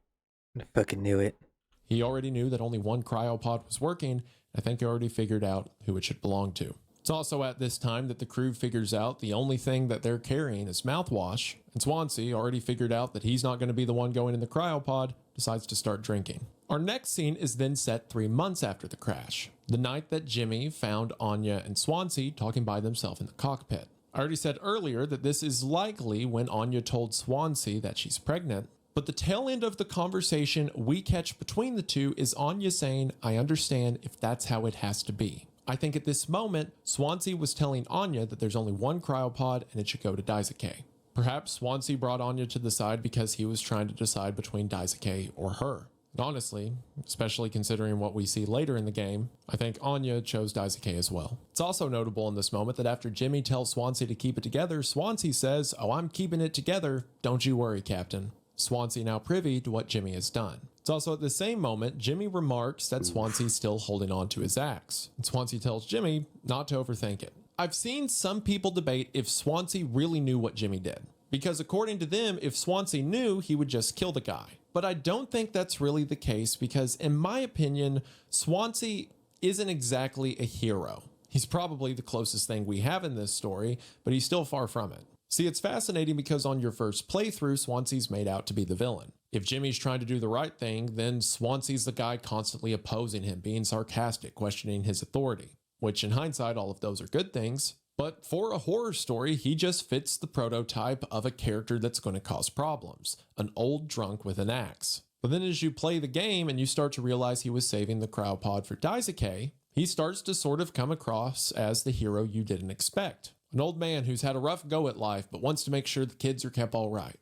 I fucking knew it. He already knew that only one cryopod was working. I think he already figured out who it should belong to. It's also at this time that the crew figures out the only thing that they're carrying is mouthwash, and Swansea already figured out that he's not going to be the one going in the cryopod, decides to start drinking. Our next scene is then set 3 months after the crash, the night that Jimmy found Anya and Swansea talking by themselves in the cockpit. I already said earlier that this is likely when Anya told Swansea that she's pregnant, but the tail end of the conversation we catch between the two is Anya saying, "I understand if that's how it has to be." I think at this moment, Swansea was telling Anya that there's only one cryopod and it should go to Daisuke. Perhaps Swansea brought Anya to the side because he was trying to decide between Daisuke or her. And honestly, especially considering what we see later in the game, I think Anya chose Daisuke as well. It's also notable in this moment that after Jimmy tells Swansea to keep it together, Swansea says, "Oh, I'm keeping it together. Don't you worry, Captain." Swansea now privy to what Jimmy has done. It's also at the same moment, Jimmy remarks that Swansea's still holding on to his axe. And Swansea tells Jimmy not to overthink it. I've seen some people debate if Swansea really knew what Jimmy did. Because according to them, if Swansea knew, he would just kill the guy. But I don't think that's really the case because, in my opinion, Swansea isn't exactly a hero. He's probably the closest thing we have in this story, but he's still far from it. See, it's fascinating because on your first playthrough, Swansea's made out to be the villain. If Jimmy's trying to do the right thing, then Swansea's the guy constantly opposing him, being sarcastic, questioning his authority. Which in hindsight, all of those are good things. But for a horror story, he just fits the prototype of a character that's going to cause problems. An old drunk with an axe. But then as you play the game and you start to realize he was saving the cryopod for Daisuke, he starts to sort of come across as the hero you didn't expect. An old man who's had a rough go at life but wants to make sure the kids are kept all right.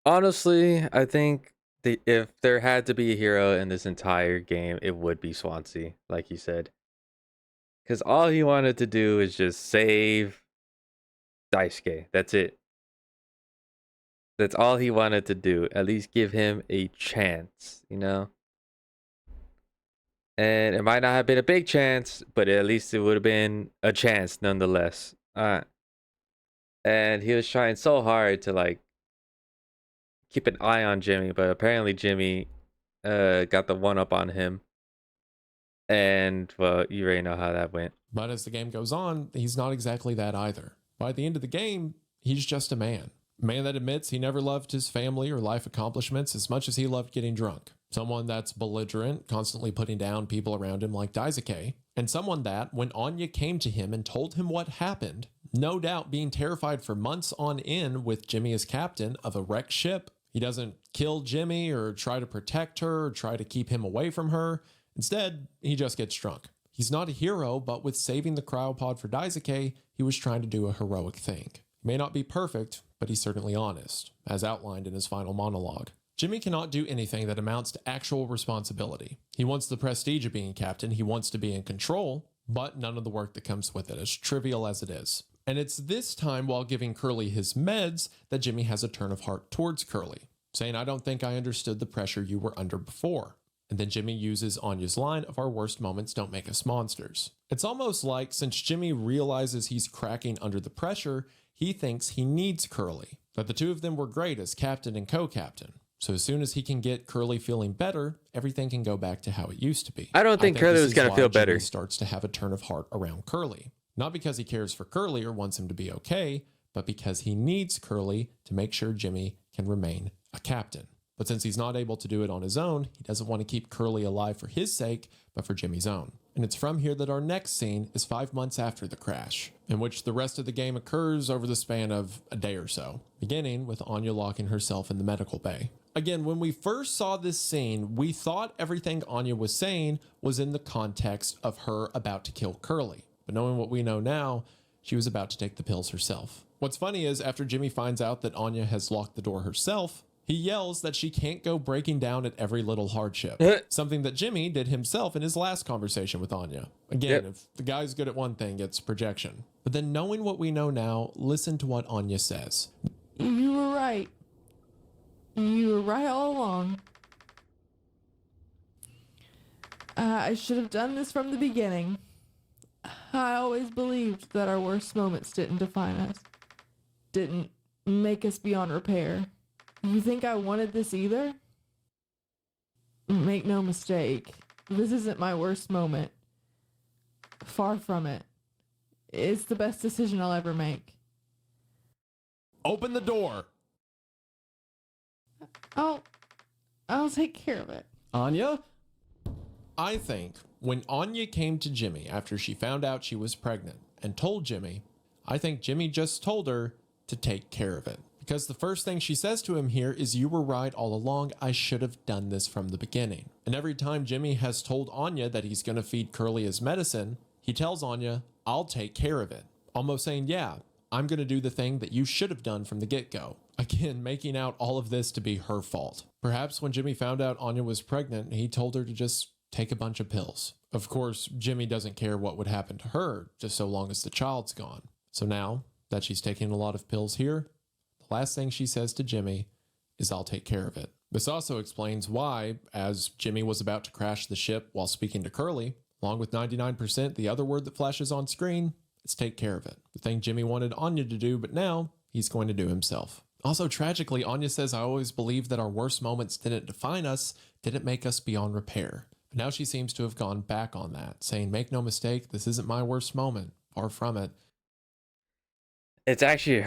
Honestly, I think if there had to be a hero in this entire game, it would be Swansea, like you said. Because all he wanted to do is just save Daisuke. That's it. That's all he wanted to do. At least give him a chance, you know? And it might not have been a big chance, but at least it would have been a chance nonetheless. And he was trying so hard to like keep an eye on Jimmy, but apparently Jimmy got the one up on him. And well, you already know how that went. But as the game goes on, he's not exactly that either. By the end of the game, he's just a man. A man that admits he never loved his family or life accomplishments as much as he loved getting drunk. Someone that's belligerent, constantly putting down people around him like Daisuke. And someone that, when Anya came to him and told him what happened, no doubt being terrified for months on end with Jimmy as captain of a wrecked ship. He doesn't kill Jimmy or try to protect her or try to keep him away from her. Instead, he just gets drunk. He's not a hero, but with saving the cryopod for Daisuke, he was trying to do a heroic thing. He may not be perfect, but he's certainly honest, as outlined in his final monologue. Jimmy cannot do anything that amounts to actual responsibility. He wants the prestige of being captain, he wants to be in control, but none of the work that comes with it, as trivial as it is. And it's this time while giving Curly his meds that Jimmy has a turn of heart towards Curly, saying, "I don't think I understood the pressure you were under before." And then Jimmy uses Anya's line of "our worst moments don't make us monsters." It's almost like since Jimmy realizes he's cracking under the pressure, he thinks he needs Curly, that the two of them were great as captain and co-captain. So as soon as he can get Curly feeling better, everything can go back to how it used to be. I don't think Curly was going to feel better. Jimmy starts to have a turn of heart around Curly. Not because he cares for Curly or wants him to be okay, but because he needs Curly to make sure Jimmy can remain a captain. But since he's not able to do it on his own, he doesn't want to keep Curly alive for his sake, but for Jimmy's own. And it's from here that our next scene is 5 months after the crash, in which the rest of the game occurs over the span of a day or so, beginning with Anya locking herself in the medical bay. Again, when we first saw this scene, we thought everything Anya was saying was in the context of her about to kill Curly. But knowing what we know now, she was about to take the pills herself. What's funny is after Jimmy finds out that Anya has locked the door herself, he yells that she can't go breaking down at every little hardship. Something that Jimmy did himself in his last conversation with Anya. Again, if the guy's good at one thing, it's projection. But then knowing what we know now, listen to what Anya says. You were right. You were right all along. I should have done this from the beginning. I always believed that our worst moments didn't define us. Didn't make us beyond repair. You think I wanted this either? Make no mistake, this isn't my worst moment. Far from it. It's the best decision I'll ever make. Open the door. I'll take care of it. Anya? I think when Anya came to Jimmy after she found out she was pregnant and told Jimmy, I think Jimmy just told her to take care of it. Because the first thing she says to him here is, "You were right all along. I should have done this from the beginning." And every time Jimmy has told Anya that he's going to feed Curly his medicine, he tells Anya, "I'll take care of it." Almost saying, yeah, I'm going to do the thing that you should have done from the get-go. Again, making out all of this to be her fault. Perhaps when Jimmy found out Anya was pregnant, he told her to just take a bunch of pills. Of course, Jimmy doesn't care what would happen to her, just so long as the child's gone. So now that she's taking a lot of pills here, the last thing she says to Jimmy is, "I'll take care of it." This also explains why, as Jimmy was about to crash the ship while speaking to Curly, along with 99%, the other word that flashes on screen is "take care of it." The thing Jimmy wanted Anya to do, but now he's going to do himself. Also, tragically, Anya says, "I always believed that our worst moments didn't define us, didn't make us beyond repair." But now she seems to have gone back on that, saying, "Make no mistake, this isn't my worst moment. Far from it." It's actually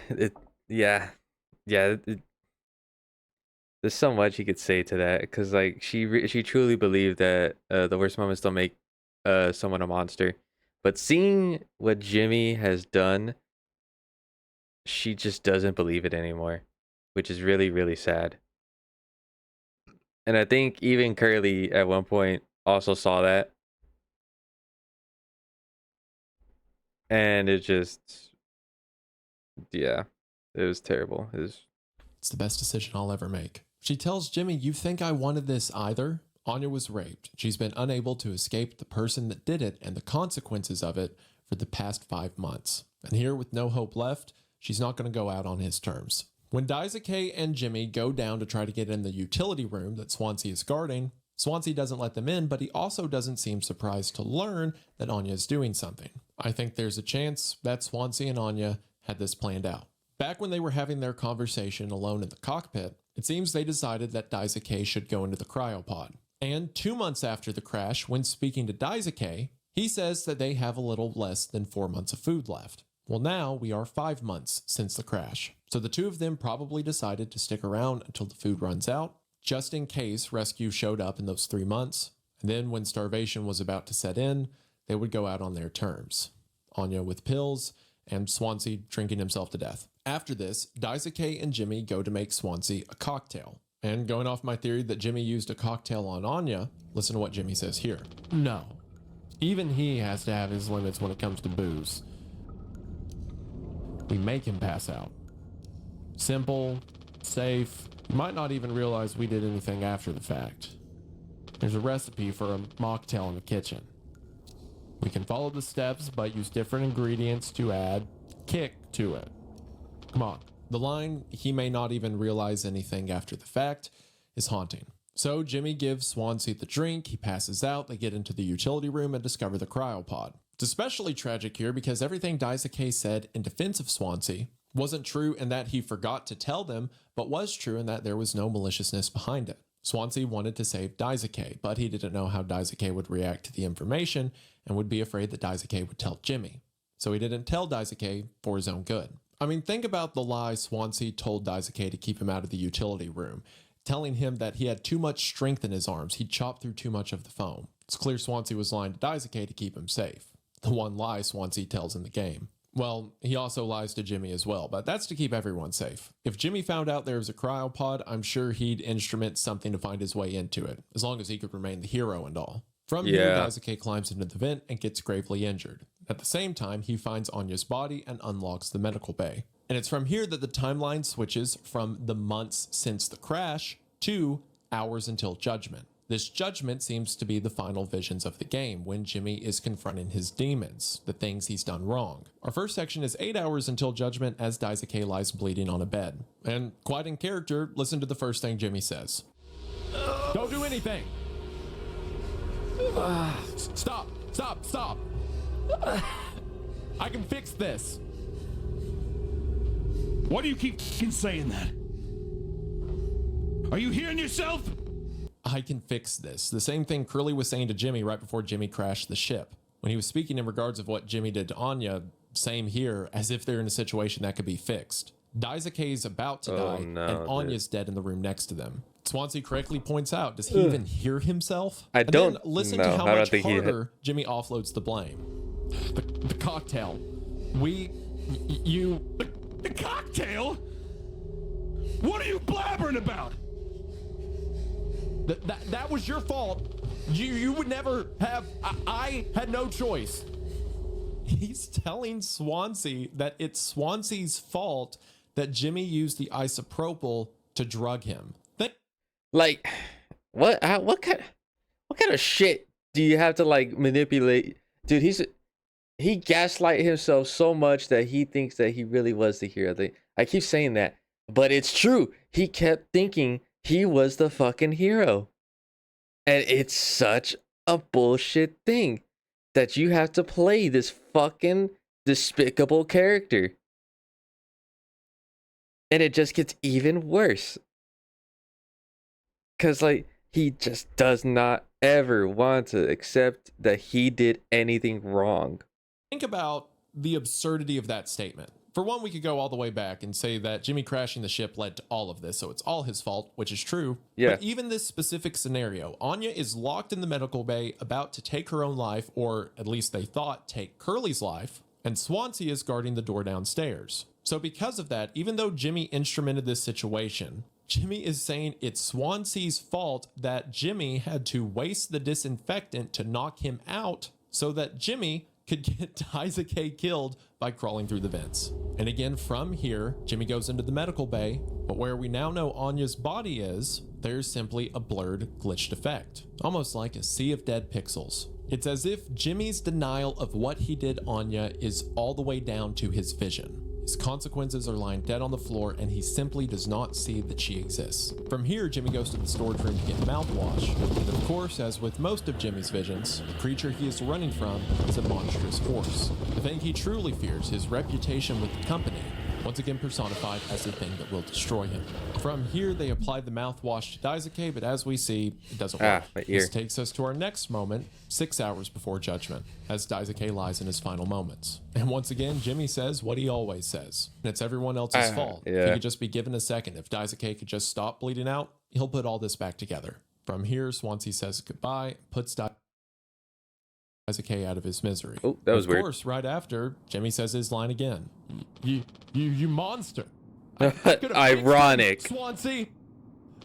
really, yeah. there's so much you could say to that, because like she truly believed that the worst moments don't make someone a monster. But seeing what Jimmy has done, she just doesn't believe it anymore, which is really, really sad. And I think even Curly at one point also saw that. And it just, yeah, it was terrible. It's the best decision I'll ever make. She tells Jimmy, "You think I wanted this either?" Anya was raped. She's been unable to escape the person that did it and the consequences of it for the past 5 months. And here, with no hope left, she's not going to go out on his terms. When Daisuke and Jimmy go down to try to get in the utility room that Swansea is guarding, Swansea doesn't let them in, but he also doesn't seem surprised to learn that Anya is doing something. I think there's a chance that Swansea and Anya had this planned out. Back when they were having their conversation alone in the cockpit, it seems they decided that Daisuke should go into the cryopod. And 2 months after the crash, when speaking to Daisuke, he says that they have a little less than 4 months of food left. Well, now we are 5 months since the crash, so the two of them probably decided to stick around until the food runs out, just in case rescue showed up in those 3 months. And then when starvation was about to set in, they would go out on their terms. Anya with pills, and Swansea drinking himself to death. After this, Daisuke and Jimmy go to make Swansea a cocktail. And going off my theory that Jimmy used a cocktail on Anya, listen to what Jimmy says here. No. Even he has to have his limits when it comes to booze. We make him pass out. Simple, safe. You might not even realize we did anything after the fact. There's a recipe for a mocktail in the kitchen. We can follow the steps, but use different ingredients to add kick to it. Come on. The line, "he may not even realize anything after the fact," is haunting. So Jimmy gives Swansea the drink, he passes out, they get into the utility room and discover the cryopod. It's especially tragic here because everything Daisuke said in defense of Swansea wasn't true in that he forgot to tell them, but was true in that there was no maliciousness behind it. Swansea wanted to save Daisuke, but he didn't know how Daisuke would react to the information and would be afraid that Daisuke would tell Jimmy. So he didn't tell Daisuke for his own good. I mean, think about the lie Swansea told Daisuke to keep him out of the utility room, telling him that he had too much strength in his arms, he'd chopped through too much of the foam. It's clear Swansea was lying to Daisuke to keep him safe. The one lie Swansea tells in the game. Well, he also lies to Jimmy as well, but that's to keep everyone safe. If Jimmy found out there was a cryopod, I'm sure he'd instrument something to find his way into it, as long as he could remain the hero and all. From here, Daisuke climbs into the vent and gets gravely injured. At the same time, he finds Anya's body and unlocks the medical bay. And it's from here that the timeline switches from the months since the crash to hours until judgment. This judgment seems to be the final visions of the game when Jimmy is confronting his demons, the things he's done wrong. Our first section is 8 hours until judgment as Daisuke lies bleeding on a bed. And quite in character, listen to the first thing Jimmy says. Don't do anything. Stop. I can fix this. Why do you keep saying that? Are you hearing yourself? I can fix this. The same thing Curly was saying to Jimmy right before Jimmy crashed the ship. When he was speaking in regards of what Jimmy did to Anya, same here, as if they're in a situation that could be fixed. Daisuke is about to die, and Anya's dead in the room next to them. Swansea correctly points out, does he even hear himself? I don't listen know. to how I don't much think harder Jimmy offloads the blame. The cocktail. The cocktail? What are you blabbering about? That was your fault. You would never have. I had no choice. He's telling Swansea that it's Swansea's fault that Jimmy used the isopropyl to drug him. Like, what kind of shit do you have to like manipulate? Dude, he gaslight himself so much that he thinks that he really was the hero. I keep saying that, but it's true. He kept thinking he was the fucking hero. And it's such a bullshit thing that you have to play this fucking despicable character. And it just gets even worse. Because, like, he just does not ever want to accept that he did anything wrong. Think about the absurdity of that statement. For one, we could go all the way back and say that Jimmy crashing the ship led to all of this, so it's all his fault, which is true. Yeah. But even this specific scenario, Anya is locked in the medical bay about to take her own life, or at least they thought take Curly's life, and Swansea is guarding the door downstairs. So because of that, even though Jimmy instrumented this situation, Jimmy is saying it's Swansea's fault that Jimmy had to waste the disinfectant to knock him out so that Jimmy could get Daisuke killed by crawling through the vents. And again, from here, Jimmy goes into the medical bay, but where we now know Anya's body is, there's simply a blurred, glitched effect, almost like a sea of dead pixels. It's as if Jimmy's denial of what he did Anya is all the way down to his vision. His consequences are lying dead on the floor, and he simply does not see that she exists. From here, Jimmy goes to the storage room to get mouthwash, and of course, as with most of Jimmy's visions, the creature he is running from is a monstrous horse. The thing he truly fears, his reputation with the company, once again personified as the thing that will destroy him. From here, they apply the mouthwash to Daisuke, but as we see, it doesn't work. This takes us to our next moment, 6 hours before Judgment, as Daisuke lies in his final moments. And once again, Jimmy says what he always says, and it's everyone else's fault. If he could just be given a second, if Daisuke could just stop bleeding out, he'll put all this back together. From here, Swansea says goodbye, puts Daisuke out of his misery. Oh, that was weird. Of course, right after, Jimmy says his line again. You monster. Ironic. Swansea.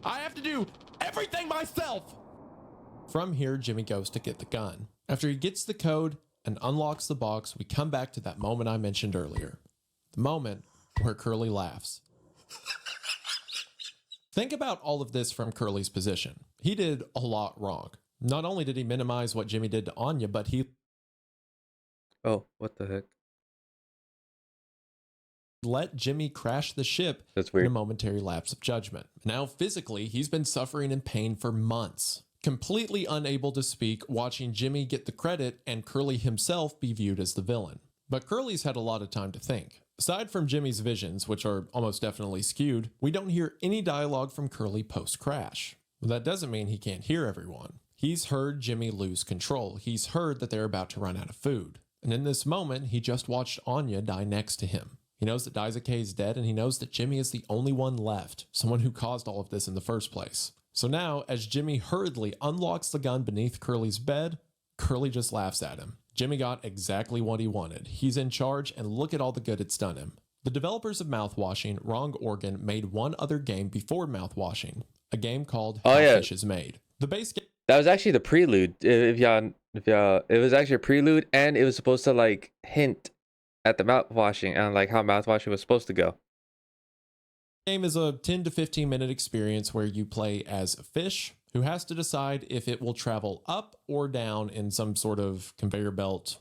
I have to do everything myself. From here, Jimmy goes to get the gun. After he gets the code and unlocks the box, we come back to that moment I mentioned earlier. The moment where Curly laughs. Think about all of this from Curly's position. He did a lot wrong. Not only did he minimize what Jimmy did to Anya, but he Oh, what the heck? let Jimmy crash the ship That's in weird. a momentary lapse of judgment. Now, physically, he's been suffering in pain for months, completely unable to speak, watching Jimmy get the credit and Curly himself be viewed as the villain. But Curly's had a lot of time to think. Aside from Jimmy's visions, which are almost definitely skewed, we don't hear any dialogue from Curly post-crash. But that doesn't mean he can't hear everyone. He's heard Jimmy lose control. He's heard that they're about to run out of food. And in this moment, he just watched Anya die next to him. He knows that Daisuke is dead, and he knows that Jimmy is the only one left, someone who caused all of this in the first place. So now, as Jimmy hurriedly unlocks the gun beneath Curly's bed, Curly just laughs at him. Jimmy got exactly what he wanted. He's in charge, and look at all the good it's done him. The developers of Mouthwashing, Wrong Organ, made one other game before Mouthwashing, a game called How Fish is Made. The base game. That was actually the prelude. If y'all, it was actually a prelude, and it was supposed to like hint at the mouthwashing and like how mouthwashing was supposed to go. Game is a 10 to 15 minute experience where you play as a fish who has to decide if it will travel up or down in some sort of conveyor belt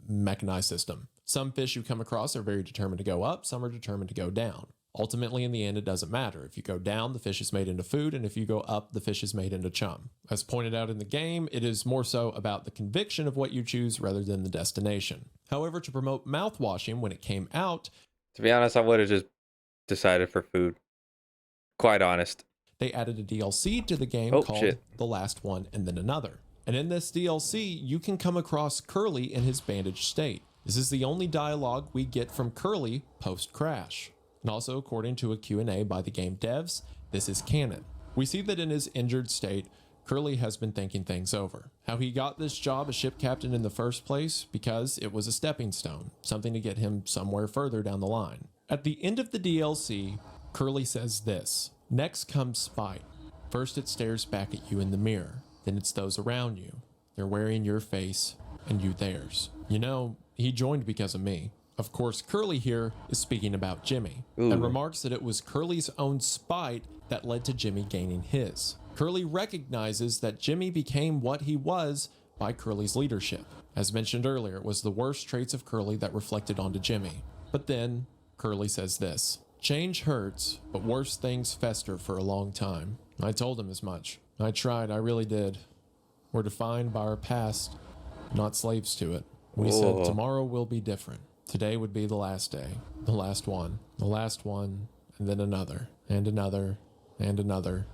mechanized system. Some fish you come across are very determined to go up, some are determined to go down. Ultimately, in the end, it doesn't matter. If you go down, the fish is made into food, and if you go up, the fish is made into chum. As pointed out in the game, it is more so about the conviction of what you choose rather than the destination. However, to promote mouthwashing when it came out, To be honest, I would have just decided for food. Quite honest. they added a DLC to the game called The Last One and Then Another. And in this DLC, you can come across Curly in his bandaged state. This is the only dialogue we get from Curly post-crash. And also, according to a Q&A by the game devs, this is canon. We see that in his injured state, Curly has been thinking things over. How he got this job as ship captain in the first place, because it was a stepping stone, something to get him somewhere further down the line. At the end of the DLC, Curly says this: "Next comes spite. First it stares back at you in the mirror, then it's those around you. They're wearing your face and you theirs. You know, he joined because of me." Of course, Curly here is speaking about Jimmy, and remarks that it was Curly's own spite that led to Jimmy gaining his. Curly recognizes that Jimmy became what he was by Curly's leadership. As mentioned earlier, it was the worst traits of Curly that reflected onto Jimmy. But then, Curly says this: "Change hurts, but worse things fester for a long time. I told him as much. I tried, I really did. We're defined by our past, not slaves to it. We said tomorrow will be different. Today would be the last day, the last one, and then another, and another, and another,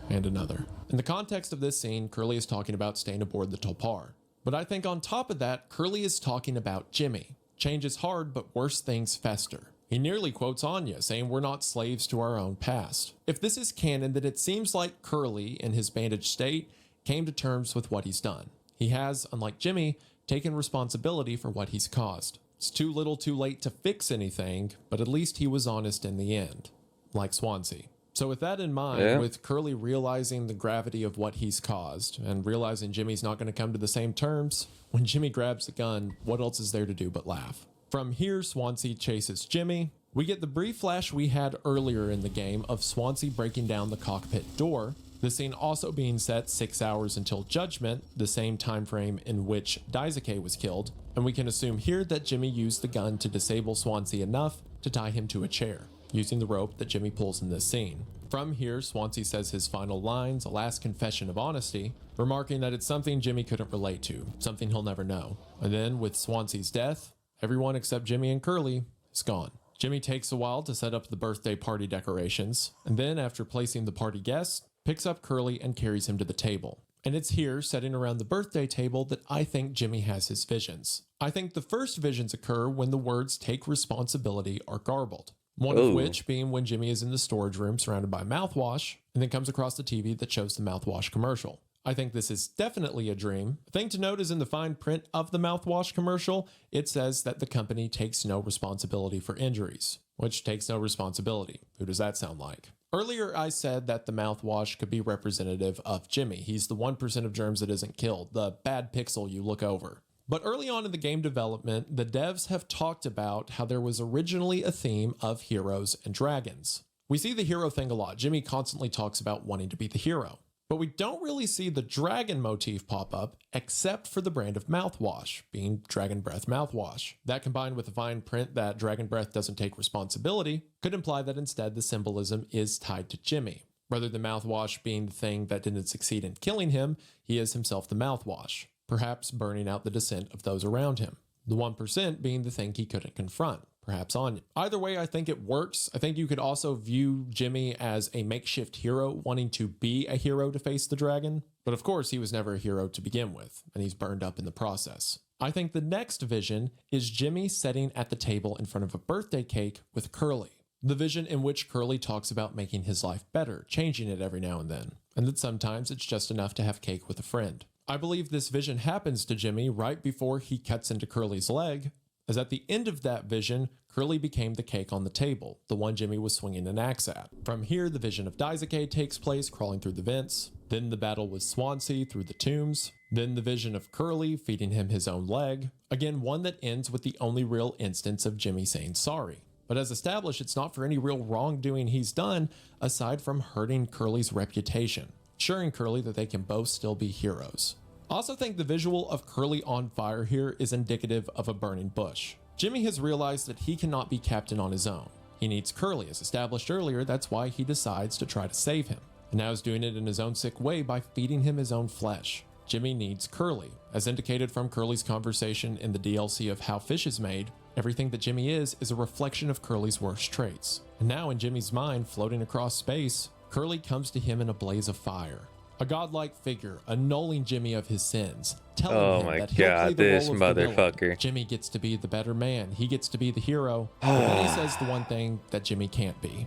and another." In the context of this scene, Curly is talking about staying aboard the Tulpar. But I think on top of that, Curly is talking about Jimmy. Change is hard, but worse things fester. He nearly quotes Anya, saying we're not slaves to our own past. If this is canon, then it seems like Curly, in his bandaged state, came to terms with what he's done. He has, unlike Jimmy, taken responsibility for what he's caused. It's too little too late to fix anything, but at least he was honest in the end, like Swansea. So with that in mind, with Curly realizing the gravity of what he's caused and realizing Jimmy's not going to come to the same terms, when Jimmy grabs the gun, what else is there to do but laugh? From here, Swansea chases Jimmy. We get the brief flash we had earlier in the game of Swansea breaking down the cockpit door. The scene also being set 6 hours until Judgment, the same time frame in which Daisuke was killed, and we can assume here that Jimmy used the gun to disable Swansea enough to tie him to a chair, using the rope that Jimmy pulls in this scene. From here, Swansea says his final lines, a last confession of honesty, remarking that it's something Jimmy couldn't relate to, something he'll never know. And then, with Swansea's death, everyone except Jimmy and Curly is gone. Jimmy takes a while to set up the birthday party decorations, and then after placing the party guests, picks up Curly and carries him to the table. And it's here, sitting around the birthday table, that I think Jimmy has his visions. I think the first visions occur when the words "take responsibility" are garbled. One of which being when Jimmy is in the storage room surrounded by mouthwash, and then comes across the TV that shows the mouthwash commercial. I think this is definitely a dream. The thing to note is in the fine print of the mouthwash commercial, it says that the company takes no responsibility for injuries, which takes no responsibility. Who does that sound like? Earlier, I said that the mouthwash could be representative of Jimmy. He's the 1% of germs that isn't killed, the bad pixel you look over. But early on in the game development, the devs have talked about how there was originally a theme of heroes and dragons. We see the hero thing a lot. Jimmy constantly talks about wanting to be the hero. But we don't really see the dragon motif pop up except for the brand of mouthwash, being Dragon Breath mouthwash. That combined with the fine print that Dragon Breath doesn't take responsibility could imply that instead the symbolism is tied to Jimmy. Rather than mouthwash being the thing that didn't succeed in killing him, he is himself the mouthwash, perhaps burning out the dissent of those around him. The 1% being the thing he couldn't confront, perhaps Anya. Either way, I think it works. I think you could also view Jimmy as a makeshift hero wanting to be a hero to face the dragon. But of course, he was never a hero to begin with, and he's burned up in the process. I think the next vision is Jimmy sitting at the table in front of a birthday cake with Curly. The vision in which Curly talks about making his life better, changing it every now and then, and that sometimes it's just enough to have cake with a friend. I believe this vision happens to Jimmy right before he cuts into Curly's leg, as at the end of that vision, Curly became the cake on the table, the one Jimmy was swinging an axe at. From here, the vision of Daisuke takes place, crawling through the vents, then the battle with Swansea through the tombs, then the vision of Curly feeding him his own leg, again one that ends with the only real instance of Jimmy saying sorry. But as established, it's not for any real wrongdoing he's done, aside from hurting Curly's reputation, assuring Curly that they can both still be heroes. I also think the visual of Curly on fire here is indicative of a burning bush. Jimmy has realized that he cannot be captain on his own. He needs Curly, as established earlier. That's why he decides to try to save him. And now is doing it in his own sick way by feeding him his own flesh. Jimmy needs Curly. As indicated from Curly's conversation in the DLC of How Fish is Made, everything that Jimmy is a reflection of Curly's worst traits. And now in Jimmy's mind, floating across space, Curly comes to him in a blaze of fire. A godlike figure, annulling Jimmy of his sins, telling him that he'll play the role of the villain. Jimmy gets to be the better man. He gets to be the hero. But then he says the one thing that Jimmy can't be.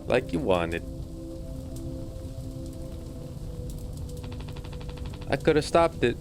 Like you wanted. I could have stopped it.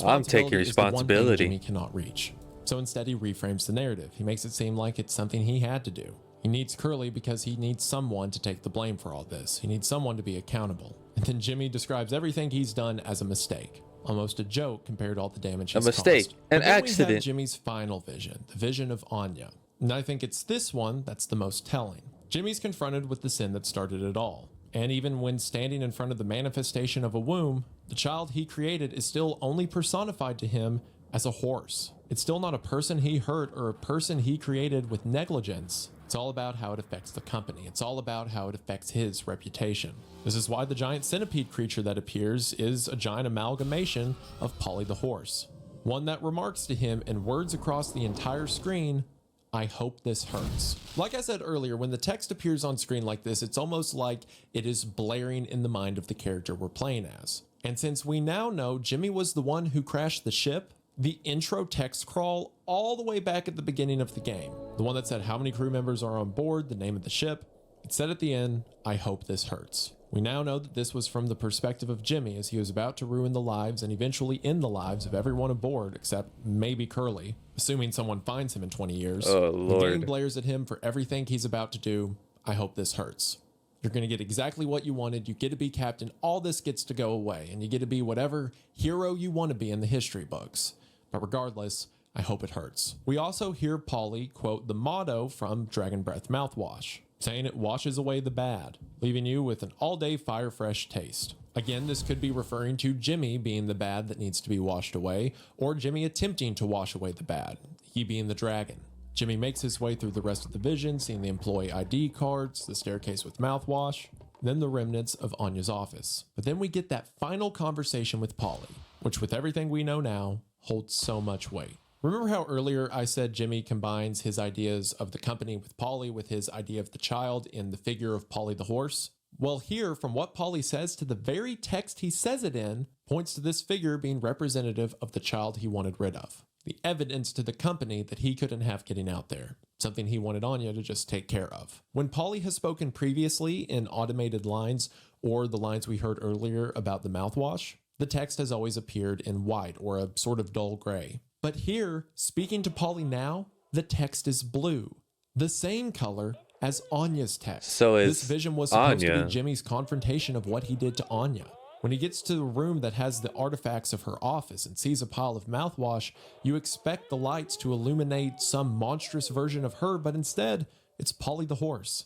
I'm taking responsibility. Jimmy cannot reach. So instead he reframes the narrative. He makes it seem like it's something he had to do. He needs Curly because he needs someone to take the blame for all this. He needs someone to be accountable. And then Jimmy describes everything he's done as a mistake. Almost a joke compared to all the damage he's caused. A mistake, an accident. We have Jimmy's final vision, the vision of Anya. And I think it's this one that's the most telling. Jimmy's confronted with the sin that started it all. And even when standing in front of the manifestation of a womb, the child he created is still only personified to him as a horse. It's still not a person he hurt or a person he created with negligence. It's all about how it affects the company. It's all about how it affects his reputation. This is why the giant centipede creature that appears is a giant amalgamation of Polly the horse. One that remarks to him in words across the entire screen, "I hope this hurts." Like I said earlier, when the text appears on screen like this, it's almost like it is blaring in the mind of the character we're playing as. And since we now know Jimmy was the one who crashed the ship, The intro text crawl all the way back at the beginning of the game, the one that said how many crew members are on board, the name of the ship, it said at the end, "I hope this hurts." We now know that this was from the perspective of Jimmy as he was about to ruin the lives and eventually end the lives of everyone aboard except maybe Curly, assuming someone finds him in 20 years. Oh, The Lord. game blares at him for everything he's about to do. "I hope this hurts." You're going to get exactly what you wanted. You get to be captain. All this gets to go away, and you get to be whatever hero you want to be in the history books. But regardless, I hope it hurts. We also hear Polly quote the motto from Dragon Breath Mouthwash, saying it washes away the bad, leaving you with an all-day fire fresh taste. Again, this could be referring to Jimmy being the bad that needs to be washed away, or Jimmy attempting to wash away the bad, he being the dragon. Jimmy makes his way through the rest of the vision, seeing the employee ID cards, the staircase with mouthwash, then the remnants of Anya's office. But then we get that final conversation with Polly, which with everything we know now, holds so much weight. Remember how earlier I said Jimmy combines his ideas of the company with Polly with his idea of the child in the figure of Polly the horse? Well, here, from what Polly says to the very text he says it in, points to this figure being representative of the child he wanted rid of. The evidence to the company that he couldn't have getting out there. Something he wanted Anya to just take care of. When Polly has spoken previously in automated lines, or the lines we heard earlier about the mouthwash, the text has always appeared in white or a sort of dull gray. But here, speaking to Polly now, the text is blue. The same color as Anya's text. So this it's vision was supposed to Anya. be Jimmy's confrontation of what he did to Anya. When he gets to the room that has the artifacts of her office and sees a pile of mouthwash, you expect the lights to illuminate some monstrous version of her, but instead, it's Polly the horse.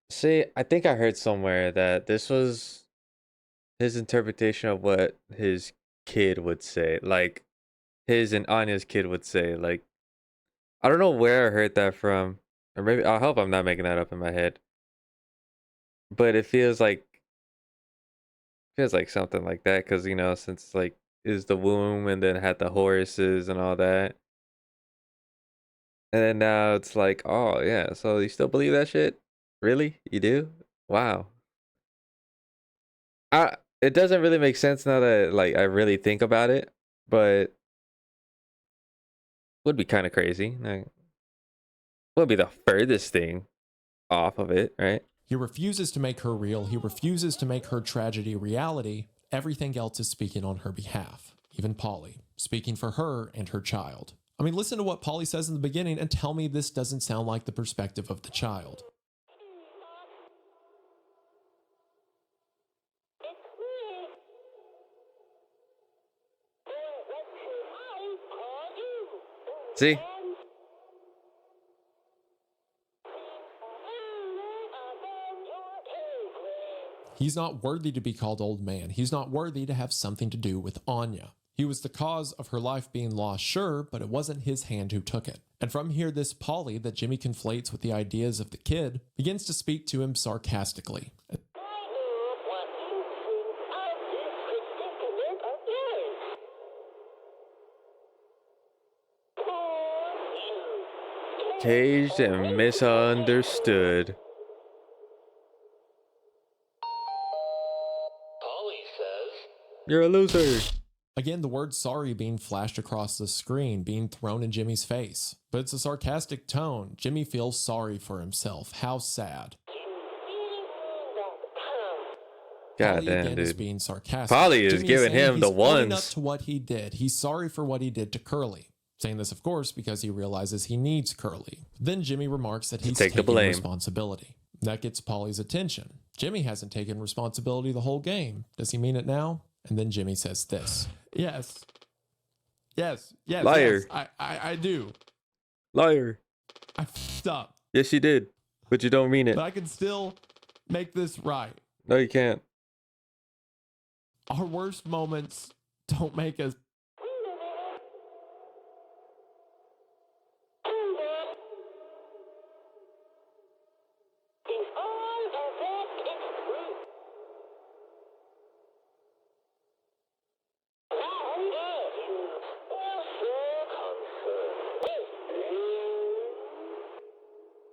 See, I think I heard somewhere that this was his interpretation of what his kid would say. Like, his and Anya's kid would say. Like, I don't know where I heard that from. Or maybe, I hope I'm not making that up in my head. But it feels like something like that, because since like is the womb and then had the horses and all that, and then now it's like, oh yeah, so you still believe that shit? Really? You do? Wow. It doesn't really make sense now that like I really think about it, but would be kind of crazy. Like, would be the furthest thing off of it, right? He refuses to make her real. He refuses to make her tragedy reality. Everything else is speaking on her behalf. Even Polly, speaking for her and her child. I mean, listen to what Polly says in the beginning and tell me this doesn't sound like the perspective of the child. See? He's not worthy to be called old man. He's not worthy to have something to do with Anya. He was the cause of her life being lost, sure, but it wasn't his hand who took it. And from here, this Polly that Jimmy conflates with the ideas of the kid begins to speak to him sarcastically. Caged and misunderstood. Polly says, You're a loser. Again, the word sorry being flashed across the screen, being thrown in Jimmy's face. But it's a sarcastic tone. Jimmy feels sorry for himself. How sad. God Polly damn, again is dude. being sarcastic. Polly is Jimmy giving saying him the he's owning ones. up to what he did. He's sorry for what he did to Curly. Saying this, of course, because he realizes he needs Curly. Then Jimmy remarks that he's take the taking blame. responsibility. That gets Polly's attention. Jimmy hasn't taken responsibility the whole game. Does he mean it now? And then Jimmy says this. Yes. Yes. Yes. Liar. Yes, I do. Liar. I f***ed up. Yes, you did, but you don't mean it. But I can still make this right. No, you can't. Our worst moments don't make us.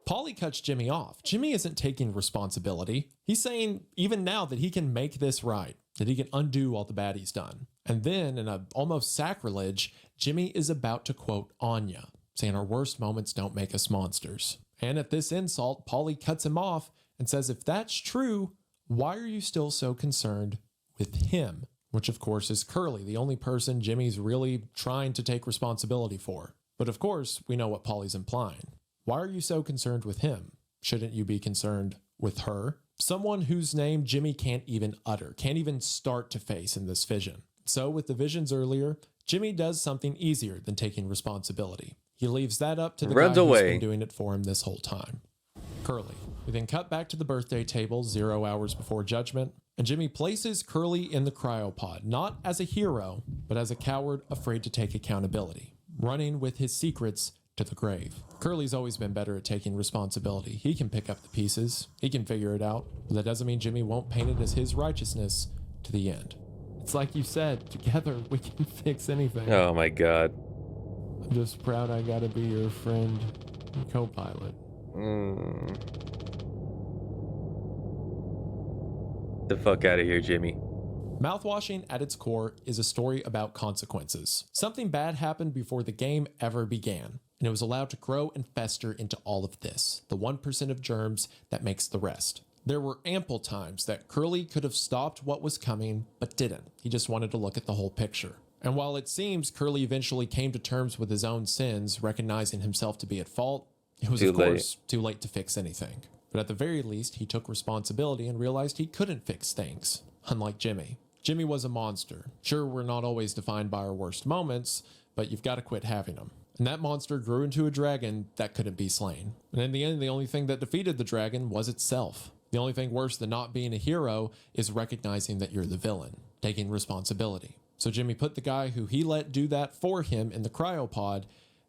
Polly cuts Jimmy off. Jimmy isn't taking responsibility. He's saying even now that he can make this right, that he can undo all the bad he's done. And then, in a almost sacrilege, Jimmy is about to quote Anya, saying our worst moments don't make us monsters. And at this insult, Polly cuts him off and says, if that's true, why are you still so concerned with him? Which, of course, is Curly, the only person Jimmy's really trying to take responsibility for. But of course, we know what Polly's implying. Why are you so concerned with him? Shouldn't you be concerned with her? Someone whose name Jimmy can't even utter, can't even start to face in this vision. So with the visions earlier, Jimmy does something easier than taking responsibility. He leaves that up to the guy who's been doing it for him this whole time, Curly. We then cut back to the birthday table 0 hours before judgment, and Jimmy places Curly in the cryopod, not as a hero, but as a coward afraid to take accountability, running with his secrets to the grave. Curly's always been better at taking responsibility. He can pick up the pieces, he can figure it out, but that doesn't mean Jimmy won't paint it as his righteousness to the end. It's like you said, together we can fix anything. Oh my god. I'm just proud I gotta be your friend and co-pilot. The fuck out of here, Jimmy. Mouthwashing at its core is a story about consequences. Something bad happened before the game ever began, and it was allowed to grow and fester into all of this, the 1% of germs that makes the rest. There were ample times that Curly could have stopped what was coming, but didn't. He just wanted to look at the whole picture. And while it seems Curly eventually came to terms with his own sins, recognizing himself to be at fault, it was, of course, too late to fix anything. But at the very least, he took responsibility and realized he couldn't fix things. Unlike Jimmy. Jimmy was a monster. Sure, we're not always defined by our worst moments, but you've got to quit having them. And that monster grew into a dragon that couldn't be slain. And in the end, the only thing that defeated the dragon was itself. The only thing worse than not being a hero is recognizing that you're the villain, taking responsibility. So Jimmy put the guy who he let do that for him in the cryopod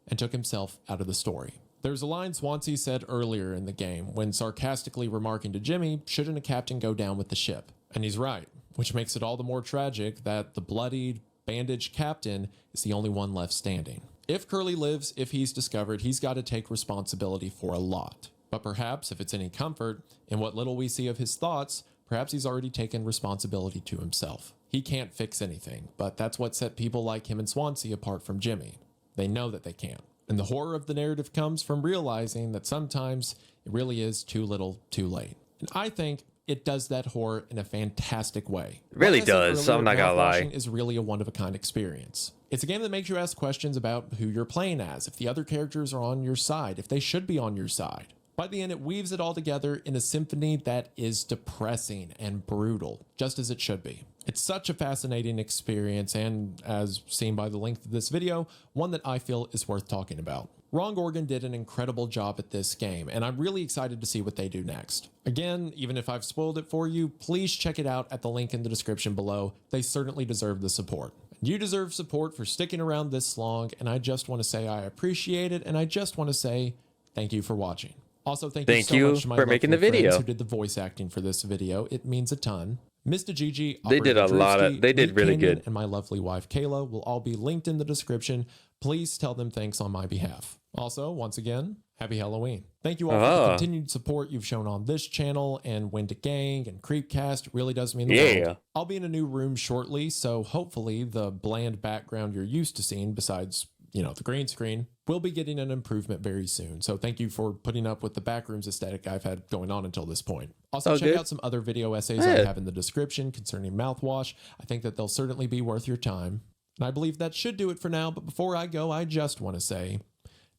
and took himself out of the story. There's a line Swansea said earlier in the game when sarcastically remarking to Jimmy, shouldn't a captain go down with the ship? And he's right, which makes it all the more tragic that the bloodied, bandaged captain is the only one left standing. If Curly lives, if he's discovered, he's got to take responsibility for a lot. But perhaps, if it's any comfort, in what little we see of his thoughts, perhaps he's already taken responsibility to himself. He can't fix anything, but that's what set people like him and Swansea apart from Jimmy. They know that they can't. And the horror of the narrative comes from realizing that sometimes it really is too little, too late. And I think it does that horror in a fantastic way. It really does, I'm not gonna lie. Mouthwashing is really a one-of-a-kind experience. It's a game that makes you ask questions about who you're playing as, if the other characters are on your side, if they should be on your side. By the end, it weaves it all together in a symphony that is depressing and brutal, just as it should be. It's such a fascinating experience, and as seen by the length of this video, one that I feel is worth talking about. Wrong Organ did an incredible job at this game, and I'm really excited to see what they do next. Again, even if I've spoiled it for you, please check it out at the link in the description below. They certainly deserve the support. You deserve support for sticking around this long, and I just want to say I appreciate it, and I just want to say thank you for watching. Also, thank you so much to my for making the video who did the voice acting for this video. It means a ton. Mr. Gigi, they did a lot of, they did really good. And my lovely wife Kayla will all be linked in the description. Please tell them thanks on my behalf. Also, once again, happy Halloween. Thank you all for the continued support you've shown on this channel and Wendigoon and Creepcast. It really does mean the world. I'll be in a new room shortly, so hopefully the bland background you're used to seeing, besides, you know, the green screen, we'll be getting an improvement very soon. So thank you for putting up with the backrooms aesthetic I've had going on until this point. Also, check out some other video essays I have in the description concerning mouthwash. I think that they'll certainly be worth your time. And I believe that should do it for now. But before I go, I just want to say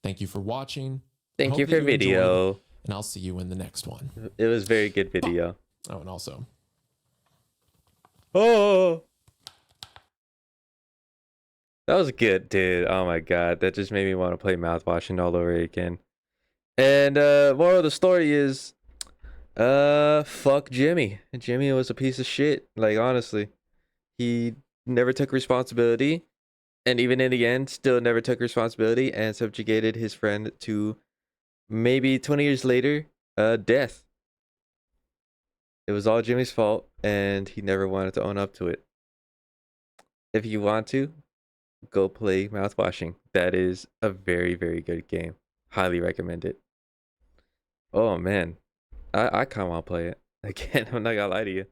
thank you for watching. Thank you for video. And I'll see you in the next one. It was very good video. Oh, and also. Oh. That was good, dude. Oh my god, that just made me want to play Mouthwashing all over again. And moral of the story is, fuck Jimmy. Jimmy was a piece of shit. Like, honestly, he never took responsibility, and even in the end, still never took responsibility and subjugated his friend to maybe 20 years later, death. It was all Jimmy's fault, and he never wanted to own up to it. If you want to, go play Mouthwashing. That is a very, very good game. Highly recommend it. Oh man, I kind of want to play it again. I'm not gonna lie to you.